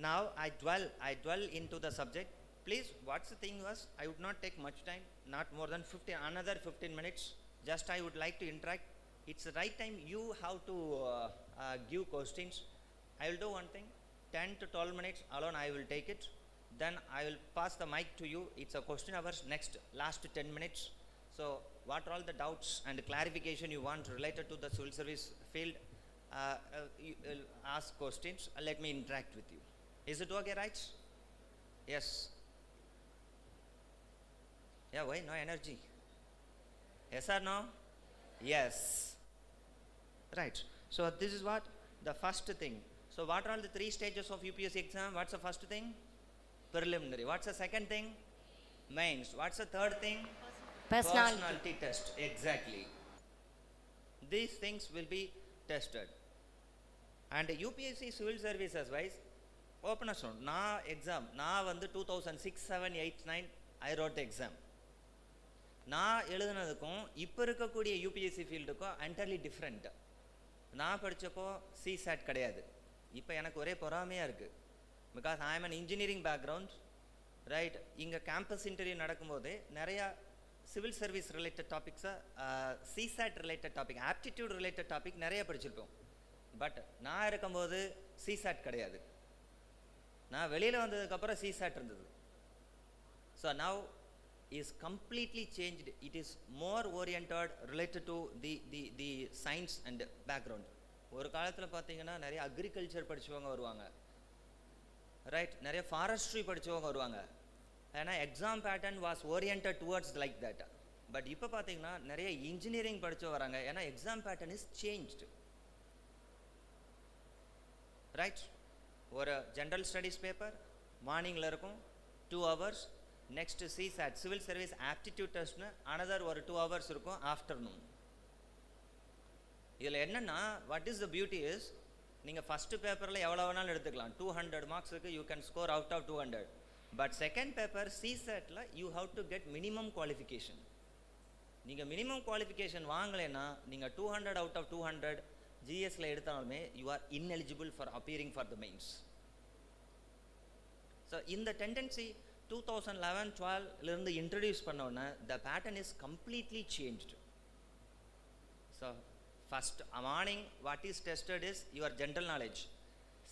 Now I dwell into the subject. Please, what's the thing was, I would not take much time, not more than another 15 minutes. Just I would like to interact. It's the right time you have to give questions. I will do one thing, 10 to 12 minutes alone I will take it. Then I will pass the mic to you. It's a question hours next, last 10 minutes. So what are all the doubts and clarification you want related to the civil service field? You ask questions. Let me interact with you. Is it okay, right? Yes. Yeah, why? No energy. Yes or no? Yes. Right. So this is what the first thing. So what are all the 3 stages of UPSC exam? What's the first thing? Preliminary. What's the second thing? Mains. What's the third thing? Personality test. Exactly. These things will be tested. And UPSC civil services wise, open a sound. Na exam. Na vandu 2006, 7, 8, 9 I wrote the exam. நான் எழுதுனதுக்கும் இப்போ இருக்கக்கூடிய UPSC ஃபீல்டுக்கும் என்டர்லி different. நான் படித்தப்போ CSAT கிடையாது. இப்போ எனக்கு ஒரே பொறாமையாக இருக்குது. Because I am an engineering background. Right? இங்கே கேம்பஸ் இன்டர்வியூ நடக்கும்போது நிறையா சிவில் சர்வீஸ் ரிலேட்டட் டாபிக்ஸை, CSAT related topic, aptitude related topic நிறைய படிச்சிருப்போம். பட் நான் இருக்கும்போது சிசாட் கிடையாது. நான் வெளியில் வந்ததுக்கப்புறம் சிசாட் இருந்தது. So now is completely changed. It is more oriented related to the science and background. ஒரு காலத்தில் பார்த்தீங்கன்னா நிறைய அக்ரிகல்ச்சர் படித்தவங்க வருவாங்க. ரைட்? நிறைய ஃபாரஸ்ட்ரி படித்தவங்க வருவாங்க. ஏன்னா exam pattern was oriented towards like that. But இப்போ பார்த்தீங்கன்னா நிறைய இன்ஜினியரிங் படித்து வராங்க. ஏன்னா exam pattern is changed. Right? ஒரு ஜென்ரல் ஸ்டடீஸ் பேப்பர் மார்னிங்கில் இருக்கும் 2 hours. Next CSAT civil service aptitude டெஸ்ட்னு அனதர் ஒரு 2 hours இருக்கும் ஆஃப்டர்நூன். இதில் என்னென்னா what is the beauty is நீங்கள் ஃபஸ்ட்டு பேப்பரில் எவ்வளோ வேணாலும் எடுத்துக்கலாம், 200 மார்க்ஸுக்கு you can score out of 200. But second paper சிசெட்டில் you have to get minimum qualification. நீங்கள் மினிமம் குவாலிஃபிகேஷன் வாங்கலைன்னா நீங்கள் 200 அவுட் ஆஃப் 200 ஜிஎஸ்ல எடுத்தாலுமே you are ineligible for appearing for the mains. So இந்த டெண்டன்சி 2011-12 இன்ட்ரடியூஸ் பண்ணோன்னே the pattern is completely changed. So first morning what is tested is your general knowledge.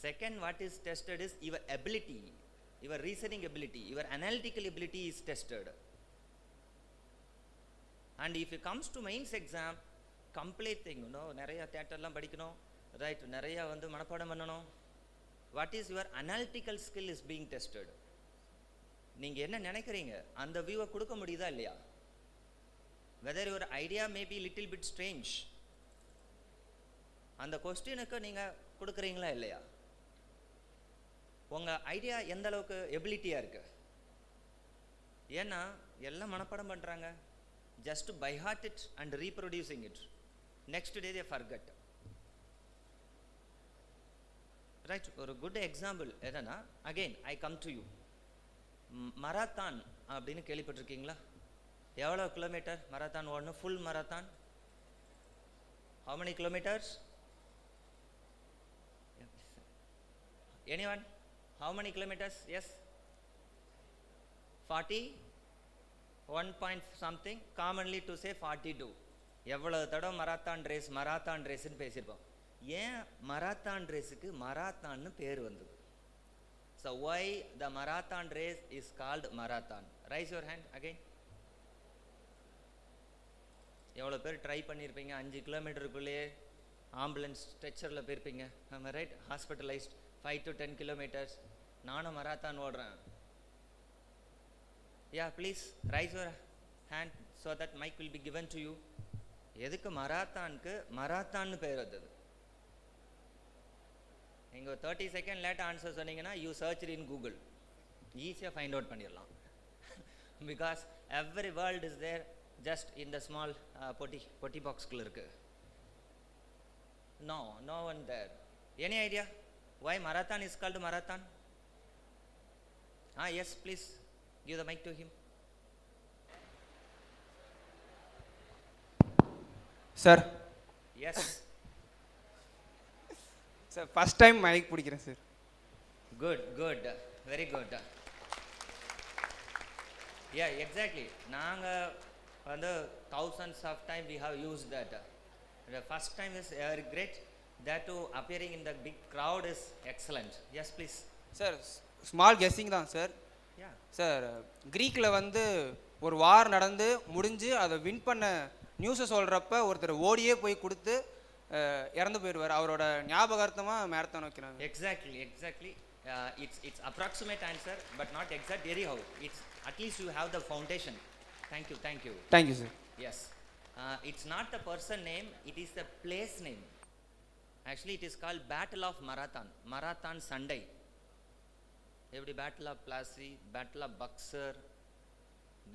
Second what is tested is your ability, your reasoning ability, your analytical ability is tested. And if it comes to mains exam, complete thing, you know, நிறைய தியேட்டர்லாம் படிக்கணும், right, நிறைய வந்து மனப்பாடம் பண்ணணும். What is your analytical skill is being tested. நீங்கள் என்ன நினைக்கிறீங்க அந்த வியூவை கொடுக்க முடியுதா இல்லையா? Whether your idea may be little bit strange, அந்த கொஸ்டினுக்கு நீங்கள் கொடுக்குறீங்களா இல்லையா? உங்கள் ஐடியா எந்த அளவுக்கு எபிலிட்டியாக இருக்கு? ஏன்னா எல்லாம் மனப்பாடம் பண்ணுறாங்க, just by heart it and reproducing it, next day they forget. Right, ஒரு குட் எக்ஸாம்பிள் என்னன்னா, again I come to you, marathon அப்படின்னு கேள்விப்பட்டிருக்கீங்களா? எவ்வளோ கிலோமீட்டர் மராத்தான் ஓடணும்? Full marathon how many kilometers? Anyone? How many kilometers? Yes, 41 point something, commonly to say 42. எவ்வளவு தடவை marathon ரேஸ்ன்னு பேசியிருப்போம். ஏன் மராத்தான் ரேஸுக்கு மராத்தான்னு பேர் வந்தது? So why the marathon race is called marathon? Raise your hand again. எவ்வளோ பேர் try பண்ணியிருப்பீங்க? 5 கிலோமீட்டருக்குள்ளேயே ஆம்புலன்ஸ் ஸ்ட்ரெச்சரில் போயிருப்பீங்க, நம்ம ரைட், ஹாஸ்பிட்டலைஸ்ட் 5 to 10 kilometers. நானும் மராத்தான் ஓடுறேன். Yeah, please raise your hand so that mic will be given to you. எதுக்கு மராத்தானுக்கு மராத்தான்னு பேர் வந்தது? நீங்கள் 30 செகண்ட் லேட்டாக ஆன்சர் சொன்னீங்கன்னா யூ சர்ச் இன் கூகுள், ஈஸியாக ஃபைண்ட் அவுட் பண்ணிடலாம். Because every world is there just in the small potty box குள்ள இருக்கு. No one there. Any idea why marathon is called marathon? Yes, please give the mic to him. Sir. Yes. Sir, first time mic பிடிக்கிறேன் sir. Good, very good. Yeah, exactly. நாங்கள் வந்து thousands of time we have used that. The first time is very great, that to appearing in the big crowd is excellent. Yes, please. Sir, small guessing தான் sir. Yeah. Sir, கிரீக்கில் வந்து ஒரு வார் நடந்து முடிஞ்சு அதை win பண்ண நியூஸை சொல்கிறப்ப ஒருத்தர் ஓடியே போய் கொடுத்து இறந்து போயிடுவார். அவரோட ஞாபகார்த்தமாக மேரத்தான் வைக்கிறாங்க. Exactly. It's approximate answer, but not exact. Anyhow, it's at least you have the foundation. Thank you sir. Yes, it's not a person name, it is a place name. Actually it is called Battle of Marathon Sunday. Every Battle of Plassey, Battle of Buxar,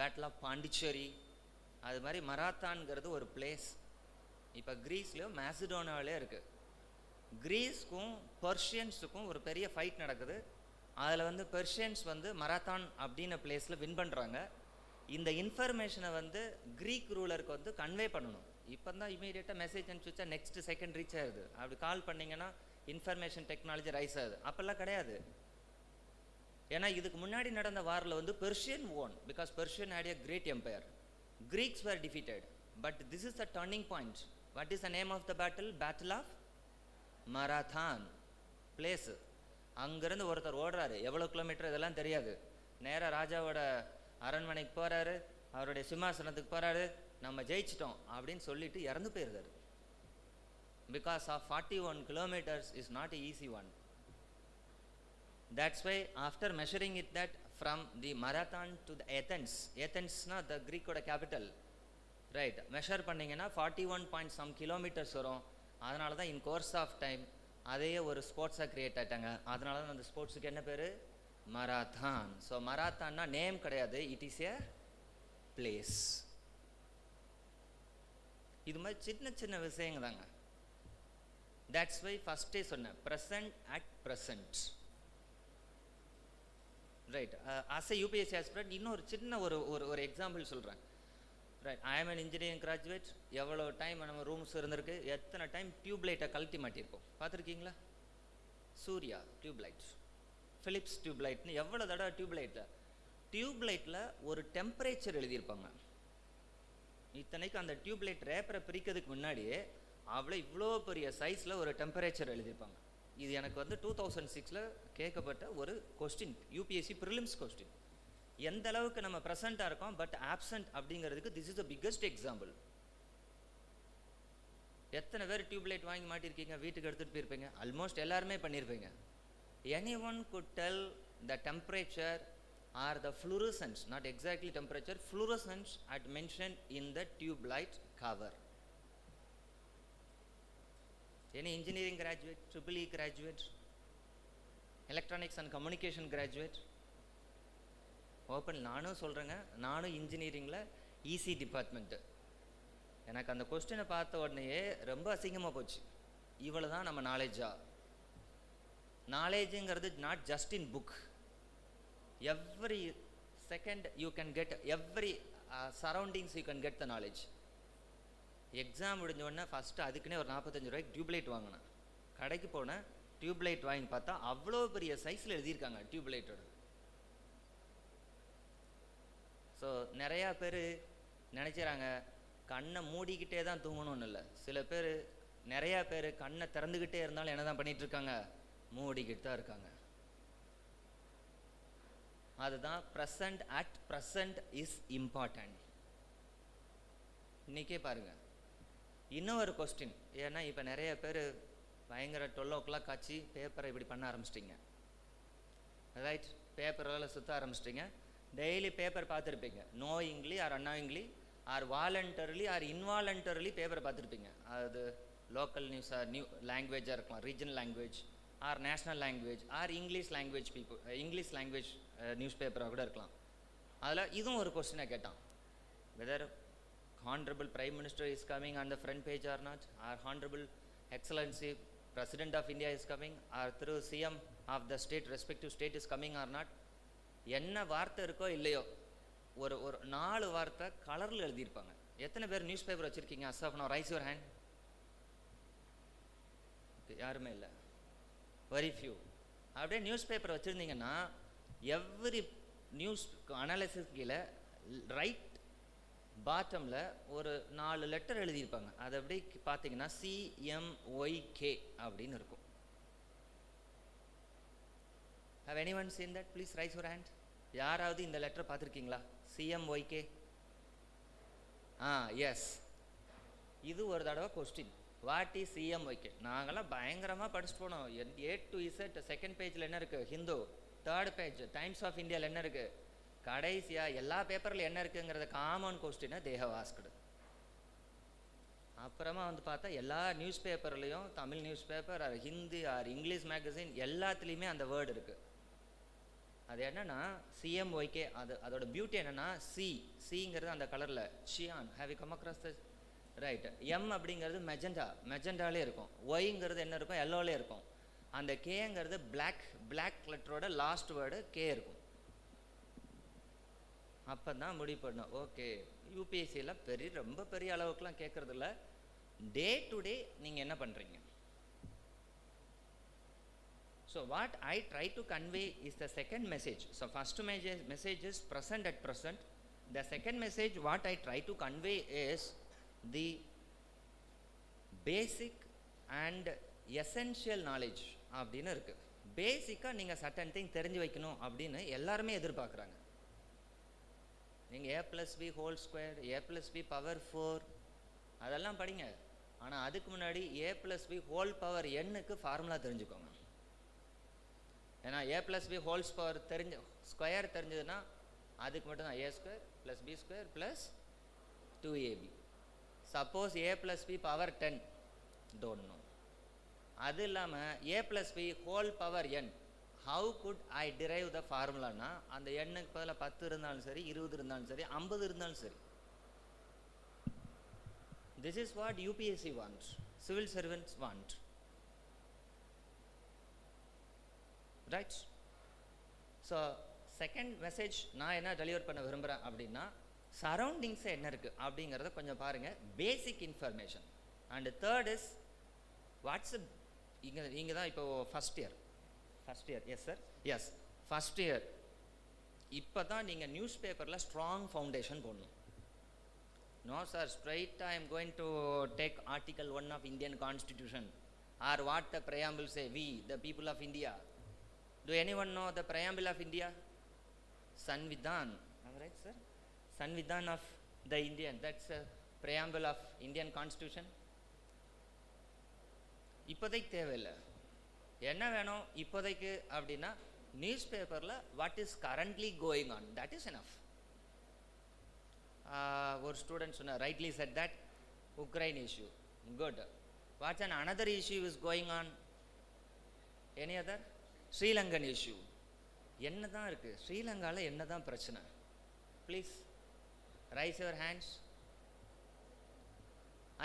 Battle of Pondicherry, அது மாதிரி மராத்தான்ங்கிறது ஒரு place. இப்போ கிரீஸ்லேயும் மேசிடோனியாவிலே இருக்குது. கிரீஸ்க்கும் பர்ஷியன்ஸுக்கும் ஒரு பெரிய fight நடக்குது. அதில் வந்து பெர்ஷியன்ஸ் வந்து மராத்தான் அப்படின்ன பிளேஸில் வின் பண்ணுறாங்க. இந்த இன்ஃபர்மேஷனை வந்து க்ரீக் ரூலருக்கு வந்து கன்வே பண்ணணும். இப்போ தான் இமீடியட்டாக மெசேஜ் அனுப்பிச்சு நெக்ஸ்ட் செகண்ட் ரீச் ஆகுது. அப்படி கால் பண்ணிங்கன்னா இன்ஃபர்மேஷன் டெக்னாலஜி ரைஸ் ஆகுது. அப்போல்லாம் கிடையாது. ஏன்னா இதுக்கு முன்னாடி நடந்த வாரில் வந்து Persian won, because Persian had a great empire. Greeks were defeated. But this is the turning point. What is the name of the battle? Battle of Marathon place. அங்கேருந்து ஒருத்தர் ஓடுறாரு, எவ்வளோ கிலோமீட்டர் இதெல்லாம் தெரியாது. நேராக ராஜாவோட அரண்மனைக்கு போகிறாரு, அவருடைய சிம்மாசனத்துக்கு போகிறாரு, நம்ம ஜெயிச்சிட்டோம் அப்படின்னு சொல்லிட்டு இறந்து போயிருந்தாரு. Because of 41 kilometers is not a easy one. That's why after measuring it that from the marathon to the Athens na the Greek oda capital, right, measure பண்ணீங்கன்னா 41 point some kilometers வரும். அதனால தான் in course of time அதே ஒரு ஸ்போர்ட்ஸாக create ஆகிட்டாங்க. அதனால தான் அந்த ஸ்போர்ட்ஸுக்கு என்ன பேர்? marathon. So marathon na name கிடையாது, it is a place. இது மாதிரி சின்ன சின்ன விஷயங்க தாங்க. That's why first day சொன்னேன், present at present. Right. As a UPSC aspirant, இன்னொரு சின்ன ஒரு எக்ஸாம்பிள் சொல்கிறேன். Right, I am an engineering graduate. எவ்வளோ டைம் நம்ம ரூம்ஸ் இருந்திருக்கு, எத்தனை டைம் டியூப்லைட்டை கழட்டி மாட்டியிருப்போம், பார்த்துருக்கீங்களா? சூர்யா டியூப்லைட், ஃபிலிப்ஸ் டியூப்லைட்னு எவ்வளோ தடவை டியூப்லைட்டில் ஒரு டெம்பரேச்சர் எழுதியிருப்பாங்க. இத்தனைக்கு அந்த டியூப்லைட் ரேப்பரை பிரிக்கிறதுக்கு முன்னாடியே இவ்வளோ பெரிய சைஸில் ஒரு டெம்பரேச்சர் எழுதியிருப்பாங்க. இது எனக்கு 2006 கேட்கப்பட்ட ஒரு கொஸ்டின், யூபிஎஸ்சி ப்ரிலிம்ஸ் கொஸ்டின். எந்த அளவுக்கு நம்ம ப்ரெசண்ட்டாக இருக்கோம் பட் ஆப்சண்ட் அப்படிங்கிறதுக்கு this is the biggest example. எத்தனை பேர் டியூப்லைட் வாங்கி மாட்டிருக்கீங்க, வீட்டுக்கு எடுத்துகிட்டு போயிருப்பீங்க? ஆல்மோஸ்ட் எல்லாருமே பண்ணியிருப்பீங்க. Any one could tell the temperature or the fluorescence, not exactly temperature, fluorescence at mention in the tube light cover. Any engineering graduate, EEE graduate, electronics and communication graduate? Open நானும் சொல்கிறேங்க, நானும் இன்ஜினியரிங்கில் EC department. எனக்கு அந்த கொஸ்டினை பார்த்த உடனேயே ரொம்ப அசிங்கமாக போச்சு. இவ்வளோ தான் நம்ம நாலேஜா? நாலேஜுங்கிறது not just in book. Every second you can get, every surroundings you can get the knowledge. Exam முடிஞ்ச உடனே ஃபஸ்ட்டு அதுக்குன்னே ஒரு 45 ரூபாய்க்கு டியூப்லைட் வாங்கினேன். கடைக்கு போனேன், டியூப்லைட் வாங்கி பார்த்தா அவ்வளோ பெரிய சைஸில் எழுதியிருக்காங்க டியூப்லைட்டோட. ஸோ நிறையா பேர் நினச்சிறாங்க கண்ணை மூடிக்கிட்டே தான் தூங்கணும்னு இல்லை. சில பேர், நிறையா பேர் கண்ணை திறந்துக்கிட்டே இருந்தாலும் என்ன தான் பண்ணிகிட்டு இருக்காங்க, மூடிக்கிட்டு தான் இருக்காங்க. அதுதான் present at present is important. இன்றைக்கே பாருங்கள், இன்னொரு கொஸ்டின். ஏன்னா இப்போ நிறைய பேர் பயங்கர 12 o'clock ஆச்சு பேப்பரை இப்படி பண்ண ஆரம்பிச்சிட்டிங்க. ரைட், பேப்பரில் சுற்ற ஆரம்பிச்சிட்டிங்க. டெய்லி பேப்பர் பார்த்துருப்பீங்க, knowingly or annoyingly or voluntarily or involuntarily பேப்பரை பார்த்துருப்பீங்க. அது லோக்கல் நியூஸ் ஆர் நியூ லாங்குவேஜாக இருக்கலாம், regional language or national language or English language English language news பேப்பராக கூட இருக்கலாம். அதில் இதுவும் ஒரு கொஸ்டினை கேட்டான், whether Honorable Prime Minister is coming on the front page or not, or Honorable Excellency President of India is coming, or through CM of the state, respective state is coming or not. என்ன வார்த்தை இருக்கோ இல்லையோ ஒரு 4 வார்த்தை கலரில் எழுதியிருப்பாங்க. எத்தனை பேர் நியூஸ் பேப்பர் வச்சுருக்கீங்க? Asaf no rice your hand. யாருமே இல்லை, வெரி ஃபியூ. அப்படியே நியூஸ் பேப்பர் வச்சுருந்தீங்கன்னா எவ்ரி நியூஸ் அனாலிசிஸ் கீழே ரைட் பாட்டமில் ஒரு 4 லெட்டர் எழுதியிருப்பாங்க. அது அப்படி பார்த்தீங்கன்னா CMYK அப்படின்னு இருக்கும். Have anyone seen that? Please raise your hand. யாராவது இந்த லெட்டர் பார்த்துருக்கீங்களா? CMYK. எஸ். இது ஒரு தடவை கொஸ்டின், வாட் இஸ் CMYK? நாங்களாம் பயங்கரமாக படிச்சுட்டு போனோம். A to Z செகண்ட் பேஜில் என்ன இருக்குது, Hindu. Third page Times of இந்தியாவில் என்ன இருக்குது, கடைசியாக எல்லா பேப்பரில் என்ன இருக்குங்கிறத காமன் கொஸ்டினை தே ஹவ் ஆஸ்க்டு. அப்புறமா பார்த்தா எல்லா நியூஸ் பேப்பர்லேயும், Tamil news paper or Hindi or English magazine எல்லாத்துலேயுமே அந்த வேர்டு இருக்குது. அது என்னென்னா CMYK. அதோட பியூட்டி என்னென்னா சிங்கிறது அந்த கலரில் cyan. Have you come across the right? M அப்படிங்கிறது மெஜெண்டாலே இருக்கும். ஒய்ங்கிறது என்ன இருக்கும், எல்லோலே இருக்கும். அந்த கேங்கிறது பிளாக் லெட்டரோட லாஸ்ட் வேர்டு கே இருக்கும். அப்போ தான் முடிவு பண்ணோம், ஓகே யூபிஎஸ்சியில் ரொம்ப பெரிய அளவுக்குலாம் கேட்குறதில்ல, டே டு டே நீங்கள் என்ன பண்ணுறீங்க. So what I try to convey is the second message. So first message is present at present. The second message what I try to convey is the basic and essential knowledge அப்படின்னு இருக்குது. பேசிக்காக நீங்கள் certain thing தெரிஞ்சு வைக்கணும் அப்படின்னு எல்லாருமே எதிர்பார்க்குறாங்க. நீங்கள் A+B whole square, A+B power 4 அதெல்லாம் படிங்க. ஆனால் அதுக்கு முன்னாடி A+B ஹோல் பவர் n-க்கு ஃபார்முலா தெரிஞ்சுக்கோங்க. ஏன்னா A+B ஹோல் பவர் ஸ்கொயர் தெரிஞ்சதுன்னா அதுக்கு மட்டும்தான் A² + B² + 2AB. Suppose A+B power 10 don't know. அது இல்லாமல் A+B whole power n how could I derive the formula na அந்த எண்ணுக்கு பதிலா 10 இருந்தாலும் சரி 20 இருந்தாலும் சரி 50 இருந்தாலும் சரி. This is what UPSC wants, civil servants want, right? So second message நான் என்ன டெலிவர் பண்ண விரும்புகிறேன் அப்படின்னா சரௌண்டிங்ஸ் என்ன இருக்குது அப்படிங்கிறத கொஞ்சம் பாருங்கள், basic information. And third is WhatsApp. இங்கே தான் இப்போ first year yes sir, yes first year. இப்போ தான் நீங்கள் நியூஸ் பேப்பரில் ஸ்ட்ராங் ஃபவுண்டேஷன் போடணும். No sir, straight I am going to take article 1 of Indian constitution or what the preamble say, we the people of India. Do anyone know the preamble of India? Sanvidhan, am I right sir? Sanvidhan of the Indian, that's a preamble of Indian constitution. இப்போதைக்கு தேவையில்லை. என்ன வேணும் இப்போதைக்கு அப்படின்னா newspaper what is currently going on, that is enough. ஒரு student சொன்னார், rightly said that Ukraine issue, good. What's and another issue is going on, any other? Sri Lankan issue. என்ன தான் இருக்குது ஸ்ரீலங்காவில், என்ன தான் பிரச்சனை? Please raise your hands.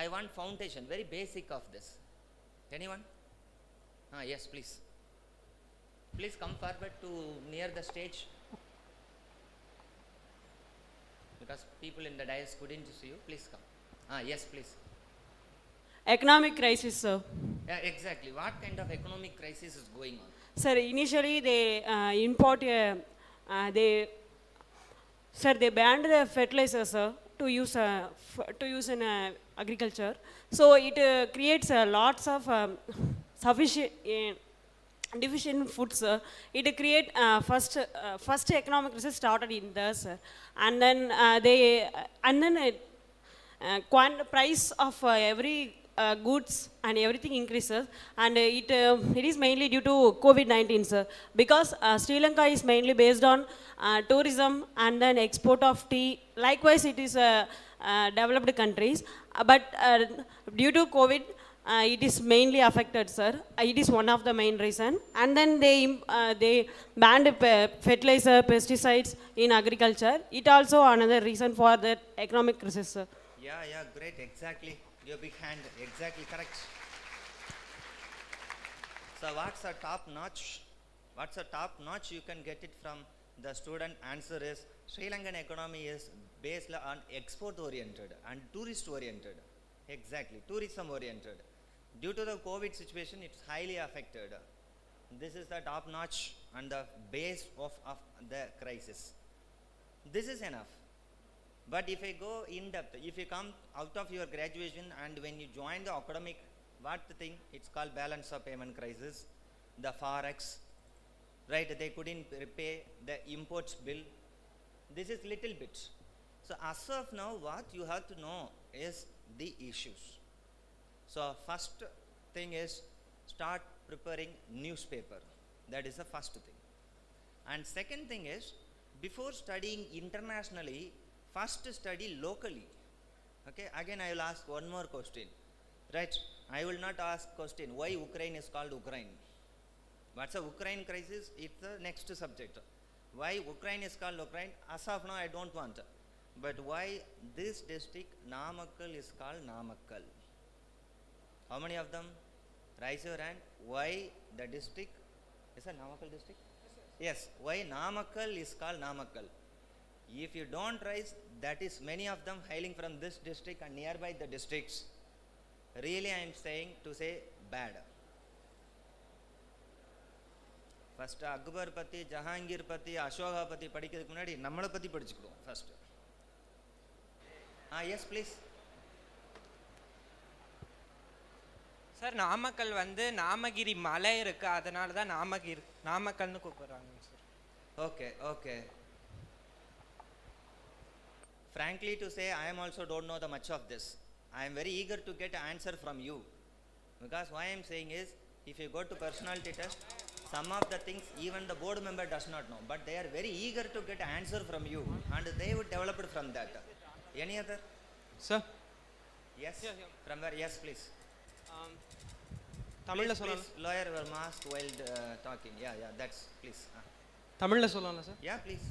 I want foundation, very basic of this. Anyone? Yes, please. Please come forward to near the stage, because people in the dais couldn't see you. Please come. Yes, please. Economic crisis, sir. Yeah, exactly. What kind of economic crisis is going on? Sir, initially they they banned the fertilizer, sir, to use in agriculture. So it creates lots of deficient food, sir. It create first economic crisis started in this, and then price of every goods and everything increases, and it is mainly due to COVID-19, sir, because Sri Lanka is mainly based on tourism and then export of tea. Likewise, it is developed countries, but due to COVID, it is mainly affected, sir. It is one of the main reason. And then they banned fertilizer, pesticides in agriculture. It also another reason for that economic crisis, sir. Yeah, great, exactly. Your big hand, exactly correct. So what's a top notch? What's a top notch? You can get it from the student. Answer is Sri Lankan economy is based on export oriented and tourist oriented. Exactly, tourism oriented. Due to the COVID situation, it's highly affected. This is the top notch and the base of the crisis. This is enough. But if I go in depth, if you come out of your graduation and when you join the academic, what the thing, it's called balance of payment crisis, the forex, right? They couldn't repay the imports bill. This is little bit. So as of now, what you have to know is the issues. So first thing is start preparing newspaper. That is the first thing. And second thing is, before studying internationally, first study locally. Okay, again I will ask one more question, right? I will not ask question why Ukraine is called Ukraine. What's the Ukraine crisis? It's the next subject. Why Ukraine is called Ukraine? As of now I don't want. But why this district Namakkal is called Namakkal? How many of them? Raise your hand. Why the district is a Namakkal district? Yes. Why Namakkal is called Namakkal? If you don't raise, that is many of them hailing from this district and nearby the districts. Really I am saying to say bad. First Akbar பத்தி, Jahangir பத்தி, Ashoka பத்தி படிக்கிறதுக்கு முன்னாடி நம்மளை பத்தி படிச்சுக்குவோம் first. Yes please. Sir, Namakkal வந்து நாமகிரி மலை இருக்கு, அதனால தான் நாமக்கல்னு கூப்பிடுறாங்க sir. Okay. Frankly to say, I am also don't know the much of this. I am very eager to get an answer from you, because why I am saying is, if you go to personality test, some of the things even the board member does not know, but they are very eager to get an answer from you, and they would develop it from that. Any other? Sir? Yes? From where? Yes, please. தமிழில் Please சொல்லலாம் lower your mask while talking. Yeah, that's please. தமிழில் சொல்லலாம்ல sir? Yeah, please.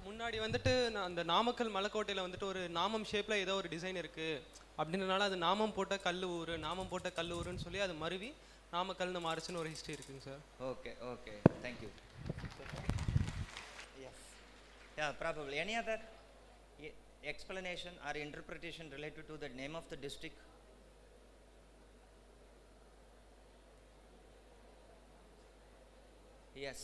முன்னாடி வந்துட்டு நான் அந்த நாமக்கல் மலைக்கோட்டையில் வந்துட்டு ஒரு நாமம் ஷேப்பில் ஏதோ ஒரு டிசைன் இருக்குது அப்படின்றனால அது நாமம் போட்ட கல் ஊருன்னு சொல்லி அது மருவி நாமக்கல்னு மாறுச்சுன்னு ஒரு ஹிஸ்ட்ரி இருக்குங்க sir. Okay, thank you. Yes. Yeah, probably. Any other explanation or interpretation related to the name of the district? Yes.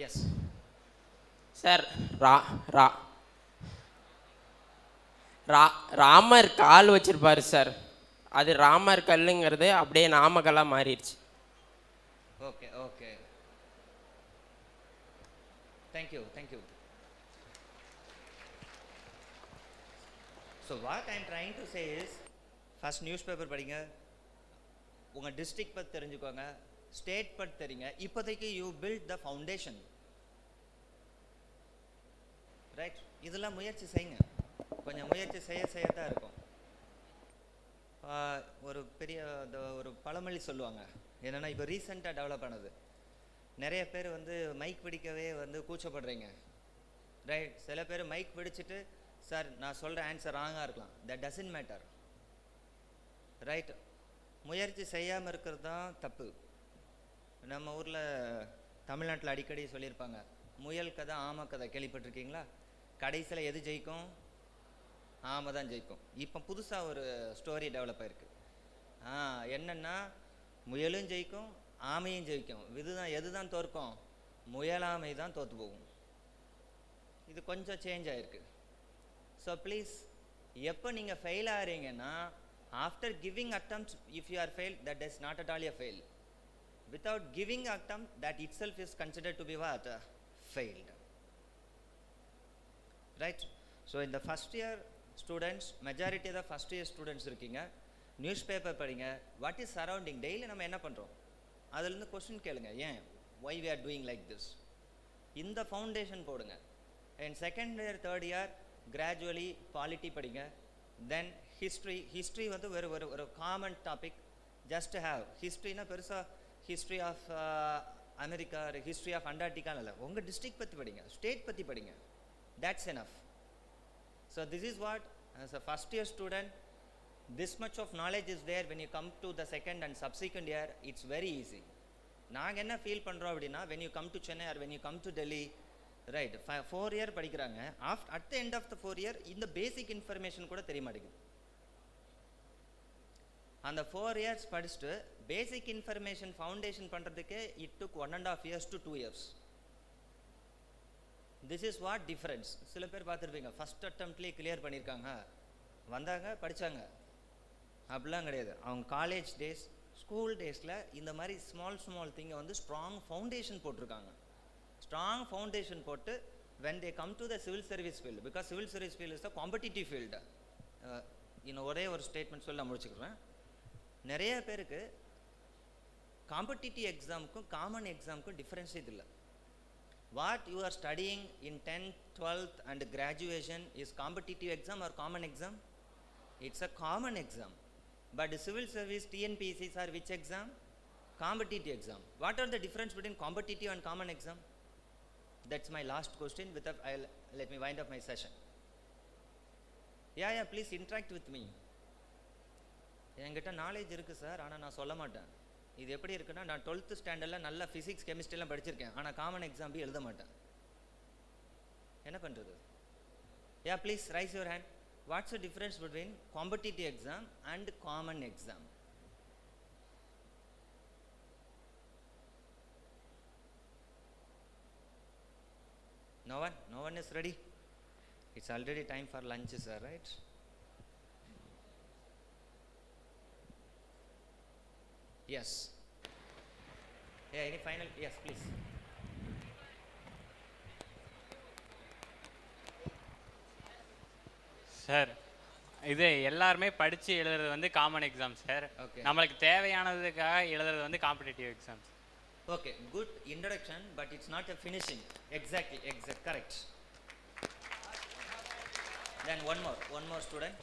Yes. Sir Ramar கால் வச்சிருப்பாரு சார், அது ராமர் கல்லுங்கிறது அப்படியே நாமக்கல்லாக மாறிடுச்சு. Okay. Thank you. So what I am trying to say is, first newspaper படிங்க, உங்க district பத்தி தெரிஞ்சுக்கோங்க, state பத்தி தெரியுங்க. இப்போதைக்கு you build the foundation, right? இதெல்லாம் முயற்சி செய்யுங்க, கொஞ்சம் முயற்சி செய்ய தான் இருக்கும். ஒரு பெரிய ஒரு பழமொழி சொல்லுவாங்க என்னன்னா, இப்போ ரீசெண்டாக டெவலப் ஆனது, நிறைய பேர் வந்து மைக் பிடிக்கவே வந்து கூச்சப்படுறீங்க, ரைட்? சில பேர் மைக் பிடிச்சிட்டு சார் நான் சொல்கிற ஆன்சர் ராங்காக இருக்கலாம், தட் டசன்ட் மேட்டர், ரைட்? முயற்சி செய்யாமல் இருக்கிறது தான் தப்பு. நம்ம ஊரில் தமிழ்நாட்டில் அடிக்கடி சொல்லியிருப்பாங்க, முயல் கதை ஆமை கதை கேள்விப்பட்டிருக்கீங்களா? கடைசியில் எது ஜெயிக்கும்? ஆமை தான் ஜெயிக்கும். இப்போ புதுசாக ஒரு ஸ்டோரி டெவலப் ஆயிருக்கு. என்னென்னா, முயலும் ஜெயிக்கும் ஆமையும் ஜெயிக்கும், எது தான் தோற்கும்? முயலாமை தான் தோற்று போகும். இது கொஞ்சம் சேஞ்ச் ஆகிருக்கு. ஸோ ப்ளீஸ், எப்போ நீங்கள் ஃபெயில் ஆகிறீங்கன்னா, after giving attempt, if you are fail, that is not at all a fail. Without giving attempt, that itself is considered to be what? Failed. Right? So in the first year students, majority of the first year students இருக்கீங்க, newspaper படிங்க, what is surrounding, daily நம்ம என்ன பண்ணுறோம், அதுலேருந்து question கேளுங்க, ஏன், why we are doing like this, இந்த foundation போடுங்க. And second year third year gradually polity படிங்க, then history வந்து ஒரு common topic, just to have historyனா பெருசாக history of America, history of அண்டார்டிகான்னு இல்லை, உங்கள் டிஸ்ட்ரிக்ட் பற்றி படிங்க, ஸ்டேட் பற்றி படிங்க, that's enough. So this is what, as a first year student, this much of knowledge is there. When you come to the second and subsequent year, it's very easy. நாங்கள் என்ன feel பண்ணுறோம் அப்படின்னா, when you come to Chennai or when you come to Delhi, right, 4 year படிக்கிறாங்க, at the end of the 4 year இந்த பேசிக் information கூட தெரிய மாட்டேங்குது. அந்த 4 years படிச்சுட்டு பேசிக் இன்ஃபர்மேஷன் ஃபவுண்டேஷன் பண்ணுறதுக்கு it took 1.5 years to 2 years. This is what difference. சில பேர் பார்த்துருப்பீங்க, ஃபஸ்ட் அட்டம்ப்ட்லேயே கிளியர் பண்ணியிருக்காங்க, வந்தாங்க படித்தாங்க, அப்படிலாம் கிடையாது. அவங்க காலேஜ் டேஸ், ஸ்கூல் டேஸில் இந்த மாதிரி ஸ்மால் திங்கை வந்து ஸ்ட்ராங் ஃபவுண்டேஷன் போட்டிருக்காங்க. ஸ்ட்ராங் ஃபவுண்டேஷன் போட்டு when they come to the civil service field, because civil service field is a competitive field. இன்னும் ஒரே ஒரு ஸ்டேட்மெண்ட் சொல்லி நான் முடிச்சுக்கிறேன். நிறைய பேருக்கு காம்படிட்டிவ் எக்ஸாமுக்கும் காமன் எக்ஸாமுக்கும் டிஃப்ரென்ஸே இல்லை. What you are studying in 10th 12th and graduation is competitive exam R common exam? It's a common exam. But civil service TNPSCs are which exam? Competitive exam. What are the difference between competitive and common exam? That's my last question. Let me wind up my session. Yeah, please interact with me. என்கிட்ட knowledge இருக்குது sir, ஆனால் நான் சொல்ல மாட்டேன். இது எப்படி இருக்குன்னா, நான் 12th ஸ்டாண்டர்டில் நல்லா ஃபிசிக்ஸ் கெமிஸ்ட்ரிலாம் படிச்சிருக்கேன், ஆனால் காமன் எக்ஸாம் போய் எழுத மாட்டேன். என்ன பண்ணுறது? Yeah please raise your hand. What's the difference between competitive exam and common exam? No one is ready? It's already time for lunch, sir, right? Yes. Yeah, any final? Yes, please. Sir இது எல்லாருமே படித்து எழுதுறது வந்து common exam sir. Okay. நம்மளுக்கு தேவையானதுக்காக எழுதுறது வந்து competitive exams. Okay, good introduction, but it's not a finishing. Exactly, correct. Then one more student.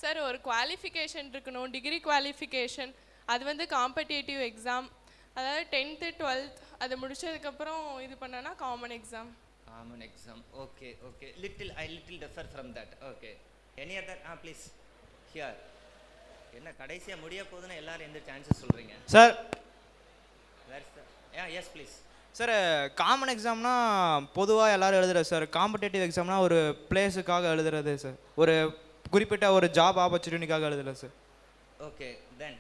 Sir ஒரு qualification இருக்கணும், டிகிரி குவாலிஃபிகேஷன். அது வந்து காம்படிட்டிவ் எக்ஸாம், அதாவது 10th 12th அது முடிச்சதுக்கப்புறம் இது பண்ணனா common exam. Common exam. Okay. Little differ from that. Okay. Any other? Please. Here. என்ன கடைசியா முடிய போகுதுன்னு எல்லாரும் எந்த சான்சஸ் சொல்றீங்க? Sir yes please. Sir common எக்ஸாம்னா பொதுவாக எல்லாரும் எழுதுறது சார். காம்படேட்டிவ் எக்ஸாம்னா ஒரு பிளேஸுக்காக எழுதுறது சார். ஒரு குறிப்பிட்ட ஒரு ஜாப் ஆப்பர்ச்சுனிட்டிக்காக எழுதுறது sir. Okay then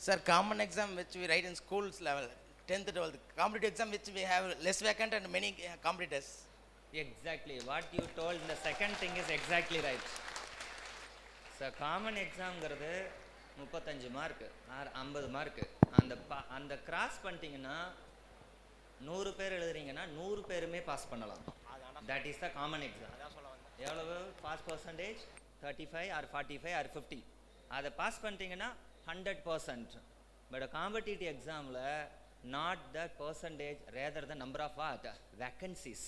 Sir, common exam which we write in schools level, 10th 12th, competitive exam which we have less vacant and many competitors. Exactly, what you told, the second thing is exactly right. So common exam ங்கிறது 35 mark R 50 mark. அந்த cross பண்ணிட்டீங்கன்னா 100 பேர் எழுதுறீங்கன்னா 100 பேருமே pass பண்ணலாம். That is the common exam. எவ்வளவு pass percentage? 35 or 45 or 50. அதை pass பண்ணிட்டீங்கன்னா 100%. But a competitive examல not that percentage, rather the number of what? Vacancies.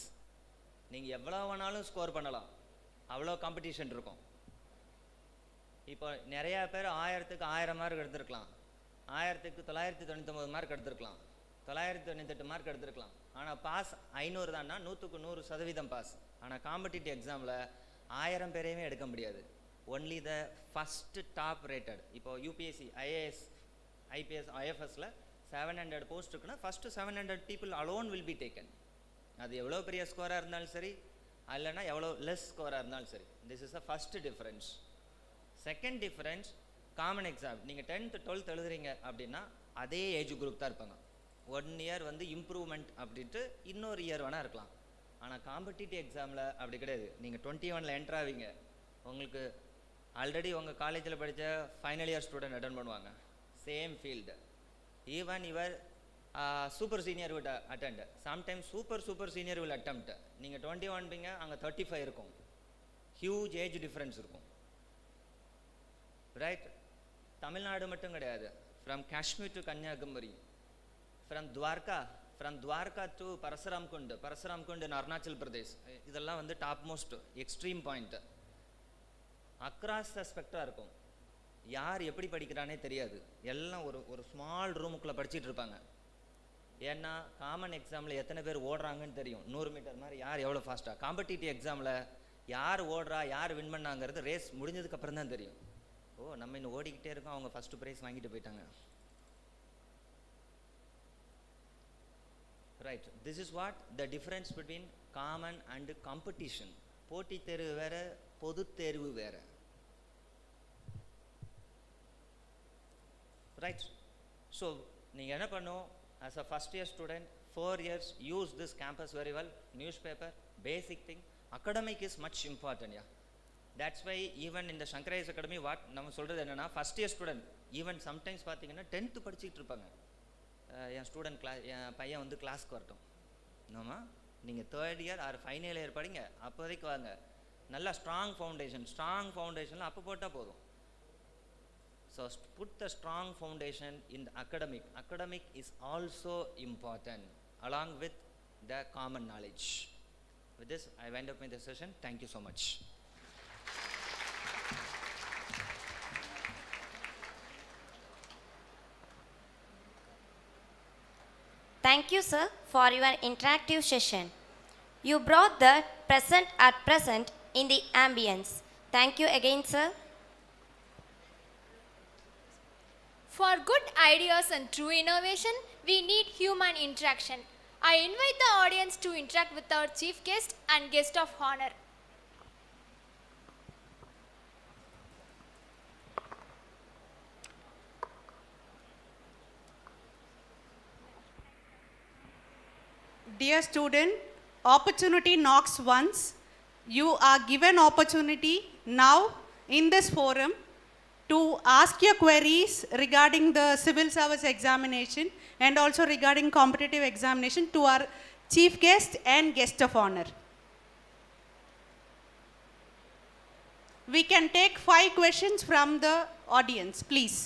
நீங்கள் எவ்வளோ வேணாலும் ஸ்கோர் பண்ணலாம், அவ்வளோ காம்படிஷன் இருக்கும். இப்போ நிறையா பேர் 1000க்கு 1000 மார்க் எடுத்துருக்கலாம், 1000க்கு 999 மார்க் எடுத்துருக்கலாம், 998 மார்க் எடுத்துருக்கலாம். ஆனால் பாஸ் 500 தான்னா 100க்கு 100% பாஸ். ஆனால் காம்படிட்டிவ் எக்ஸாமில் 1000 பேரையுமே எடுக்க முடியாது. Only the first top rated. இப்போ யூபிஎஸ்சி, ஐஏஎஸ், ஐபிஎஸ், ஐஎஃப்எஸ்ல 700 போஸ்ட் இருக்குன்னா first 700 people alone will be taken. அது எவ்வளோ பெரிய ஸ்கோராக இருந்தாலும் சரி, இல்லைன்னா எவ்வளோ லெஸ் ஸ்கோராக இருந்தாலும் சரி. This is the first difference. Second difference, common exam நீங்கள் 10th 12th எழுதுறீங்க அப்படின்னா அதே ஏஜ் குரூப் தான் இருப்பாங்க. 1 இயர் வந்து இம்ப்ரூவ்மெண்ட் அப்படின்ட்டு இன்னொரு இயர் வேணால் இருக்கலாம். ஆனால் காம்படிட்டிவ் எக்ஸாமில் அப்படி கிடையாது. நீங்கள் 21ல் என்ட்ரு ஆவீங்க, உங்களுக்கு ஆல்ரெடி உங்கள் காலேஜில் படித்த ஃபைனல் இயர் ஸ்டூடெண்ட் அட்டன் பண்ணுவாங்க, same field. Even your super senior will attend, sometimes super senior will attempt. நீங்கள் 21 பீங்க, அங்கே 35 இருக்கும். ஹியூஜ் ஏஜ் டிஃப்ரென்ஸ் இருக்கும், ரைட்? தமிழ்நாடு மட்டும் கிடையாது, from Kashmir to Kanyakumari, from Dwarka to Parasuram Kund in Arunachal Pradesh, இதெல்லாம் வந்து top most extreme point. Across the spectra இருக்கும். யார் எப்படி படிக்கிறானே தெரியாது, எல்லாம் ஒரு ஸ்மால் ரூமுக்குள்ளே படிச்சுட்டு இருப்பாங்க. ஏன்னா காமன் எக்ஸாமில் எத்தனை பேர் ஓடுறாங்கன்னு தெரியும், 100 மீட்டர் மாதிரி யார் எவ்வளோ ஃபாஸ்ட்டாக. காம்படிட்டிவ் எக்ஸாமில் யார் ஓடுறா, யார் வின் பண்ணாங்கிறது ரேஸ் முடிஞ்சதுக்கப்புறம் தான் தெரியும். ஓ, நம்ம இன்னும் ஓடிக்கிட்டே இருக்கோம், அவங்க ஃபஸ்ட்டு ப்ரைஸ் வாங்கிட்டு போயிட்டாங்க, right? This is what the difference between common and competition. போட்டித் தேர்வு வேறு, பொது தேர்வு வேறு, ரைட்? ஸோ நீங்கள் என்ன பண்ணும், as a first year student, 4 years, use this campus very well, newspaper, basic thing. Academic is much important, yeah. That's why even in the Shankar Academy, what நம்ம சொல்கிறது என்னென்னா, first year student even sometimes பார்த்தீங்கன்னா 10th படிச்சுட்டு இருப்பாங்க. என் student என் பையன் வந்து கிளாஸ்க்கு வரட்டும், நம்ம நீங்கள் 3rd year R final year படிங்க, அப்போதைக்கு வாங்க. நல்லா ஸ்ட்ராங் ஃபவுண்டேஷனில் அப்போ போட்டால் போதும். So put the strong foundation in the academic. Academic is also important along with the common knowledge. With this, I wind up my session. Thank you so much. Thank you, sir, for your interactive session. You brought the present in the ambience. Thank you again, sir. For good ideas and true innovation, we need human interaction. I invite the audience to interact with our chief guest and guest of honor. Dear student, opportunity knocks once. You are given opportunity now in this forum to ask your queries regarding the civil service examination and also regarding competitive examination to our chief guest and guest of honor. We can take 5 questions from the audience, please.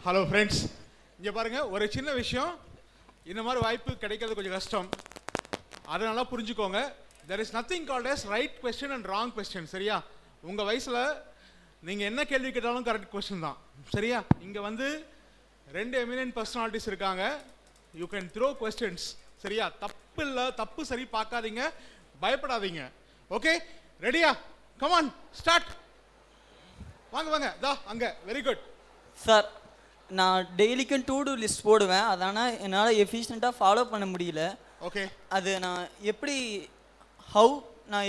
Hello friends, இங்கே பாருங்கள், ஒரு சின்ன விஷயம், இந்த மாதிரி வாய்ப்பு கிடைக்கிறது கொஞ்சம் கஷ்டம், அதனால புரிஞ்சுக்கோங்க. There is nothing called as right question and wrong question. சரியா? உங்கள் வயசில் நீங்கள் என்ன கேள்வி கேட்டாலும் கரெக்ட் கொஸ்டின் தான். சரியா? இங்கே வந்து 2 எமினன்ட் பர்சனாலிட்டிஸ் இருக்காங்க. You can throw questions. சரியா? தப்பு இல்லை, தப்பு சரி பார்க்காதீங்க, பயப்படாதீங்க. ஓகே, ரெடியா? Come on, start. வாங்க வாங்க, தா அங்கே. Very good sir. நான் டெய்லிக்கும் டு டூ லிஸ்ட் போடுவேன், அதனால் என்னால் எஃபிஷியண்ட்டாக ஃபாலோ பண்ண முடியல. ஓகே, அது நான்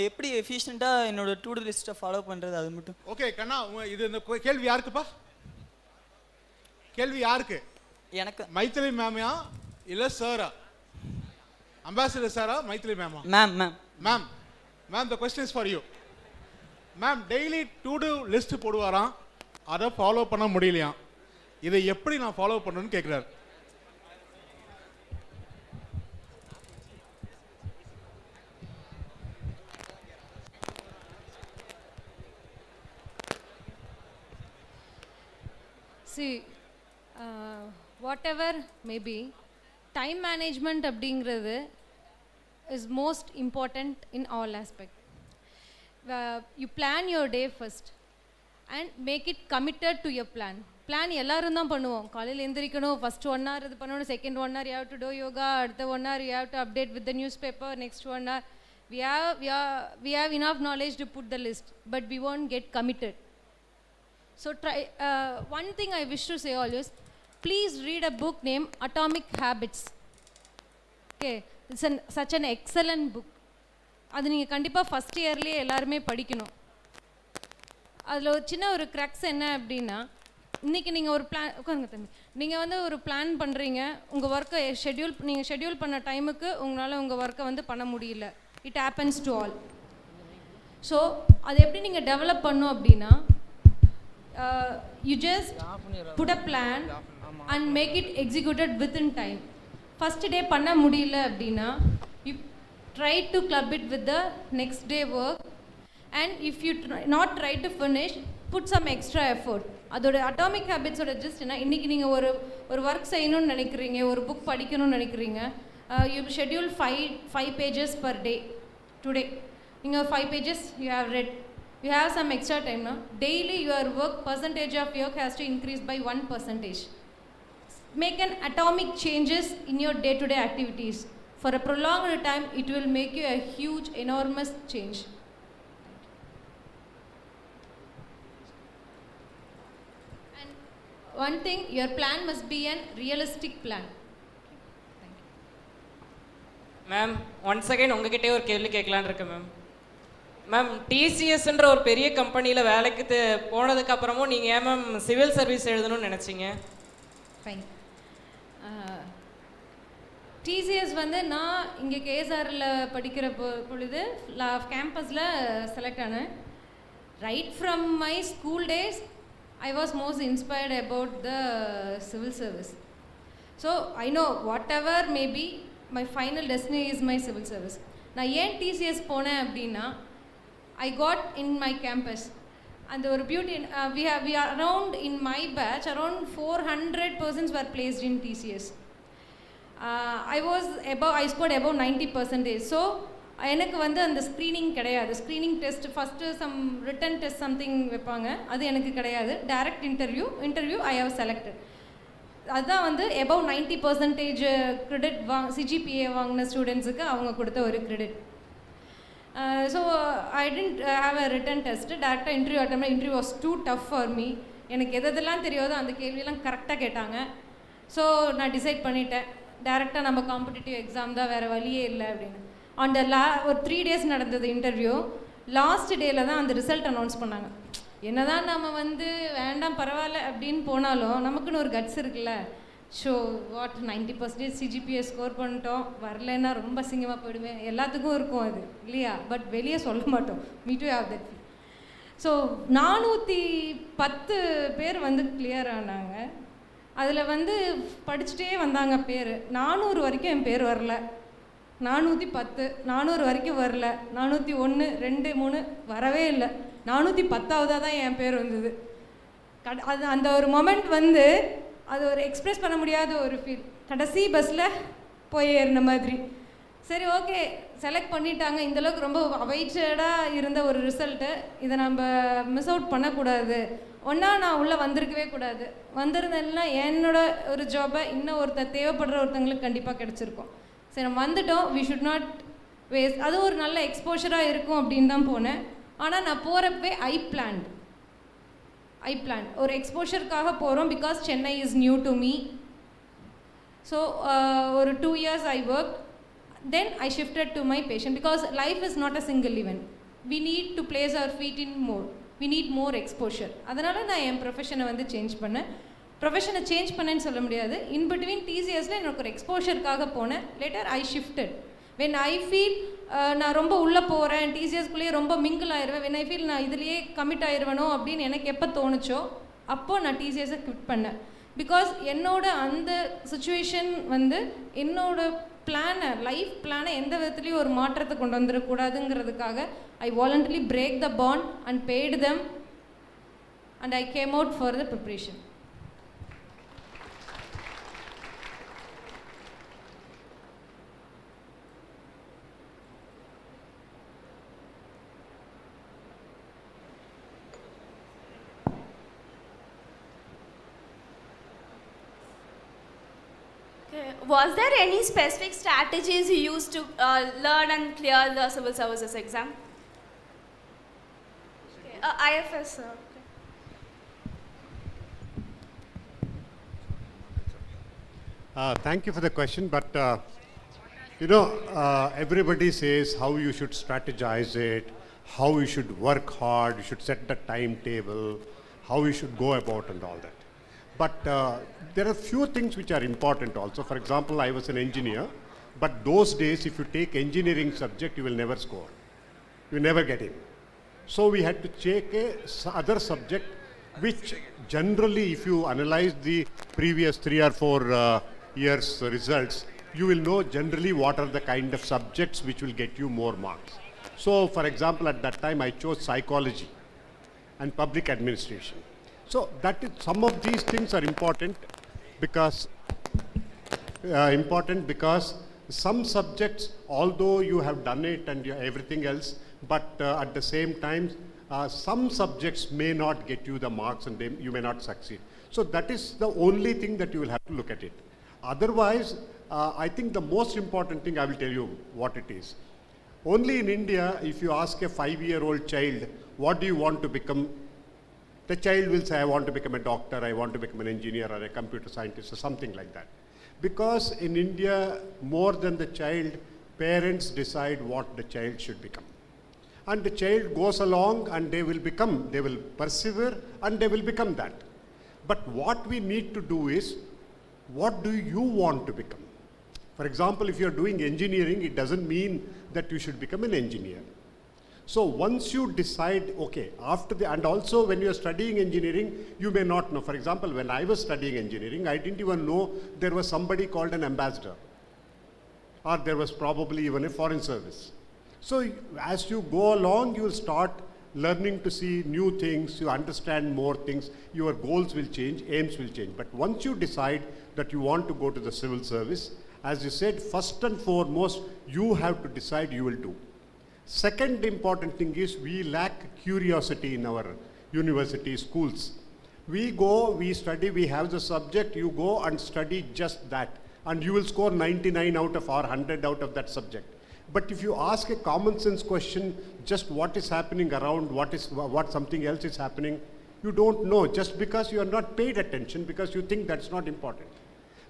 எப்படி எஃபிஷியண்ட்டாக என்னோட டு டூ லிஸ்ட்டை ஃபாலோ பண்ணுறது, அது மட்டும். ஓகே கண்ணா, இது இந்த கேள்வி யாருக்குப்பா? கேள்வி யாருக்கு? எனக்கு. மைத்திலி மேமையா இல்லை சாரா? அம்பாசிடர் சாரா, மைத்திலி மேமா? Ma'am ma'am ma'am ma'am, the question is for you. Ma'am, daily to do list போடுவாராம், அதை ஃபாலோ பண்ண முடியலையாம். இதை எப்படி நான் ஃபாலோ பண்ணணும்னு கேட்குறாரு. See, whatever may be, time management அப்படிங்கிறது is most important in all aspect. You plan your day first and make it committed to your plan. Plan எல்லாரும் தான் பண்ணுவோம். காலையில் எந்திரிக்கணும், ஃபர்ஸ்ட் 1 hour இது பண்ணணும், second 1 hour you have to do yoga, அடுத்த 1 hour you have to update with the newspaper, next 1 hour we have enough knowledge to put the list, but we won't get committed. So try one thing I wish to say always, please read a book named Atomic Habits. Okay, it's such an excellent book. அது நீங்கள் கண்டிப்பாக first இயர்லேயே எல்லாருமே படிக்கணும். அதில் ஒரு சின்ன ஒரு crux என்ன அப்படின்னா, இன்றைக்கி நீங்கள் ஒரு பிளான் உட்காருங்க தம்பி, நீங்கள் வந்து ஒரு பிளான் பண்ணுறீங்க, உங்கள் ஒர்க்கை நீங்கள் ஷெட்யூல் பண்ண டைமுக்கு உங்களால் உங்கள் ஒர்க்கை வந்து பண்ண முடியல. It happens to all. So அதை எப்படி நீங்கள் டெவலப் பண்ணணும் அப்படின்னா, you just put a plan and make it executed within time. First day பண்ண முடியல அப்படின்னா, you try to club it with the next day work, and if you not try to finish, put some extra effort. அதோட atomic ஹேபிட்ஸோட just என்ன, இன்றைக்கி நீங்கள் ஒரு work செய்யணும்னு நினைக்கிறீங்க, ஒரு புக் படிக்கணும்னு நினைக்கிறீங்க, you schedule 5 pages per day. Today நீங்கள் 5 pages you have read, you have some extra time now. Daily your work percentage of work has to increase by 1%. Make an atomic changes in your day-to-day activities. For a prolonged time, it will make you a huge, enormous change. And one thing, your plan must be a realistic plan. Ma'am, once again உங்ககிட்டே ஒரு கேள்வி கேட்கலான்னு இருக்கேன் ma'am. Ma'am, டிசிஎஸ்ன்ற ஒரு பெரிய கம்பெனியில் வேலைக்கு போனதுக்கப்புறமும் நீங்கள் ஏன் மேம் சிவில் சர்வீஸ் எழுதணும்னு நினச்சிங்க? ஃபைன். டிசிஎஸ் வந்து நான் இங்கே கேஎஸ்ஆரில் படிக்கிற பொழுது கேம்பஸில் செலக்ட் ஆனேன். Right from my school days I was most inspired about the civil service. So I know what ever maybe my final destiny is my civil service. நான் ஏன் டிசிஎஸ் போனேன் அப்படின்னா, I got in my campus, and the beauty we are around in my batch around 400 persons were placed in TCS. I scored above 90%. So எனக்கு வந்து அந்த screening கிடையாது. Screening test first some written test something வைப்பாங்க, அது எனக்கு கிடையாது. Direct interview I have selected. அதுதான் வந்து above 90% கிரெடிட் சிஜிபிஏ வாங்கின ஸ்டூடெண்ட்ஸுக்கு அவங்க கொடுத்த ஒரு credit. So I didn't have a written test. Direct interview attempt. Interview was too tough for me. எனக்கு எதெல்லாம் தெரியாதோ அந்த கேள்வியெல்லாம் கரெக்டாக கேட்டாங்க. ஸோ நான் டிசைட் பண்ணிட்டேன், டேரெக்டாக நம்ம காம்படிட்டிவ் எக்ஸாம் தான், வேறு வழியே இல்லை அப்படின்னு. அந்த ஒரு 3 days நடந்தது இன்டர்வியூ. லாஸ்ட் டேயில் தான் அந்த ரிசல்ட் அனௌன்ஸ் பண்ணாங்க. என்ன தான் நம்ம வந்து வேண்டாம் பரவாயில்ல அப்படின்னு போனாலும் நமக்குன்னு ஒரு கட்ஸ் இருக்குல்ல, ஷோ வாட் 90% சிஜிபிஏ ஸ்கோர் பண்ணிட்டோம், வரலைன்னா ரொம்ப அசிங்கமாக போயிடுவேன், எல்லாத்துக்கும் இருக்கும் அது இல்லையா? பட் வெளியே சொல்ல மாட்டோம். Me to have that. So 410 பேர் வந்து கிளியர் ஆனாங்க. அதில் வந்து படிச்சுட்டே வந்தாங்க பேர். 400 வரைக்கும் என் பேர் வரல. 410 400 வரைக்கும் வரல. 401 2 3 வரவே இல்லை. 410ஆவதாக தான் என் பேர் வந்தது. அது அந்த ஒரு மொமெண்ட் வந்து அது ஒரு எக்ஸ்ப்ரெஸ் பண்ண முடியாத ஒரு ஃபீல். கடைசி பஸ்ஸில் போய் ஏறின மாதிரி. சரி ஓகே செலக்ட் பண்ணிட்டாங்க. இந்தளவுக்கு ரொம்ப அவைட்டடாக இருந்த ஒரு ரிசல்ட்டு, இதை நம்ம மிஸ் அவுட் பண்ணக்கூடாது. ஒன்றா நான் உள்ளே வந்திருக்கவே கூடாது. வந்திருந்தேன்னா என்னோட ஒரு ஜாபை இன்னும் தேவைப்படுற ஒருத்தங்களுக்கு கண்டிப்பாக கிடச்சிருக்கும். சரி நம்ம வந்துட்டோம், வி ஷுட் நாட் வேஸ்ட். அது ஒரு நல்ல எக்ஸ்போஷராக இருக்கும் அப்படின்னு தான் போனேன். ஆனால் நான் போகிறப்பவே ஐ பிளான் ஒரு எக்ஸ்போஷருக்காக போகிறோம். Because Chennai is new to me. So ஒரு 2 years I work. Then I shifted to my patient. Because life is not a single event. We need to place our feet in more. We need more exposure. அதனால் நான் என் ப்ரொஃபஷனை வந்து change பண்ணேன். ப்ரொஃபஷனை change பண்ணேன்னு சொல்ல முடியாது. In between டிசிஎஸில் எனக்கு ஒரு எக்ஸ்போஷருக்காக போனேன். Later I shifted. When I feel நான் ரொம்ப உள்ளே போகிறேன், டிசிஎஸ்குள்ளேயே ரொம்ப மிங்கிள் ஆயிடுவேன், வென் ஐ ஃபீல் நான் இதுலேயே கமிட் ஆயிடுவேனோ அப்படின்னு எனக்கு எப்போ தோணுச்சோ அப்போது நான் டிசிஎஸை குவிட் பண்ணேன். பிகாஸ் என்னோட அந்த சுச்சுவேஷன் வந்து என்னோட பிளானை, லைஃப் பிளானை எந்த விதத்துலேயும் ஒரு மாற்றத்தை கொண்டு வந்துடக்கூடாதுங்கிறதுக்காக I voluntarily break the bond and paid them and I came out for the preparation. Was there any specific strategies you used to learn and clear the civil services exam? IFS, sir. Thank you for the question, but everybody says how you should strategize it, how you should work hard, you should set the timetable, how you should go about and all that. But there are few things which are important also. For example, I was an engineer, but those days if you take engineering subject, you will never score. You never get in. So we had to take other subject which generally, if you analyze the previous 3 or 4 years results, you will know generally what are the kind of subjects which will get you more marks. So for example, at that time I chose psychology and public administration. So that is, some of these things are important because some subjects, although you have done it and everything else, but at the same time, some subjects may not get you the marks and you may not succeed. So that is the only thing that you will have to look at it. Otherwise, I think the most important thing, I will tell you what it is. Only in India, if you ask a 5-year-old child, what do you want to become? The child will say, I want to become a doctor, I want to become an engineer or a computer scientist or something like that. Because in India, more than the child, parents decide what the child should become. And the child goes along and they will persevere and they will become that. But what we need to do is, what do you want to become? For example, if you are doing engineering, it doesn't mean that you should become an engineer. So once you decide, okay, and also when you are studying engineering, you may not know. For example, when I was studying engineering, I didn't even know there was somebody called an ambassador, or there was probably even a foreign service. So as you go along, you will start learning to see new things, you understand more things, your goals will change, aims will change. But once you decide that you want to go to the civil service, as you said, first and foremost, you have to decide you will do. Second important thing is we lack curiosity in our university schools. We go, we study, we have the subject, you go and study just that, and you will score 99 out of or 100 out of that subject. But if you ask a common sense question, just what is happening around, what something else is happening, you don't know, just because you are not paid attention, because you think that's not important.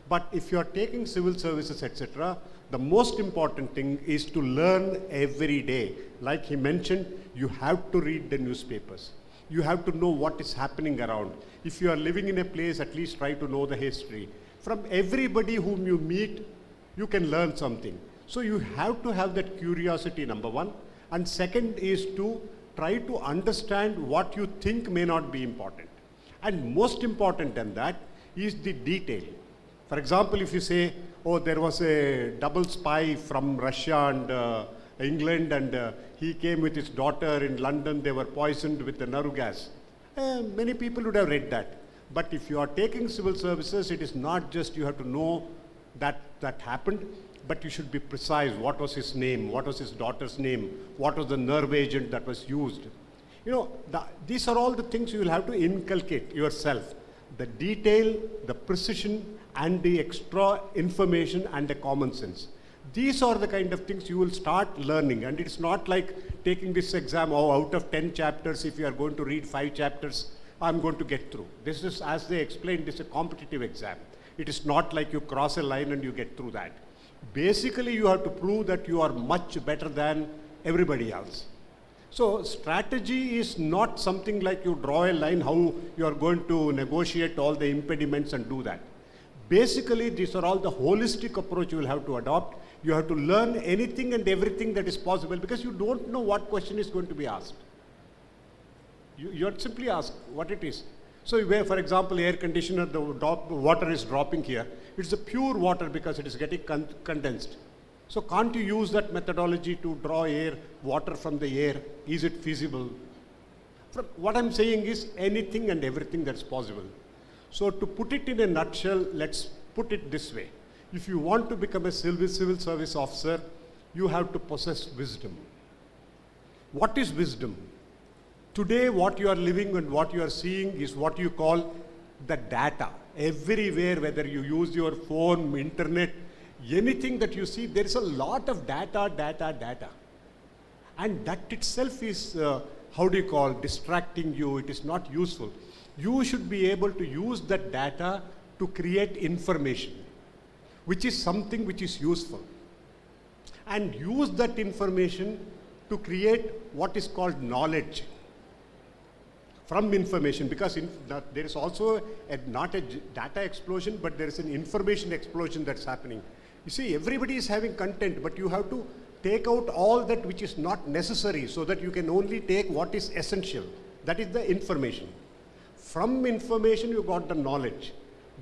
But if you are taking civil services, etc., the most important thing is to learn every day. Like he mentioned, you have to read the newspapers. You have to know what is happening around. If you are living in a place, at least try to know the history. From everybody whom you meet, you can learn something. So you have to have that curiosity, number one. And second is to try to understand what you think may not be important. And most important than that is the detail. For example, if you say, oh, there was a double spy from Russia and England, and he came with his daughter in London, they were poisoned with the nerve gas. Many people would have read that. But if you are taking civil services, it is not just you have to know that that happened, but you should be precise. What was his name? What was his daughter's name? What was the nerve agent that was used? You know, these are all the things you will have to inculcate yourself. The detail, the precision, and the extra information and the common sense. These are the kind of things you will start learning. And it's not like taking this exam, oh, out of 10 chapters, if you are going to read 5 chapters, I'm going to get through. This is, as they explained, this is a competitive exam. It is not like you cross a line and you get through that. Basically, you have to prove that you are much better than everybody else. So strategy is not something like you draw a line, how you are going to negotiate all the impediments and do that. Basically, these are all the holistic approach you will have to adopt. You have to learn anything and everything that is possible, because you don't know what question is going to be asked. You are simply asked what it is. So where, for example, air conditioner, the water is dropping here. It's a pure water because it is getting condensed. So can't you use that methodology to draw water from the air? Is it feasible? What I'm saying is anything and everything that's possible. So to put it in a nutshell, let's put it this way. If you want to become a civil service officer, you have to possess wisdom. What is wisdom? Today, what you are living and what you are seeing is what you call the data. Everywhere, whether you use your phone, internet, anything that you see, there is a lot of data. And that itself is, distracting you. It is not useful. You should be able to use that data to create information, which is something which is useful. And use that information to create what is called knowledge from information, because there is also not a data explosion, but there is an information explosion that's happening. You see, everybody is having content, but you have to take out all that which is not necessary so that you can only take what is essential. That is the information. From information, you got the knowledge.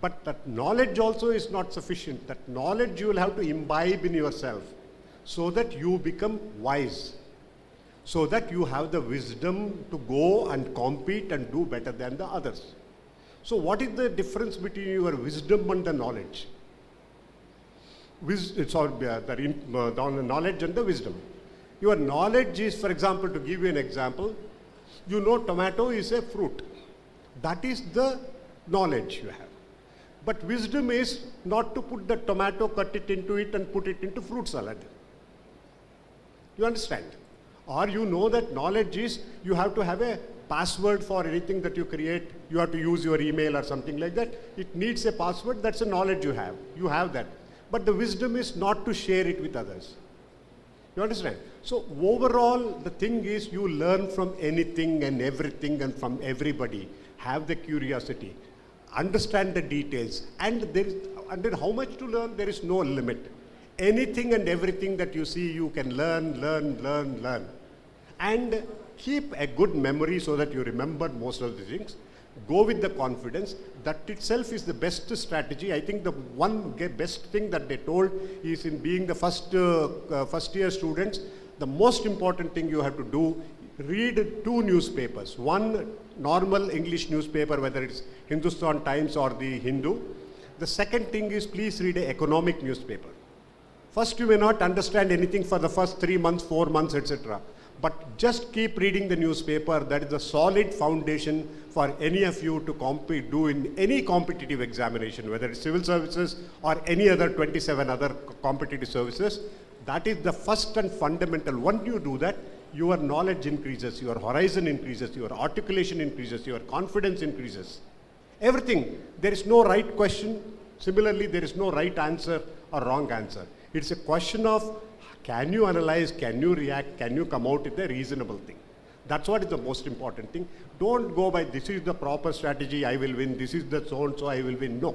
But that knowledge also is not sufficient. That knowledge you will have to imbibe in yourself so that you become wise, so that you have the wisdom to go and compete and do better than the others. So what is the difference between your wisdom and the knowledge? The knowledge and the wisdom. Your knowledge is, for example, to give you an example, you know tomato is a fruit. That is the knowledge you have. But wisdom is not to put the tomato, cut it into it and put it into fruit salad. You understand? Or you know that knowledge is you have to have a password for anything that you create. You have to use your email or something like that. It needs a password. That's a knowledge you have. You have that. But the wisdom is not to share it with others. You understand? So overall, the thing is you learn from anything and everything and from everybody. Have the curiosity. Understand the details. And how much to learn? There is no limit. Anything and everything that you see, you can learn. And keep a good memory so that you remember most of the things. Go with the confidence. That itself is the best strategy. I think the one best thing that they told is in being the first year students, the most important thing you have to do, read 2 newspapers. One normal English newspaper, whether it's Hindustan Times or the Hindu. The second thing is please read an economic newspaper. First, you may not understand anything for the first 3 months, 4 months, etc. But just keep reading the newspaper. That is a solid foundation for any of you to do in any competitive examination, whether it's civil services or any other 27 other competitive services. That is the first and fundamental. Once you do that, your knowledge increases, your horizon increases, your articulation increases, your confidence increases. Everything. There is no right question. Similarly, there is no right answer or wrong answer. It's a question of can you analyze, can you react, can you come out with a reasonable thing. That's what is the most important thing. Don't go by this is the proper strategy, I will win, this is the so-and-so, I will win. No.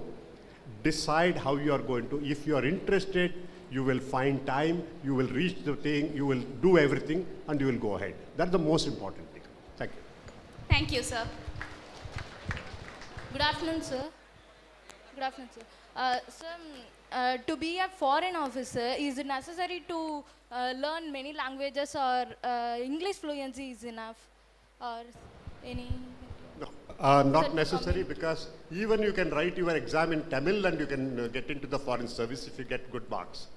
decide how you are going to. If you are interested, you will find time, you will reach the thing, you will do everything, and you will go ahead. That's the most important thing. Thank you. Thank you, sir. Good afternoon, sir. Good afternoon, sir. Sir, to be a foreign officer, is it necessary to learn many languages, or English fluency is enough, or any? No, not necessary, because even you can write your exam in Tamil and you can get into the foreign service if you get good marks.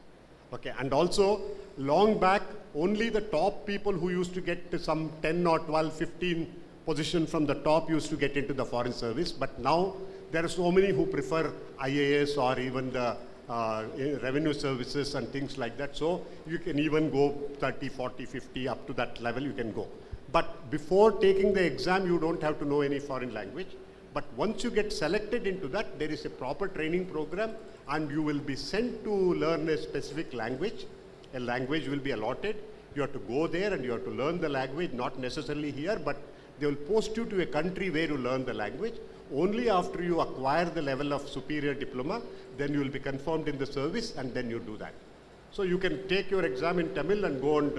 Okay, and also long back, only the top people who used to get to some 10 or 12, 15 position from the top used to get into the foreign service, but now there are so many who prefer IAS or even the revenue services and things like that. So you can even go 30, 40, 50, up to that level you can go. But before taking the exam, you don't have to know any foreign language. But once you get selected into that, there is a proper training program and you will be sent to learn a specific language. A language will be allotted. You have to go there and you have to learn the language, not necessarily here, but they will post you to a country where you learn the language. Only after you acquire the level of superior diploma, then you will be confirmed in the service, and then you do that. So you can take your exam in Tamil and go and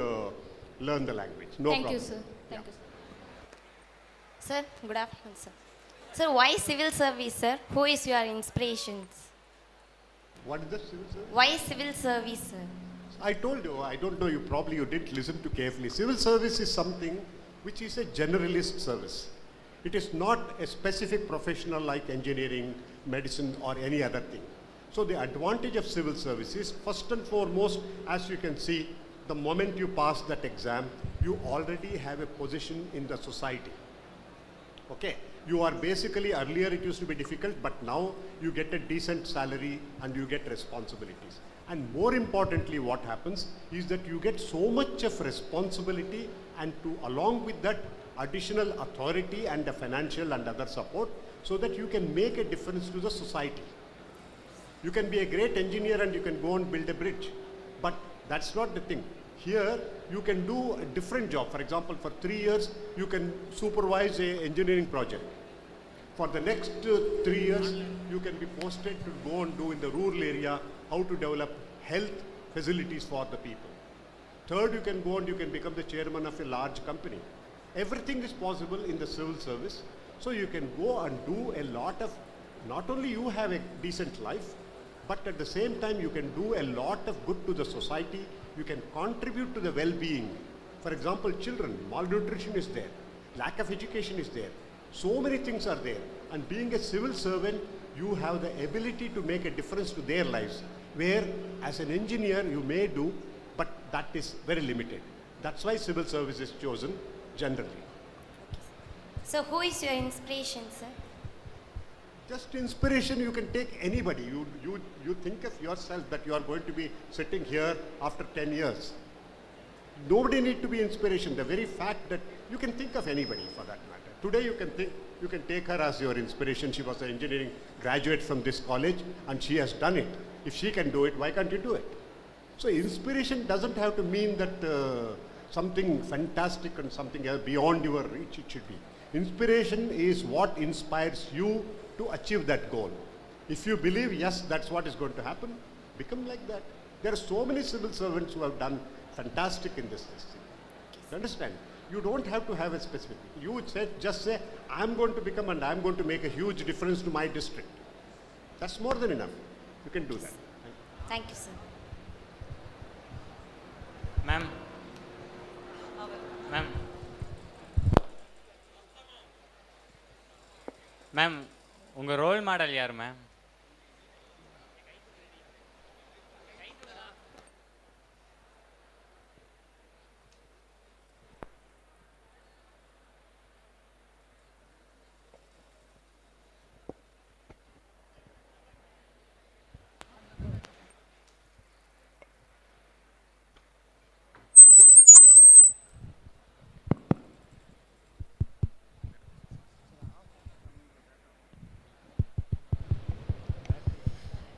learn the language. No problem. Thank you, sir. Thank you, Sir, good afternoon, sir. Sir, why civil service, sir? Who is your inspirations? What is the civil service? Why civil service, sir? I told you, I don't know, you didn't listen too carefully. Civil service is something which is a generalist service. It is not a specific professional like engineering, medicine, or any other thing. So the advantage of civil service is, first and foremost, as you can see, the moment you pass that exam, you already have a position in the society. Okay, you are basically, earlier it used to be difficult, but now you get a decent salary and you get responsibilities. And more importantly, what happens is that you get so much of responsibility, and along with that, additional authority and the financial and other support, so that you can make a difference to the society. You can be a great engineer and you can go and build a bridge, but that's not the thing. Here, you can do a different job. For example, for 3 years, you can supervise an engineering project. For the next 3 years, you can be posted to go and do in the rural area how to develop health facilities for the people. Third, you can go and you can become the chairman of a large company. Everything is possible in the civil service. So you can go and do a lot of, not only you have a decent life, but at the same time you can do a lot of good to the society. You can contribute to the well-being. For example, children, malnutrition is there, lack of education is there. So many things are there. And being a civil servant, you have the ability to make a difference to their lives, where as an engineer you may do, but that is very limited. That's why civil service is chosen generally. So who is your inspiration, sir? Just inspiration, you can take anybody. You think of yourself that you are going to be sitting here after 10 years. Nobody need to be inspiration. The very fact that you can think of anybody for that matter. Today you can take her as your inspiration. She was an engineering graduate from this college and she has done it. If she can do it, why can't you do it? So inspiration doesn't have to mean that something fantastic and something else beyond your reach it should be. Inspiration is what inspires you to achieve that goal. If you believe, yes, that's what is going to happen, become like that. There are so many civil servants who have done fantastic in this thing. You understand? You don't have to have a specific. You would just say, I'm going to become and I'm going to make a huge difference to my district. That's more than enough. You can do that. Thank you, sir. Ma'am. Ma'am. Ma'am, உங்கள் role model யார் ma'am?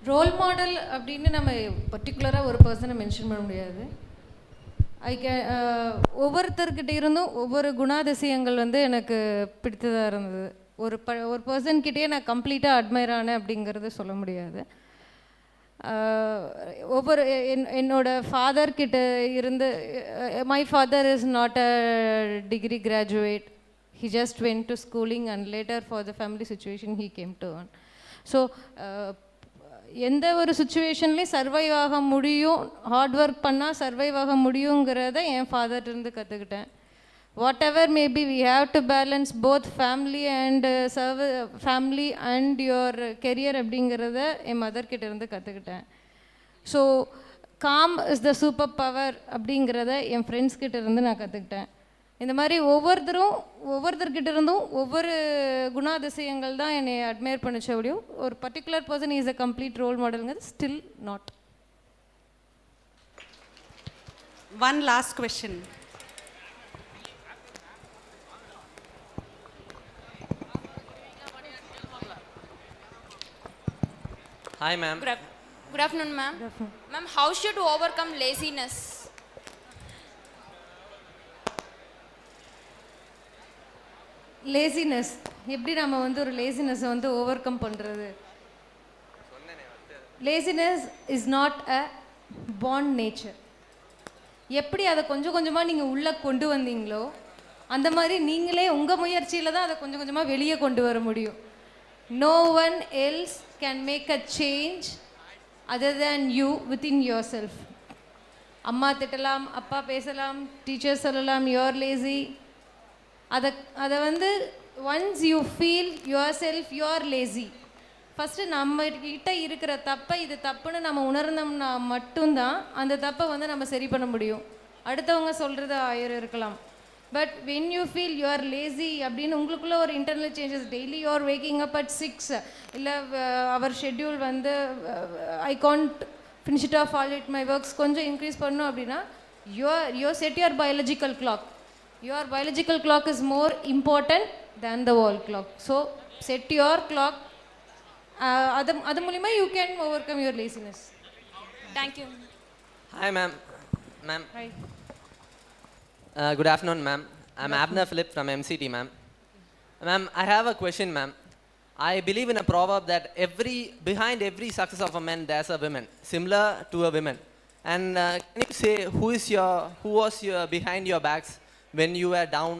Role model அப்படின்னு நம்ம பர்டிகுலராக ஒரு பர்சனை mention பண்ண முடியாது. ஒவ்வொருத்தர்கிட்ட இருந்தும் ஒவ்வொரு குணாதிசயங்கள் வந்து எனக்கு பிடித்ததாக இருந்தது. ஒரு பர்சன்கிட்டயே நான் கம்ப்ளீட்டாக அட்மையர் ஆனேன் அப்படிங்கிறது சொல்ல முடியாது. ஒவ்வொரு என்னோட ஃபாதர்கிட்ட இருந்து, my father is not a degree graduate. He just went to schooling and later for the family situation he came to earn. So எந்த ஒரு சுச்சுவேஷன்லேயும் சர்வைவ் ஆக முடியும், ஹார்ட் ஒர்க் பண்ணால் சர்வைவ் ஆக முடியுங்கிறத என் ஃபாதர்கிட்டருந்து கற்றுக்கிட்டேன். Whatever maybe we have to balance both family and family and your career அப்படிங்கிறத என் மதர்கிட்ட இருந்து கற்றுக்கிட்டேன். So calm is the super power அப்படிங்கிறத என் ஃப்ரெண்ட்ஸ்கிட்ட இருந்து நான் கற்றுக்கிட்டேன். இந்த மாதிரி ஒவ்வொருத்தர்கிட்ட இருந்தும் ஒவ்வொரு குணாதிசயங்கள் தான் என்னை அட்மையர் பண்ணிச்ச முடியும். ஒரு particular person is a complete role மாடலுங்கிறது still not. One last question. Hi ma'am. Good afternoon ma'am. Ma'am, how should we overcome laziness? Laziness எப்படி நம்ம வந்து ஒரு லேசினஸை வந்து ஓவர் கம் பண்ணுறது? Laziness is not a born nature. எப்படி அதை கொஞ்சம் கொஞ்சமாக நீங்கள் உள்ளே கொண்டு வந்தீங்களோ அந்த மாதிரி நீங்களே உங்கள் முயற்சியில் தான் அதை கொஞ்சம் கொஞ்சமாக வெளியே கொண்டு வர முடியும். No one else can make a change other than you within yourself. அம்மா திட்டலாம், அப்பா பேசலாம், டீச்சர்ஸ் சொல்லலாம் யூஆர் லேசி. அதை வந்து once you feel yourself you're lazy, first நம்மகிட்ட இருக்கிற தப்பை இது தப்புன்னு நம்ம உணர்ந்தோம்னா மட்டும்தான் அந்த தப்பை வந்து நம்ம சரி பண்ண முடியும். அடுத்தவங்க சொல்கிறது 1000 இருக்கலாம். But when you feel you're lazy அப்படின்னு உங்களுக்குள்ளே ஒரு internal changes, daily you're waking up at 6, இல்லை அவர் ஷெட்யூல் வந்து I can't finish it off all it my works கொஞ்சம் இன்க்ரீஸ் பண்ணணும் அப்படின்னா you set your biological clock. Your biological clock is more important than the wall clock. So set your clock. அது மூலமா you can overcome your laziness. Thank you. Hi ma'am. Ma'am. Hi. Good afternoon ma'am. I'm Abner Philip from MCT ma'am. Ma'am, I have a question ma'am. I believe in a proverb that behind every success of a man there's a woman similar to a woman. And can you say who was your behind your backs when you were down,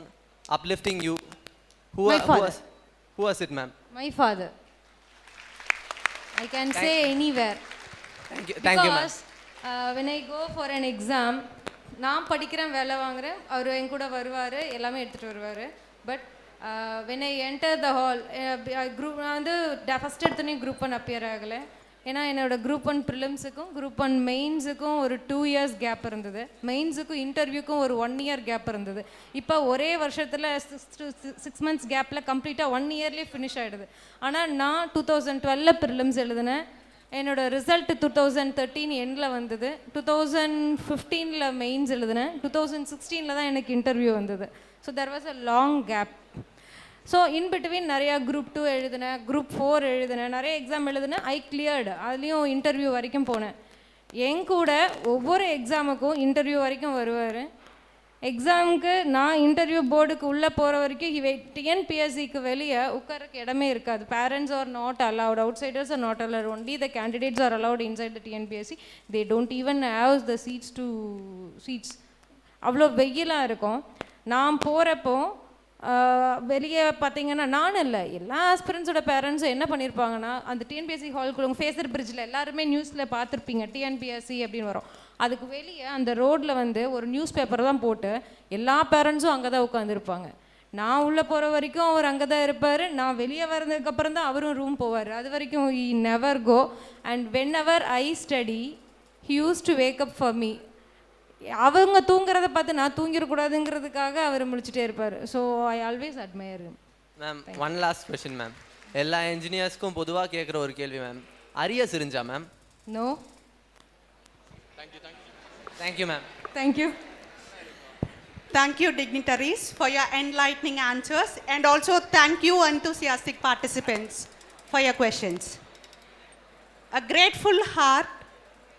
uplifting you? Who was it ma'am? My father. I can say anywhere. Thank you ma'am. Because when I go for an exam, நான் படிக்கிறேன், வேலை வாங்குறேன், அவர் என் கூட வருவார், எல்லாமே எடுத்துகிட்டு வருவார். But when I enter the hall, group நான் வந்து ஃபஸ்ட் எடுத்தோடனே குரூப் 1 அப்பியர் ஆகலை. ஏன்னா என்னோடய குரூப் 1 ப்ரிலிம்ஸுக்கும் குரூப் 1 மெயின்ஸுக்கும் ஒரு 2 years கேப் இருந்தது. மெயின்ஸுக்கும் இன்டர்வியூக்கும் ஒரு 1 year கேப் இருந்தது. இப்போ ஒரே வருஷத்தில் 6 months கேப்பில் கம்ப்ளீட்டாக 1 yearலேயே ஃபினிஷ் ஆகிடுது. ஆனால் நான் 2012 ப்ரிலிம்ஸ் எழுதினேன். என்னோடய ரிசல்ட் 2013 எண்டில் வந்தது. 2015 மெயின்ஸ் எழுதினேன். 2016 தான் எனக்கு இன்டர்வியூ வந்தது. So there was a long gap. So in between நிறையா குரூப் 2 எழுதினேன், குரூப் 4 எழுதினேன், நிறைய எக்ஸாம் எழுதினேன். ஐ கிளியர்டு. அதுலேயும் இன்டர்வியூ வரைக்கும் போனேன். என் கூட ஒவ்வொரு எக்ஸாமுக்கும் இன்டர்வியூ வரைக்கும் வருவார். எக்ஸாமுக்கு நான் இன்டர்வியூ போர்டுக்கு உள்ளே போகிற வரைக்கும் டிஎன்பிஎஸ்சிக்கு வெளியே உட்காரக்கு இடமே இருக்காது. Parents are not allowed, outsiders are not allowed, only the candidates are allowed inside the TNPSC. They don't even have the seats. அவ்வளோ வெயிலாக இருக்கும். நான் போகிறப்போ வெளியே பார்த்தீங்கன்னா நானும் இல்லை, எல்லா ஆஸ்பிரன்ஸோட பேரண்ட்ஸும் என்ன பண்ணியிருப்பாங்கன்னா, அந்த டிஎன்பிஎஸ்சி ஹால்குள்ள ஃபேஸர் பிரிட்ஜில் எல்லாருமே நியூஸில் பார்த்துருப்பீங்க டிஎன்பிஎஸ்சி அப்படின்னு வரும். அதுக்கு வெளியே அந்த ரோட்டில் வந்து ஒரு நியூஸ் பேப்பர் தான் போட்டு எல்லா பேரண்ட்ஸும் அங்கே தான் உட்காந்துருப்பாங்க. நான் உள்ளே போகிற வரைக்கும் அவர் அங்கே தான் இருப்பார். நான் வெளியே வந்ததுக்கப்புறம் தான் அவரும் ரூம் போவார். அது வரைக்கும் he never go. And whenever I study, he used to wake up for me. அவங்க தூங்குறத பார்த்து நான் தூங்கிடக்கூடாதுங்கிறதுக்காக அவர் முடிச்சுட்டே இருப்பார். So I always admire him. Ma'am, one last question ma'am. எல்லா இன்ஜினியர்ஸ்க்கும் பொதுவாக கேட்குற ஒரு கேள்வி மேம், அரியர்ஸ் இருந்துச்சா ma'am? No. Thank you ma'am. Thank you. Thank you, dignitaries, for your enlightening answers, and also thank you, enthusiastic participants, for your questions. A grateful heart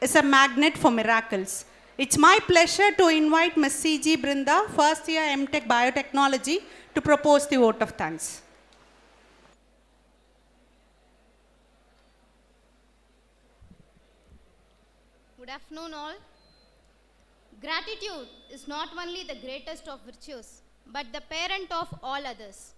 is a magnet for miracles. It's my pleasure to invite Ms. C.G. Brinda, first year MTech Biotechnology, to propose the vote of thanks. Good afternoon, all. Gratitude is not only the greatest of virtues, but the parent of all others.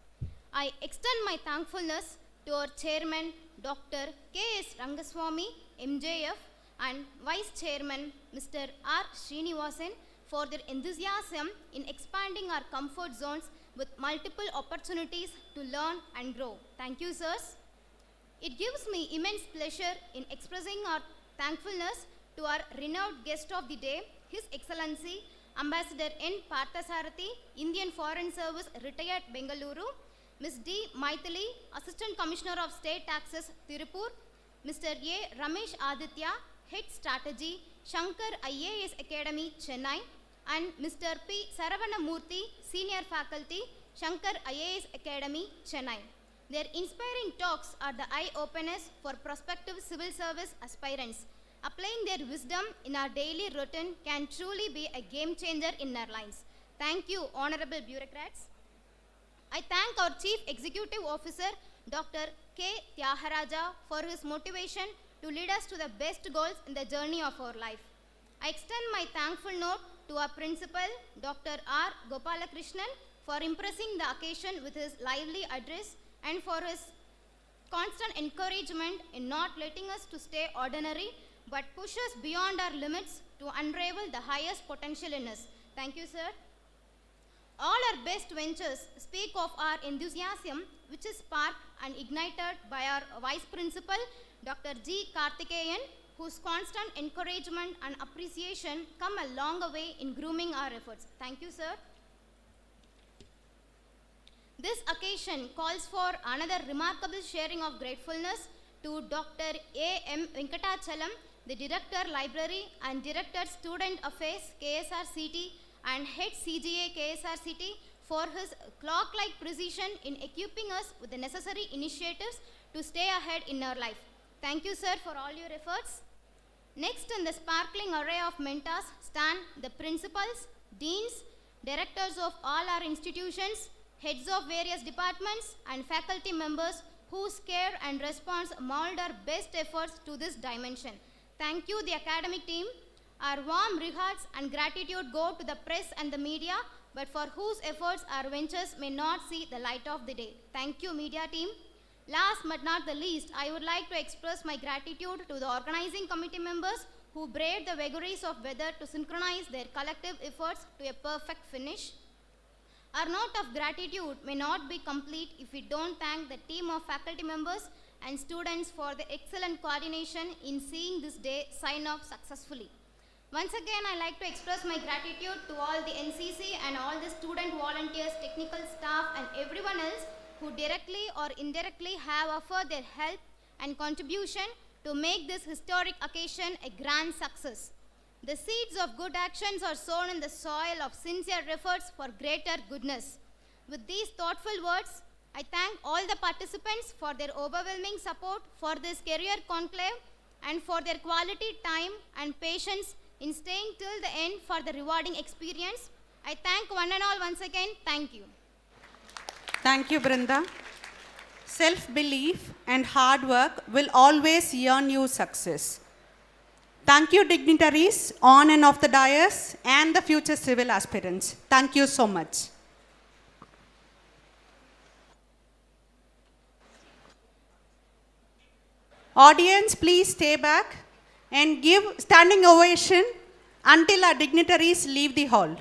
I extend my thankfulness to our chairman, Dr. K.S.Rangasamy, MJF, and Vice Chairman, Mr. R. Srinivasan, for their enthusiasm in expanding our comfort zones with multiple opportunities to learn and grow. Thank you, sirs. It gives me immense pleasure in expressing our thankfulness to our renowned guest of the day, His Excellency Ambassador N. Parthasarathi, Indian Foreign Service, retired Bengaluru, Ms. D. Maithili, Assistant Commissioner of State Taxes, Tirupur, Mr. A. Ramesh Aditya, Head Strategy, Shankar IAS Academy, Chennai, and Mr. P. Saravanamurthy, Senior Faculty, Shankar IAS Academy, Chennai. Their inspiring talks are the eye-openers for prospective civil service aspirants. Applying their wisdom in our daily routine can truly be a game changer in our lives. Thank you, honorable bureaucrats. I thank our Chief Executive Officer, Dr. K. Tyagaraja, for his motivation to lead us to the best goals in the journey of our life. I extend my thankful note to our principal, Dr. R. Gopalakrishnan, for impressing the occasion with his lively address and for his constant encouragement in not letting us to stay ordinary but push us beyond our limits to unravel the highest potential in us. Thank you, sir. All our best ventures speak of our enthusiasm, which is sparked and ignited by our Vice Principal, Dr. G. Karthikeyan, whose constant encouragement and appreciation come a long way in grooming our efforts. Thank you, sir. This occasion calls for another remarkable sharing of gratefulness to Dr. A. M. Venkatachalam, the Director Library and Director Student Affairs, KSRCT, and Head CGA, KSRCT, for his clock-like precision in equipping us with the necessary initiatives to stay ahead in our life. Thank you, sir, for all your efforts. Next in the sparkling array of mentors stand the principals, deans, directors of all our institutions, heads of various departments, and faculty members whose care and response mold our best efforts to this dimension. Thank you, the academic team. Our warm regards and gratitude go to the press and the media, but for whose efforts our ventures may not see the light of the day. Thank you, media team. Last but not the least, I would like to express my gratitude to the organizing committee members who braved the vagaries of weather to synchronize their collective efforts to a perfect finish. Our note of gratitude may not be complete if we don't thank the team of faculty members and students for the excellent coordination in seeing this day sign off successfully. Once again, I like to express my gratitude to all the NCC and all the student volunteers, technical staff, and everyone else who directly or indirectly have offered their help and contribution to make this historic occasion a grand success. The seeds of good actions are sown in the soil of sincere efforts for greater goodness. With these thoughtful words, I thank all the participants for their overwhelming support for this career conclave and for their quality time and patience in staying till the end for the rewarding experience. I thank one and all once again. Thank you. Thank you, Brinda. Self-belief and hard work will always earn you success. Thank you, dignitaries on and off the dais and the future civil aspirants. Thank you so much. Audience, please stay back and give standing ovation until our dignitaries leave the hall.